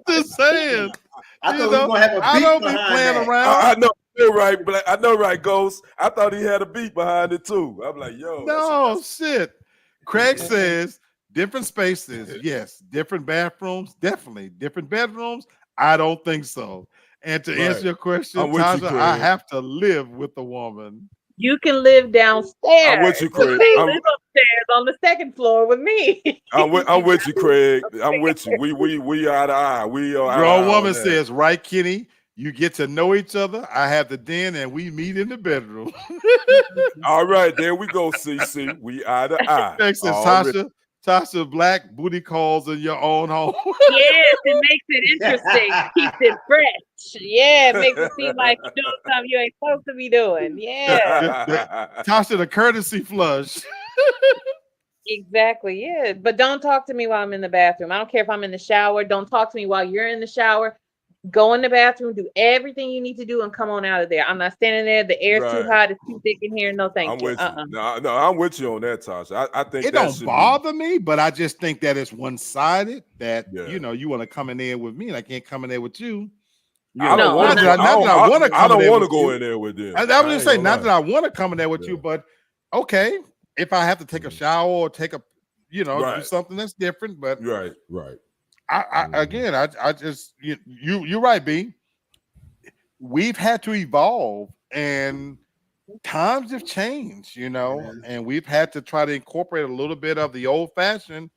Just saying. I thought we You were know, gonna have a I beat don't be behind playing that. around. I know you're right, Black. I know, right, Ghost. I thought he had a beat behind it too. I'm like, yo, No shit. Craig says different spaces. Yes. Different bathrooms. Definitely. Different bedrooms. I don't think so. And to answer your question, I'm with you, Tasha, Craig. I have to live with a woman. You can live downstairs. I'm with you, Craig. They live upstairs on the second floor with me. I'm with you, Craig. I'm with you. We eye to eye. We are Grown woman says, right, Kenny? You get to know each other. I have the den and we meet in the bedroom. All right, there we go, CC. We eye to eye. Next is Tasha Black, booty calls in your own home. Yes, it makes it interesting. Keeps it fresh. Yeah, it makes it seem like you're doing something you ain't supposed to be doing. Yeah. Tasha, the courtesy flush. Exactly. Yeah. But don't talk to me while I'm in the bathroom. I don't care if I'm in the shower. Don't talk to me while you're in the shower. Go in the bathroom, do everything you need to do, and come on out of there. I'm not standing there. The air's too hot. It's too thick in here. No, thank you. With you. No, I'm with you on that, Tasha. I think it don't bother me, but I just think that it's one-sided. That you know, you want to come in there with me, and I can't come in there with you. I don't want to go in there with them. I was just saying, not that I want to come in there with you, but okay, if I have to take a shower or take a, do something that's different, but right. I just you're right, B. We've had to evolve, and times have changed, and we've had to try to incorporate a little bit of the old fashioned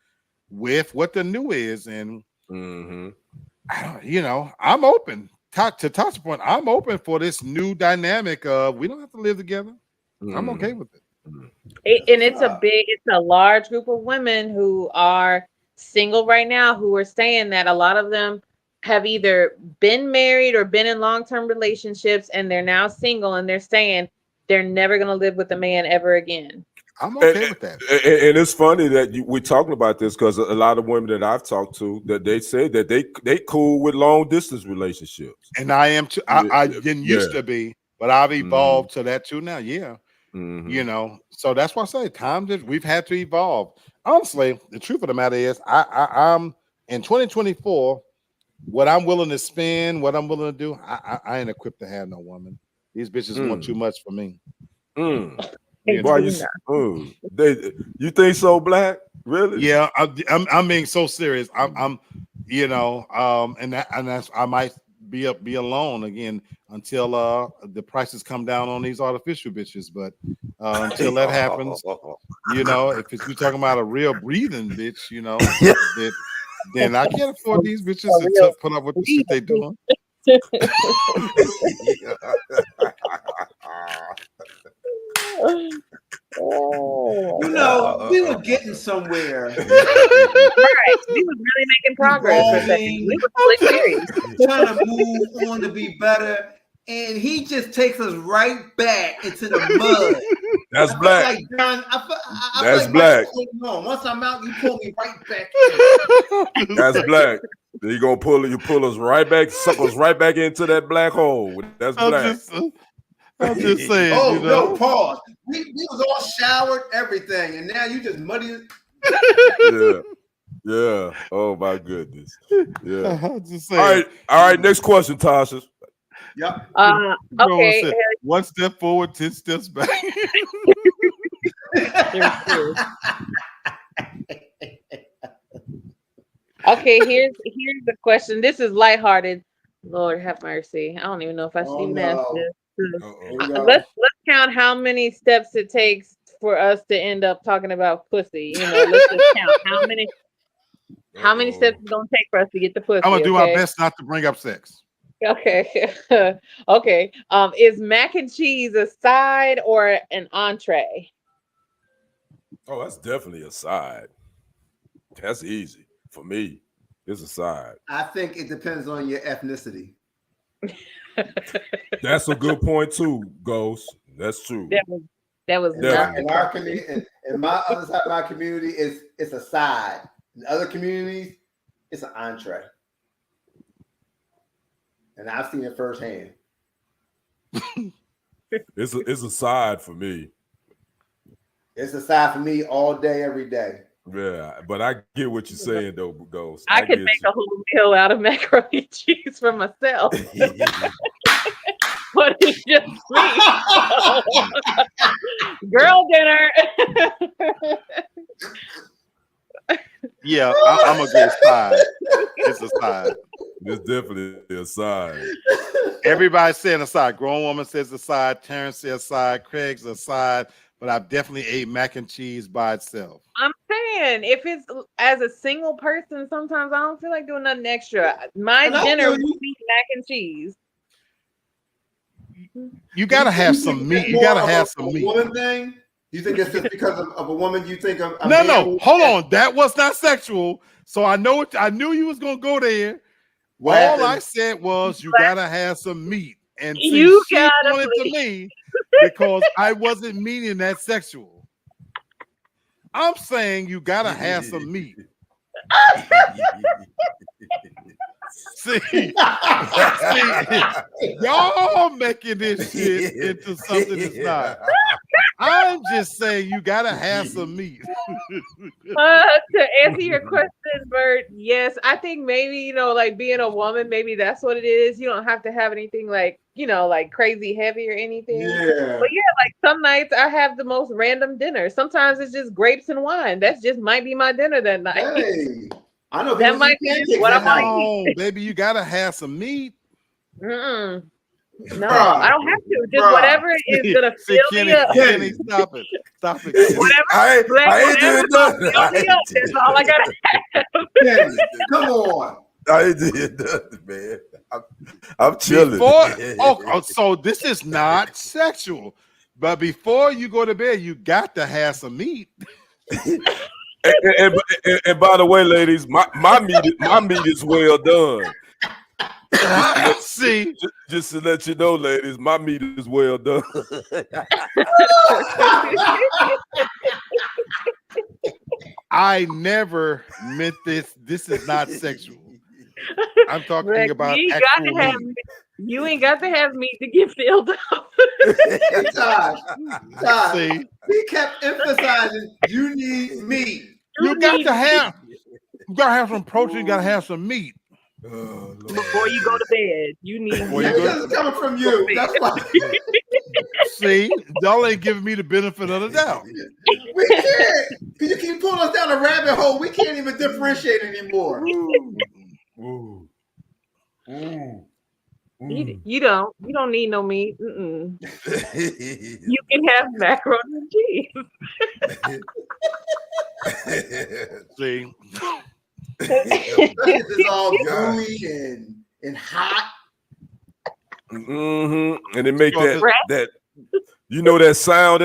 with what the new is, and I'm open. To Tasha's point, I'm open for this new dynamic of we don't have to live together. I'm okay with it. And it's a large group of women who are single right now who are saying that a lot of them have either been married or been in long-term relationships, and they're now single, and they're saying they're never going to live with a man ever again. I'm okay with that. And it's funny that we're talking about this because a lot of women that I've talked to, that they say that they cool with long distance relationships. And I am too. I didn't used to be, but I've evolved to that too now. Yeah. So that's why I say we've had to evolve. Honestly, the truth of the matter is I'm in 2024, what I'm willing to spend, what I'm willing to do, I ain't equipped to have no woman. These bitches want too much for me. Why you think so, Black? Really? Yeah, I'm being so serious. I'm and that's I might be alone again until the prices come down on these artificial bitches. But until that happens, if you're talking about a real breathing bitch, then I can't afford these bitches to put up with the shit they doing. We were getting somewhere. Right. We was really making progress for a second. We were really serious. Trying to move on to be better. And he just takes us right back into the mud. That's Black. Like John, that's like Black. Once I'm out, you pull me right back in. That's Black. Then you pull us right back, suck us right back into that black hole. That's Black. I'm just saying. No, pause. We was all showered, everything, and now you just muddy it. Yeah. Oh my goodness. Yeah. Just saying. All right. Next question, Tasha. Yep. Okay. 1 step forward, 10 steps back. Okay, here's the question. This is lighthearted. Lord have mercy. I don't even know if I should even ask this. Let's count how many steps it takes for us to end up talking about pussy. Let's just count how many steps it's gonna take for us to get the pussy. I'm gonna do my best not to bring up sex. Okay. Okay. Is mac and cheese a side or an entree? Oh, that's definitely a side. That's easy for me. It's a side. I think it depends on your ethnicity. That's a good point too, Ghost. That's true. That was not in our community. In my other side of my community, it's a side. In other communities, it's an entree, and I've seen it firsthand. It's a side for me. It's a side for me all day, every day. Yeah, but I get what you're saying though, Ghost. I could make a whole meal out of macaroni and cheese for myself. But it's just me. Girl dinner. Yeah, I'm a good side. It's a side. It's definitely a side. Everybody's saying a side. Grown woman says a side. Terrence says a side. Craig's a side. But I've definitely ate mac and cheese by itself. I'm saying, if it's as a single person, sometimes I don't feel like doing nothing extra. My dinner would be mac and cheese. You gotta have some meat. You gotta have some meat. Woman thing? You think it's just because of a woman? You think of no? Hold on, that was not sexual. So I know I knew you was gonna go there. All I said was you gotta have some meat, and see, You she pointed to me because I wasn't meaning that sexual. I'm saying you gotta have some meat. See, y'all making this shit into something it's not. I'm just saying you gotta have some meat. To answer your question, Bert, yes, I think maybe, like being a woman, maybe that's what it is. You don't have to have anything like, like crazy heavy or anything. Yeah. But yeah, like some nights I have the most random dinner. Sometimes it's just grapes and wine. That's just might be my dinner that night. Hey. I know that might be what I might eat. Baby, you gotta have some meat. No, I don't have to. Just whatever is gonna fill me up. Kenny, stop it. Stop it. Whatever. I ain't doing nothing. That's all I gotta have. Kenny, come on. I ain't doing nothing, man. I'm chilling. So this is not sexual. But before you go to bed, you got to have some meat. And by the way, ladies, my meat is well done. See, just to let you know, ladies, my meat is well done. I never meant this. This is not sexual. I'm talking about actual meat. You ain't got to have meat to get filled up. Todd, he kept emphasizing you need meat. You got to have some protein. You got to have some meat. Before you go to bed, you need. Because it's coming from you. That's why. See, y'all ain't giving me the benefit of the doubt. We can't. You keep pulling us down a rabbit hole. We can't even differentiate anymore. You don't need no meat. You can have macaroni and cheese. See, it's all gooey and hot. And they make that that sound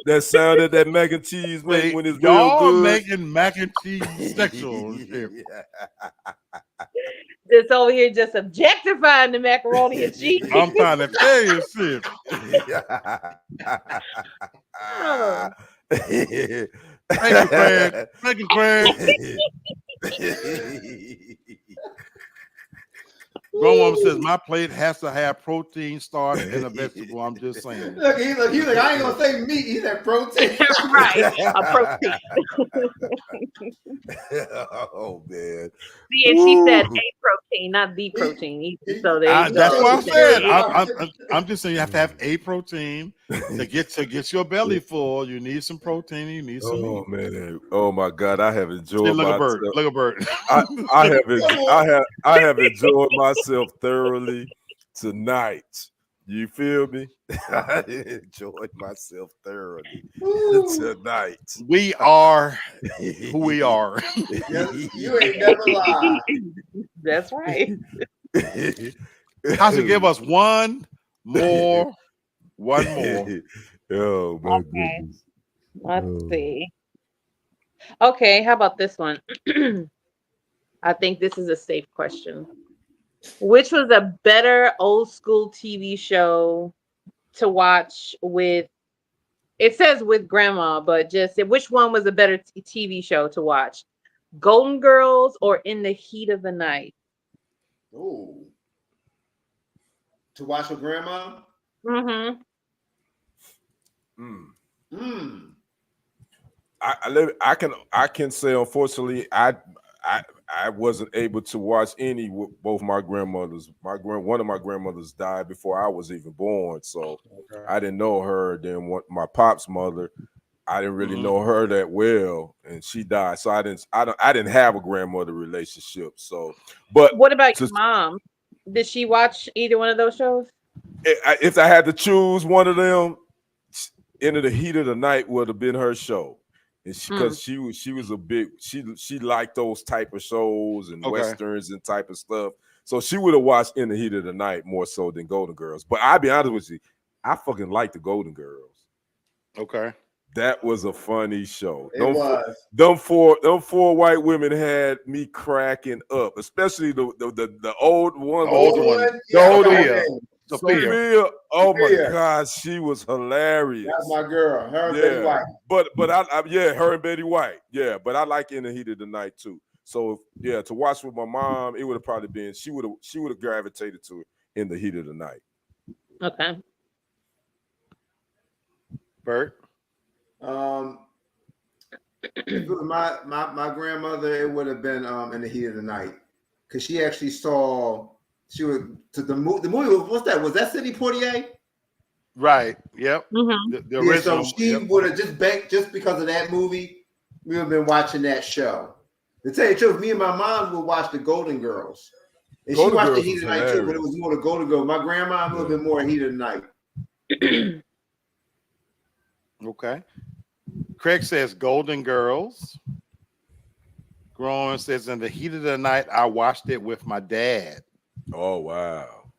that sound that mac and cheese make when it's real good. Making mac and cheese sexual. Just over here, just objectifying the macaroni and cheese. I'm trying to tell you shit. Thank you, Craig. Thank you, Craig. Grown woman says my plate has to have protein, starch, and a vegetable. I'm just saying. Look, he's like, I ain't gonna say meat. He said protein. Right, a protein. Oh man. See, and she said a protein, not the protein. So that's what I said. I'm just saying you have to have a protein to get your belly full. You need some protein. You need some meat. Man. Oh my God, I have enjoyed myself. Look a bird. I have enjoyed myself thoroughly tonight. You feel me? I enjoyed myself thoroughly tonight. We are who we are. You ain't never lied. That's right. Has to give us one more. Oh my goodness. Let's see. Okay, how about this one? I think this is a safe question. Which was a better old school TV show to watch with? It says with grandma, but just which one was a better TV show to watch? Golden Girls or In the Heat of the Night? Oh, to watch with grandma. Mm-hmm. I can say, unfortunately, I wasn't able to watch any with both my grandmothers. One of my grandmothers died before I was even born, so I didn't know her. Then my pop's mother, I didn't really know her that well, and she died. So I didn't have a grandmother relationship. So, but what about your mom? Did she watch either one of those shows? If I had to choose one of them, Into the Heat of the Night would have been her show. And because she was a big, she liked those type of shows and westerns and type of stuff. So she would have watched In the Heat of the Night more so than Golden Girls. But I'll be honest with you, I fucking like the Golden Girls. Okay. That was a funny show. It was. Them four white women had me cracking up, especially the old one. The older one. Sophia. Oh my God, she was hilarious. That's my girl. Her and Betty White. But her and Betty White. Yeah, but I like In the Heat of the Night too. So yeah, to watch with my mom, it would have probably been she would have gravitated to it In the Heat of the Night. Okay. Bert. If it was my grandmother, it would have been In the Heat of the Night, because she actually saw. She would to the movie. What's that? Was that Sidney Poitier? Right. Yep. Mm-hmm. The original. So she would have just because of that movie. We would have been watching that show. To tell you the truth, me and my mom would watch the Golden Girls, and she watched the Heat of the Night too. But it was more the Golden Girls. My grandma would have been more Heat of the Night. Okay. Craig says Golden Girls. Growing says In the Heat of the Night, I watched it with my dad. Oh wow.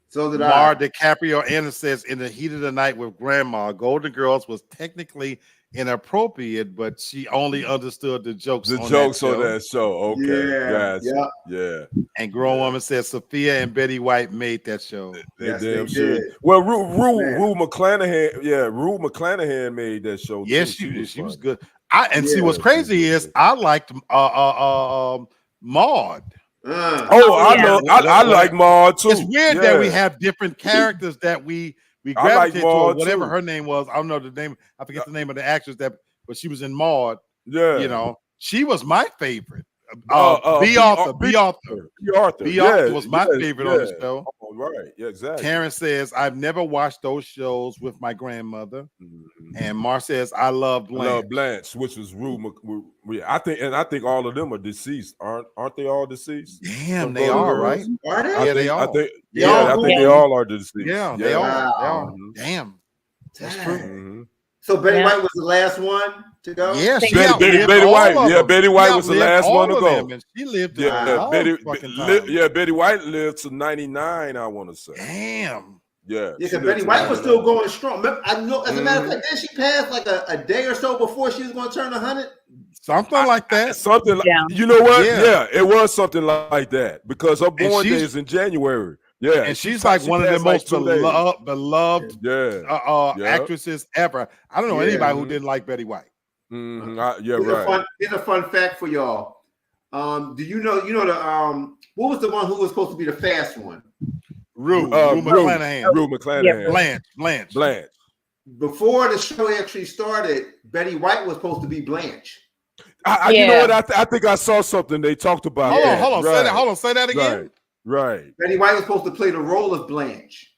So did Mar DiCaprio Anna says In the Heat of the Night with grandma. Golden Girls was technically inappropriate, but she only understood the jokes. On that show. Okay. Yeah. And Grown Woman says Sophia and Betty White made that show. Yes, they did. Well, Rue McClanahan, Rue McClanahan made that show. Yes, she was good. See what's crazy is I liked Maude. I like Maude too. It's weird that we have different characters that we gravitate to, or whatever her name was. I don't know the name. I forget the name of the actress but she was in Maude. Yeah, you know, she was my favorite. B. Arthur was my favorite on the show. Oh, right, yeah, exactly. Karen says I've never watched those shows with my grandmother, and Mar says I love Blanche. I love Blanche, which was Rue. I think all of them are deceased. Aren't they all deceased? Damn, they are, right? Are they? Yeah, they are. I think they all are deceased. Yeah, they are. Damn, that's true. So Betty White was the last one to go. Yeah, Betty White. Yeah, Betty White was the last one to go. And she lived. Betty White lived to 99. I want to say. Damn. Yeah. Because Betty White was still going strong. I know. As a matter of fact, didn't she pass like a day or so before she was going to turn 100? Something like that. You know what? Yeah, it was something like that because her born day is in January. Yeah, and she's like one of the most beloved actresses ever. I don't know anybody who didn't like Betty White. Here's a fun fact for y'all. Do you know the what was the one who was supposed to be the fast one? Rue McClanahan. Rue McClanahan. Blanche. Before the show actually started, Betty White was supposed to be Blanche. You know what? I think I saw something they talked about. Hold on. Say that again. Right. Betty White was supposed to play the role of Blanche.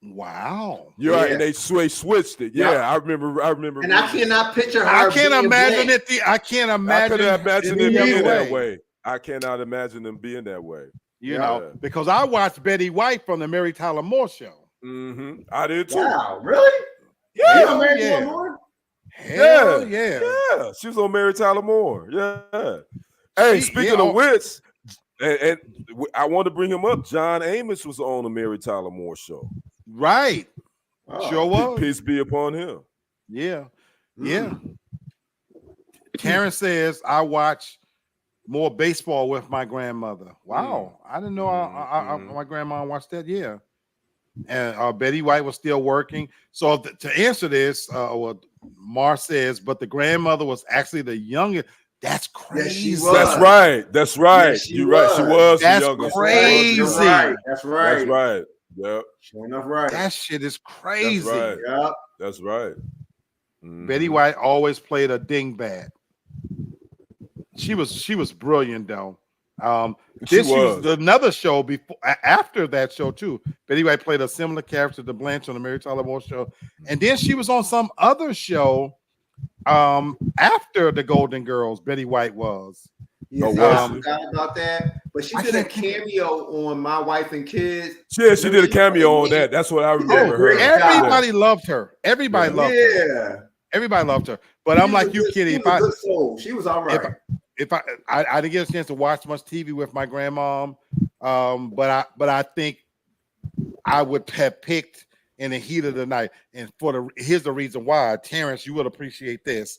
Wow. You're right, and they switched it. Yeah, I remember. And I cannot picture her. I can't imagine it. I can't imagine it being that way. I cannot imagine them being that way. You know, because I watched Betty White from the Mary Tyler Moore Show. I did too. Wow, really? Yeah. You know Mary Tyler Moore? Hell yeah. She was on Mary Tyler Moore. Yeah. Hey, speaking of which. And I want to bring him up. John Amos was on the Mary Tyler Moore Show. Right. Sure was. Peace be upon him. Yeah. Yeah. Karen says, I watch more baseball with my grandmother. Wow, I didn't know my grandma watched that. Yeah, and Betty White was still working. So to answer this, what Mar says, but the grandmother was actually the youngest. That's crazy. Yes, she was. That's right. That's right. Yes, You're right. She was That's the youngest. crazy. You're right. That's right. That's right. Yep. Sure enough, right. That shit is crazy. That's right. Yep. That's right. Betty White always played a dingbat. She was brilliant though. This was another show before after that show too. Betty White played a similar character to Blanche on the Mary Tyler Moore Show, and then she was on some other show after the Golden Girls. Betty White was. Yes, I forgot about that. But she did a cameo on My Wife and Kids. Yeah, she did a cameo on that. That's what I remember her. Everybody loved her. Everybody loved her. Everybody loved her. But I'm like you, Kitty. She was all right. If I didn't get a chance to watch much TV with my grandmom, but I think I would have picked In the Heat of the Night. And here's the reason why. Terrence, you would appreciate this.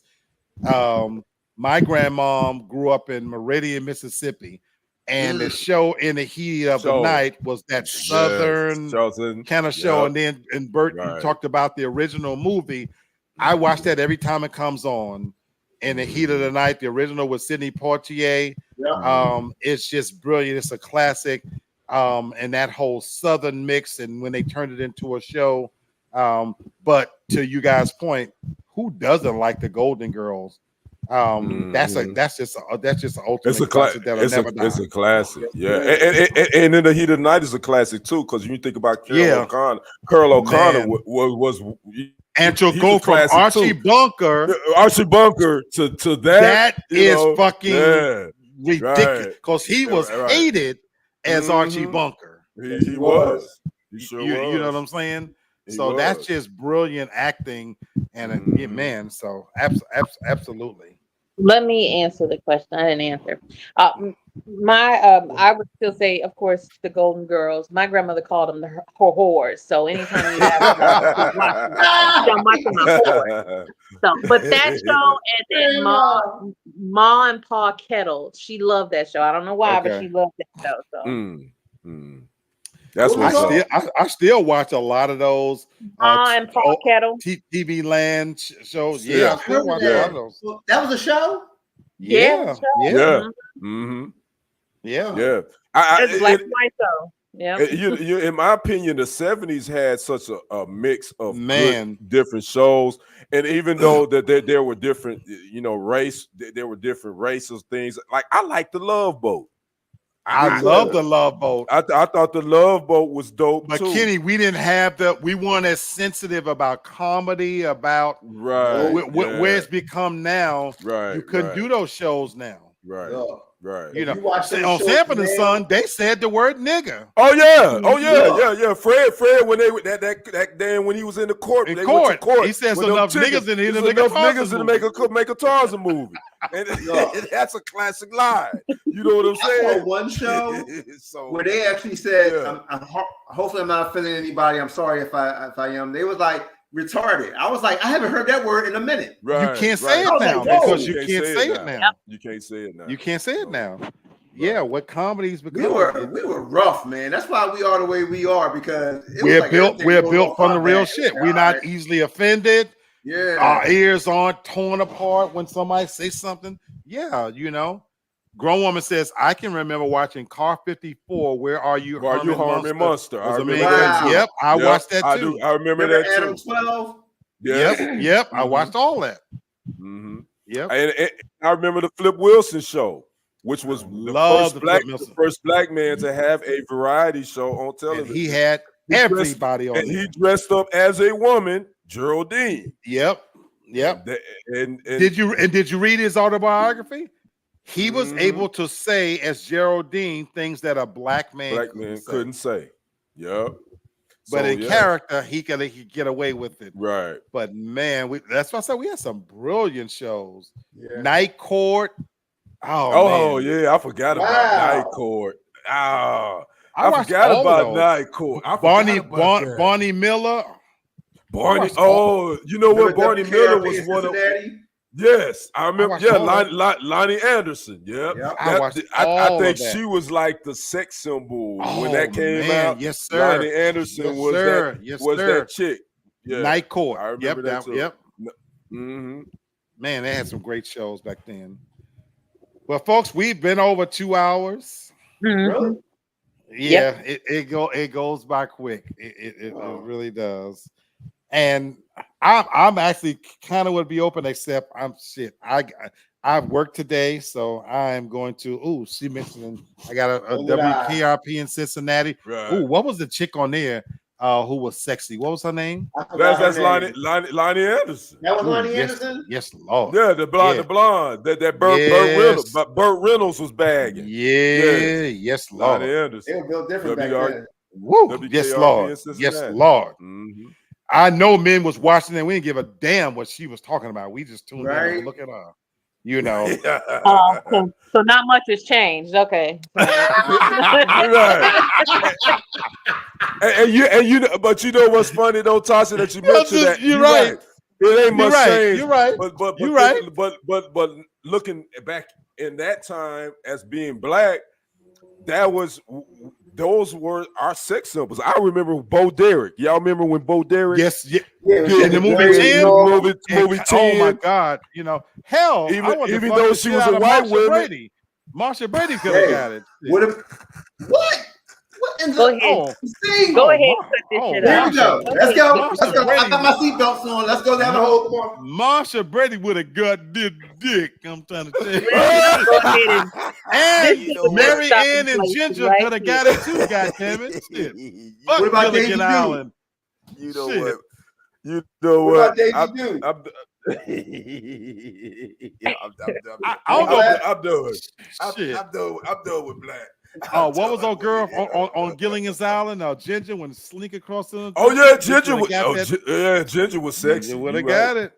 My grandmom grew up in Meridian, Mississippi, and the show In the Heat of the Night was that Southern kind of show. And then Bert talked about the original movie. I watch that every time it comes on. In the Heat of the Night, the original with Sidney Poitier. It's just brilliant. It's a classic. And that whole Southern mix, and when they turned it into a show. But to you guys' point, who doesn't like the Golden Girls? That's just an ultimate classic that'll never die. It's a classic, yeah. And In the Heat of the Night is a classic too, because you think about Carl O'Connor was and to go from Archie Bunker to that. That is fucking ridiculous, because he was hated as Archie Bunker. He was. He sure was. You know what I'm saying? So that's just brilliant acting, and man. So absolutely. Let me answer the question. I didn't answer. I would still say, of course, the Golden Girls. My grandmother called them the whores. So anytime you have I'm watching my whores. So, but that show, and then Ma and Pa Kettle, she loved that show. I don't know why, but she loved that show. So. That's what I still watch a lot of those and Paul Kettle TV Land shows. Yeah, I still watch a lot of those. That was a show. Yeah. It's black and white though. Yeah. You, in my opinion, the 70s had such a mix of different shows, and even though that there were different, there were different races, things like I like the Love Boat. I love the Love Boat. I thought the Love Boat was dope too. Kenny, we didn't have we weren't as sensitive about comedy, about where it's become now. You couldn't do those shows now. Right. You know, on Sanford and Son, they said the word nigga. Oh yeah. Fred, when they that day when he was in the court, went to court. He says enough niggas in here to make a Tarzan movie. And that's a classic line. You know what I'm saying? I saw one show where they actually said, hopefully I'm not offending anybody. I'm sorry if I am. They was like retarded. I was like, I haven't heard that word in a minute. You can't say it now because you can't say it now. You can't say it now. You can't say it now. Yeah, what comedies become? We were rough, man. That's why we are the way we are, because we're built from the real shit. We're not easily offended. Yeah, our ears aren't torn apart when somebody says something. Yeah, Grown woman says, I can remember watching Car 54. Where are you, Herman Munster? I remember that. I watched that too. I remember that too. Adam 12. Yep. I watched all that. Yep. And I remember the Flip Wilson show, which was the first black man to have a variety show on television. And he had everybody on. And he dressed up as a woman, Geraldine. Yep. And did you read his autobiography? He was able to say as Geraldine things that a black man couldn't say. Yep. But in character, he could get away with it. Right. But man, that's why I said we had some brilliant shows. Yeah. Night Court. Oh yeah, I forgot about Night Court. I forgot about Night Court. Barney Miller. Barney. Oh, you know what? Barney Miller was one of. Yes, I remember. watched Yeah, all of Lonnie Anderson. Yep. Yep. I watched I all think of that. she was like the sex symbol when Oh that came man, out. yes sir. Lonnie Anderson Yes was sir. that Yes was sir. that chick. Yeah, Night Court. I remember that too. Yep. Mm-hmm. Man, they had some great shows back then. Well, folks, we've been over 2 hours. Really? Yeah, it goes by quick. It really does. And I'm actually kind of would be open, except I've worked today, so I'm going to. Oh, she mentioned I got a WKRP in Cincinnati. Right. Oh, what was the chick on there who was sexy? What was her name? That's Lonnie Anderson. That was Lonnie yes, Anderson? Yes, Lord. Yeah, the blonde. That Burt Reynolds was bagging. Yes, Lord. Lonnie Anderson. They were built different back then. Woo, WKRP yes, Lord. in Cincinnati. Yes, Lord. Mm-hmm. I know men was watching and we didn't give a damn what she was talking about. We just tuned in and look at her. You know. So not much has changed. Okay. Right. and you know, but you know what's funny though, Tasha, that you mentioned that. You're right. It ain't much change. You're right. But looking back in that time as being black, those were our sex symbols. I remember Bo Derek. Y'all remember when Bo Derek? Yes, yeah. In the movie 10, movie 10. Oh my God! You know, hell, even though she was a white woman, Marsha Brady could have got it. What? Go ahead. Go ahead. Here we go. Let's go. I got my seatbelts on. Let's go down the hole. Marsha Brady would have got this dick. I'm trying to tell you. And Mary Ann and Ginger could have got it too. God damn it! What about Daisy Island? You know what? You know what? What Daisy I'm done. I'm done with black. What was our girl on Gilligan's Island? Ginger when sneak across the. Oh yeah, Ginger was. Ginger was sexy. You would have got it.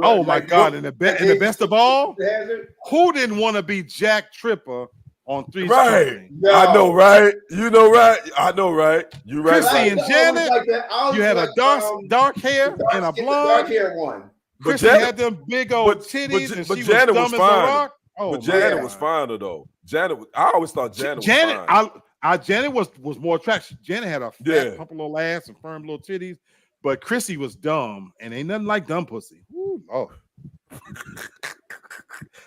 Oh my God! And the best of all, who didn't want to be Jack Tripper on Three's Company? No. I know, right? You know, right? I know, right? You right? Chrissy and Janet. You had a dark hair and a blonde. Dark hair one. Chrissy had them big old titties, and she was dumb as a rock. But Janet was finer though. I always thought Janet was fine. Janet was more attractive. Janet had a fat, pump little ass and firm little titties, but Chrissy was dumb, and ain't nothing like dumb pussy. Ooh, oh.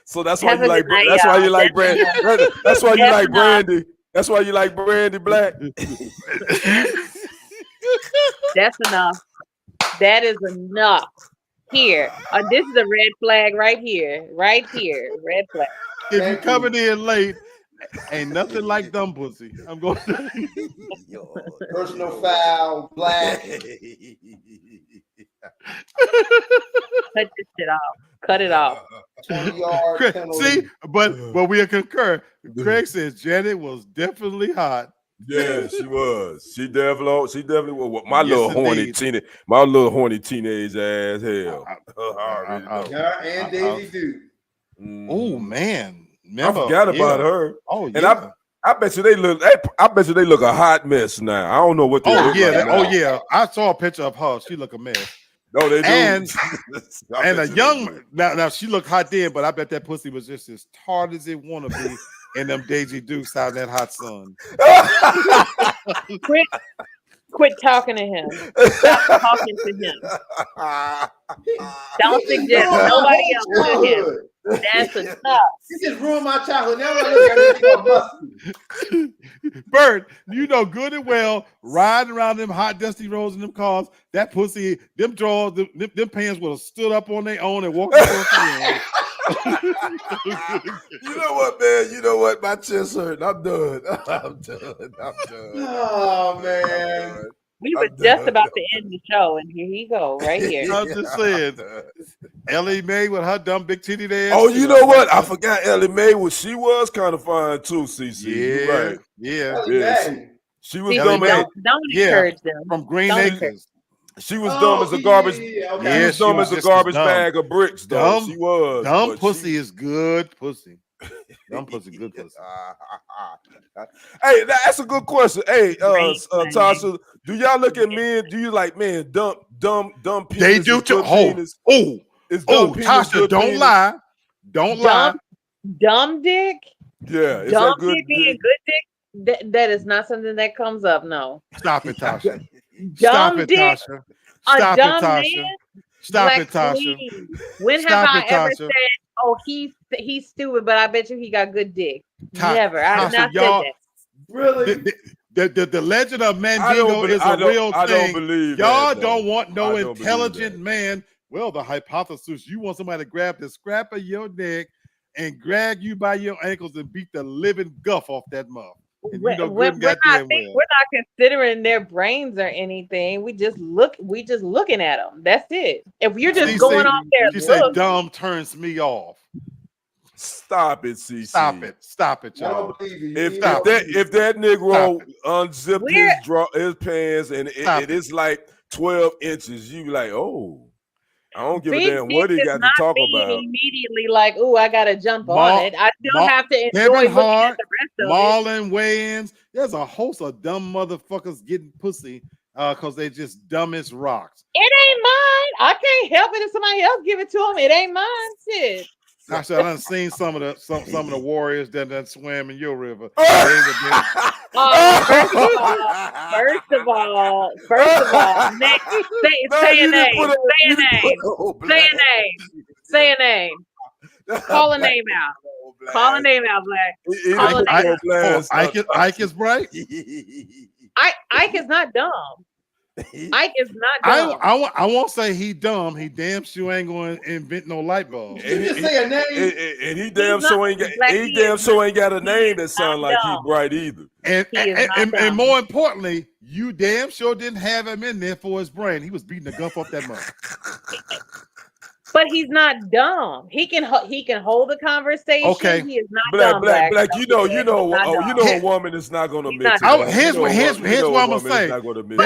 So that's why you like. That's why you like Brandy. That's why you like Brandy. That's why you like Brandy Black. That's enough. That is enough. Here, this is a red flag right here. Right here, red flag. If you coming in late, ain't nothing like dumb pussy. I'm going to personal foul, black. Cut this shit off. Cut it off. 20-yard penalty. See, but we'll concur. Craig says Janet was definitely hot. Yeah, she was. She definitely was. My little horny teenage ass. Hell, and Daisy Duke. Oh man, I forgot about her. Oh yeah. And I bet you they look. I bet you they look a hot mess now. I don't know what they look like. Yeah. I saw a picture of her. She look a mess. No, they do. And a young now she looked hot then, but I bet that pussy was just as hard as it want to be in them Daisy Dukes out in that hot sun. Quit talking to him. Stop talking to him. Don't suggest nobody else to him. That's enough. You just ruined my childhood. Now I look at it, Bert, you know good and well, riding around them hot, dusty roads in them cars, that pussy, them drawers, them pants would have stood up on their own and walked across the You know what, man? You know what? My chest hurt. I'm done. Oh, man. We were just about to end the show, and here he go, right here. I'm just saying. Ellie Mae with her dumb big titty ass. Oh, you know what? I forgot Ellie Mae. She was kind of fine too, CC. Yeah, you're right. Yeah. She was dumb. Don't encourage them. From Green Acres. She was dumb as a garbage. Okay. She was dumb as a garbage bag of bricks, though. She was. Dumb pussy is good pussy. Dumb pussy, good pussy. Hey, that's a good question. Hey, Tasha, do y'all look at men? Do you like men dumb penis? They do too. Oh, Is Oh, penis Tasha, good don't penis? lie. Don't lie. Dumb dick. Yeah, is Dumb that good dick being dick? good dick. That is not something that comes up. No. Stop it, Tasha. Stop Dumb it, dick. Tasha. A Stop it, dumb Tasha. man. Stop Black, it, Tasha. please. When have Stop I it, ever Tasha. said, "Oh, he's stupid," but I bet you he got good dick? Ta- Never. I have Tasha, not said y'all, that. Really? the legend of I don't, Mandingo is a real I don't thing. believe Y'all that, don't though. want no I don't believe intelligent that. man. Well, the hypothesis, you want somebody to grab the scrap of your neck and drag you by your ankles and beat the living guff off that mouth. And you know good and goddamn well. We're not considering their brains or anything. We just looking at them. That's it. If you're just going off their She said look, dumb turns me off. Stop it, CC. Stop it, I y'all. don't believe you. If that Negro unzipped his pants and it is like 12 inches, you be like, oh, I don't give a big damn what he dick got is to talk not being about. immediately like, oh, I gotta jump on it. I still have to enjoy Kevin looking Hart, at the rest of it. Marlon Wayans. There's a host of dumb motherfuckers getting pussy because they just dumb as rocks. It ain't mine. I can't help it if somebody else give it to them. It ain't mine. Shit. Actually, I done seen some of the warriors that swam in your river. First of all, next, say a name. Say a name. Call a name out. Call a name out, Black. Call a name out. Ike is bright. Ike is not dumb. Ike is not dumb. I won't say he dumb. He damn sure ain't going to invent no light bulb. Did you just say a name? And he damn sure ain't got a name that sound like he bright either. And more importantly, you damn sure didn't have him in there for his brain. He was beating the guff off that mouth. But he's not dumb. He can hold a conversation. Okay. He is not dumb. Black. You know a woman is not going to admit to that. Here's what I'm gonna say. But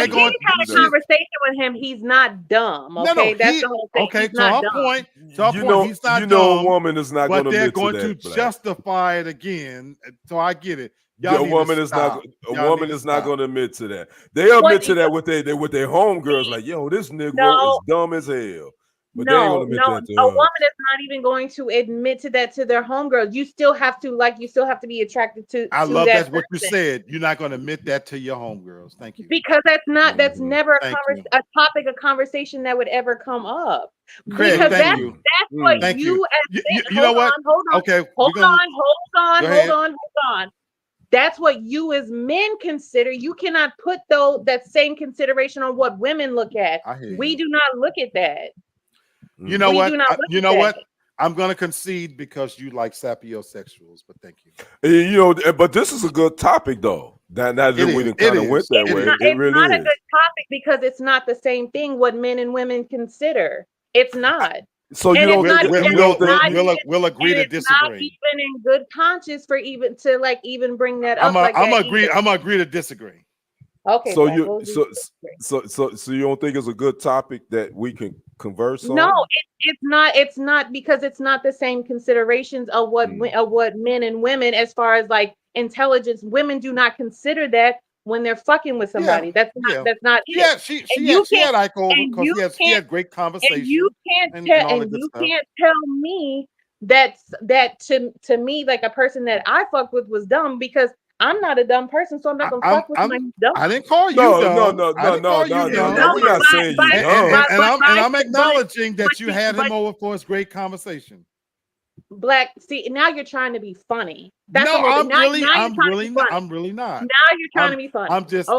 he's had a conversation with him. He's not dumb. Okay, that's the whole thing. Okay, he's not dumb. Point, he's not dumb. A woman is not going to admit to that. But they're going to justify it again. So I get it. A woman is not going to admit to that. They'll admit to that with their homegirls. Like, yo, this nigga is dumb as hell. But a woman is not even going to admit to that to their homegirls. You still have to be attracted to. I love that that's what you said. You're not going to admit that to your homegirls. Thank you. Because that's never a topic of conversation that would ever come up. Craig, because that's what you know what? Hold on. Okay. Hold on. That's what you as men consider. You cannot put that same consideration on what women look at. We do not look at that. You know what? I'm going to concede because you like sapiosexuals, but thank you. But this is a good topic, though. That we didn't kind of went that way. It's not a good topic because it's not the same thing what men and women consider. It's not. So you don't we'll agree to disagree. Not even in good conscience for even bring that up. I'm gonna agree to disagree. Okay. So you don't think it's a good topic that we can converse on? No, it's not. It's not because it's not the same considerations of what men and women as far as like intelligence. Women do not consider that when they're fucking with somebody. That's not it. Yeah, she had Ike over because he had great conversation. And you can't tell me that to me like a person that I fucked with was dumb because I'm not a dumb person, so I'm not gonna fuck with somebody who's dumb. I didn't call you dumb. No. We're not saying you dumb. And I'm acknowledging that you had him over for his great conversation. Black, see, now you're trying to be funny. I'm really not. Now you're trying to be funny. I'm just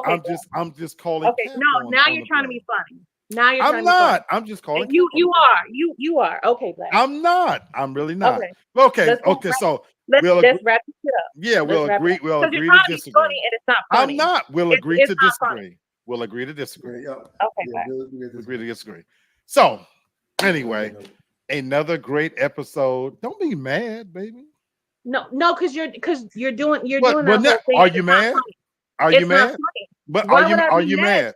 calling. Okay, no, now you're trying to be funny. Now you're trying to be funny. I'm just calling. You are. Okay, Black. I'm not. I'm really not. Okay. So let's wrap this up. Yeah, we'll agree. We'll agree to disagree. Funny and it's not funny. I'm not. We'll agree to disagree. Funny. We'll agree to disagree. Okay. We'll agree to disagree. So, anyway, another great episode. Don't be mad, baby. No, because you're doing that now, whole thing. Are you mad? Are you mad? But are you mad?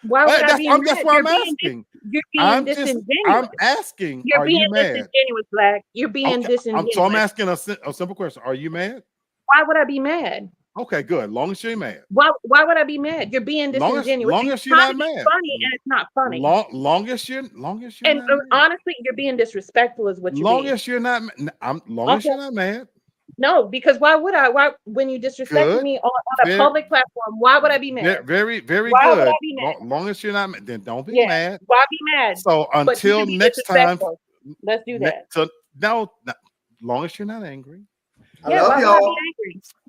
Why would I be mad? That's why I'm asking. You're being disingenuous. I'm asking. You're being disingenuous, Black. You're being disingenuous. So I'm asking a simple question. Are you mad? Why would I be mad? Okay, good. Long as you ain't mad. Why would I be mad? You're being disingenuous. Long You're as you're trying not to be mad. funny and it's not funny. Long as you're And not mad. honestly, you're being disrespectful is what you're being. As you're not as you're not mad. No, because why would I? Why when you disrespected me on a public platform, why would I be mad? Very why good. Would I be mad? Long as you're not mad, then don't be mad. Why be mad? So until next time, let's do that. No, long as you're not angry. I love y'all.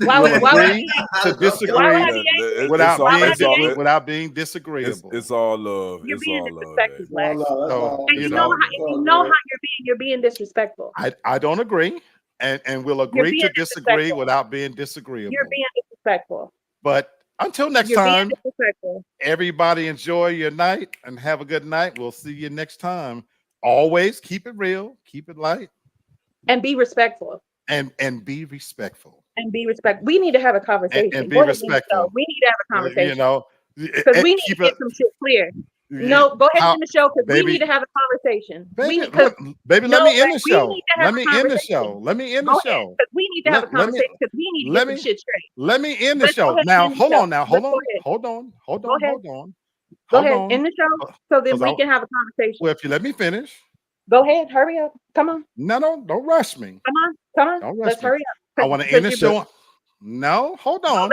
Why would I be to disagree without being disagreeable? It's all love. You're it's being all disrespectful. love. And you know how you're being disrespectful. I don't agree, and we'll agree to disagree without being disagreeable. You're being disrespectful. But until next time, everybody enjoy your night and have a good night. We'll see you next time. Always keep it real, keep it light, and be respectful. And be respectful. And be respectful. We need to have a conversation. And be respectful. We need to have a conversation. You know, because we need to get some shit clear. No, go ahead and end the show because we need to have a conversation. Baby, let me end the show. Let me end the show. Let me end the show. Because we need to have a conversation because we need to get some shit straight. Let me end the show. Now, hold on. Hold on. Go ahead, end the show so that we can have a conversation. Well, if you let me finish. Go ahead, hurry up. Come on. No, don't rush me. Come on. Let's hurry up. I want to end the show. No, hold on.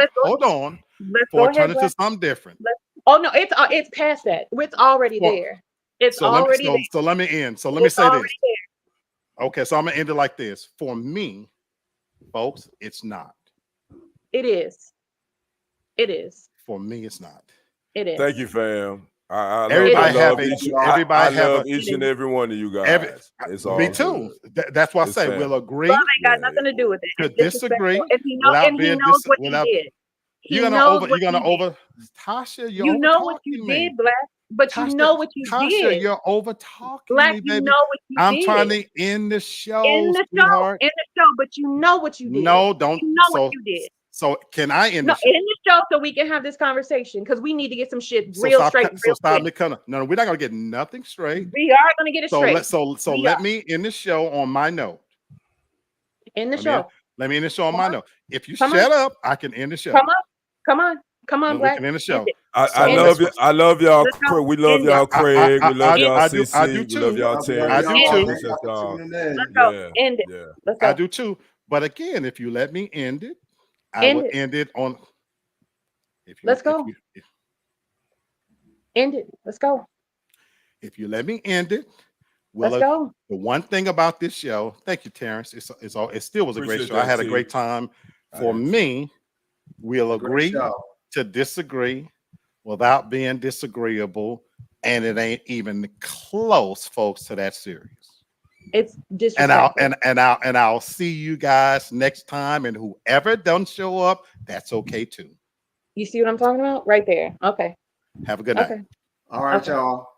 Before turn it to something different. No, it's past that. It's already there. It's already there. So let me end. So let me say this. Okay, so I'm gonna end it like this. For me, folks, it's not. It is. It is. For me, it's not. It is. Thank you, fam. I love each and every one of you guys. Me too. That's why I say we'll agree. Love ain't got nothing to do with it. To disagree without being what he did. You're gonna over Tasha. You know what you did, Black. But you know what you did. Tasha, you're over talking Black, me, baby. You know what you I'm did. trying to end the show. End the show. But you know what you did. No, don't. You know what you did. So can I end the show? End the show so we can have this conversation because we need to get some shit real straight. So stop me coming. No, we're not gonna get nothing straight. We are gonna get it straight. So let me end the show on my note. End the show. Let me end the show on my note. If you shut up, I can end the show. Come on, Black. We can end the show. I love you. I love y'all. We love y'all, Craig. We love y'all, CC. I do too. We love y'all, Terry. I do too. Let's go. End it. Let's go. I do too. But again, if you let me end it, I will end it on. Let's go. End it. Let's go. If you let me end it, let's go. The one thing about this show, thank you, Terrence. It still was a great show. I had a great time. For me, we'll agree to disagree without being disagreeable, and it ain't even close, folks, to that serious. It's disrespectful. And I'll see you guys next time. And whoever don't show up, that's okay too. You see what I'm talking about? Right there. Okay. Have a good night. All right, y'all.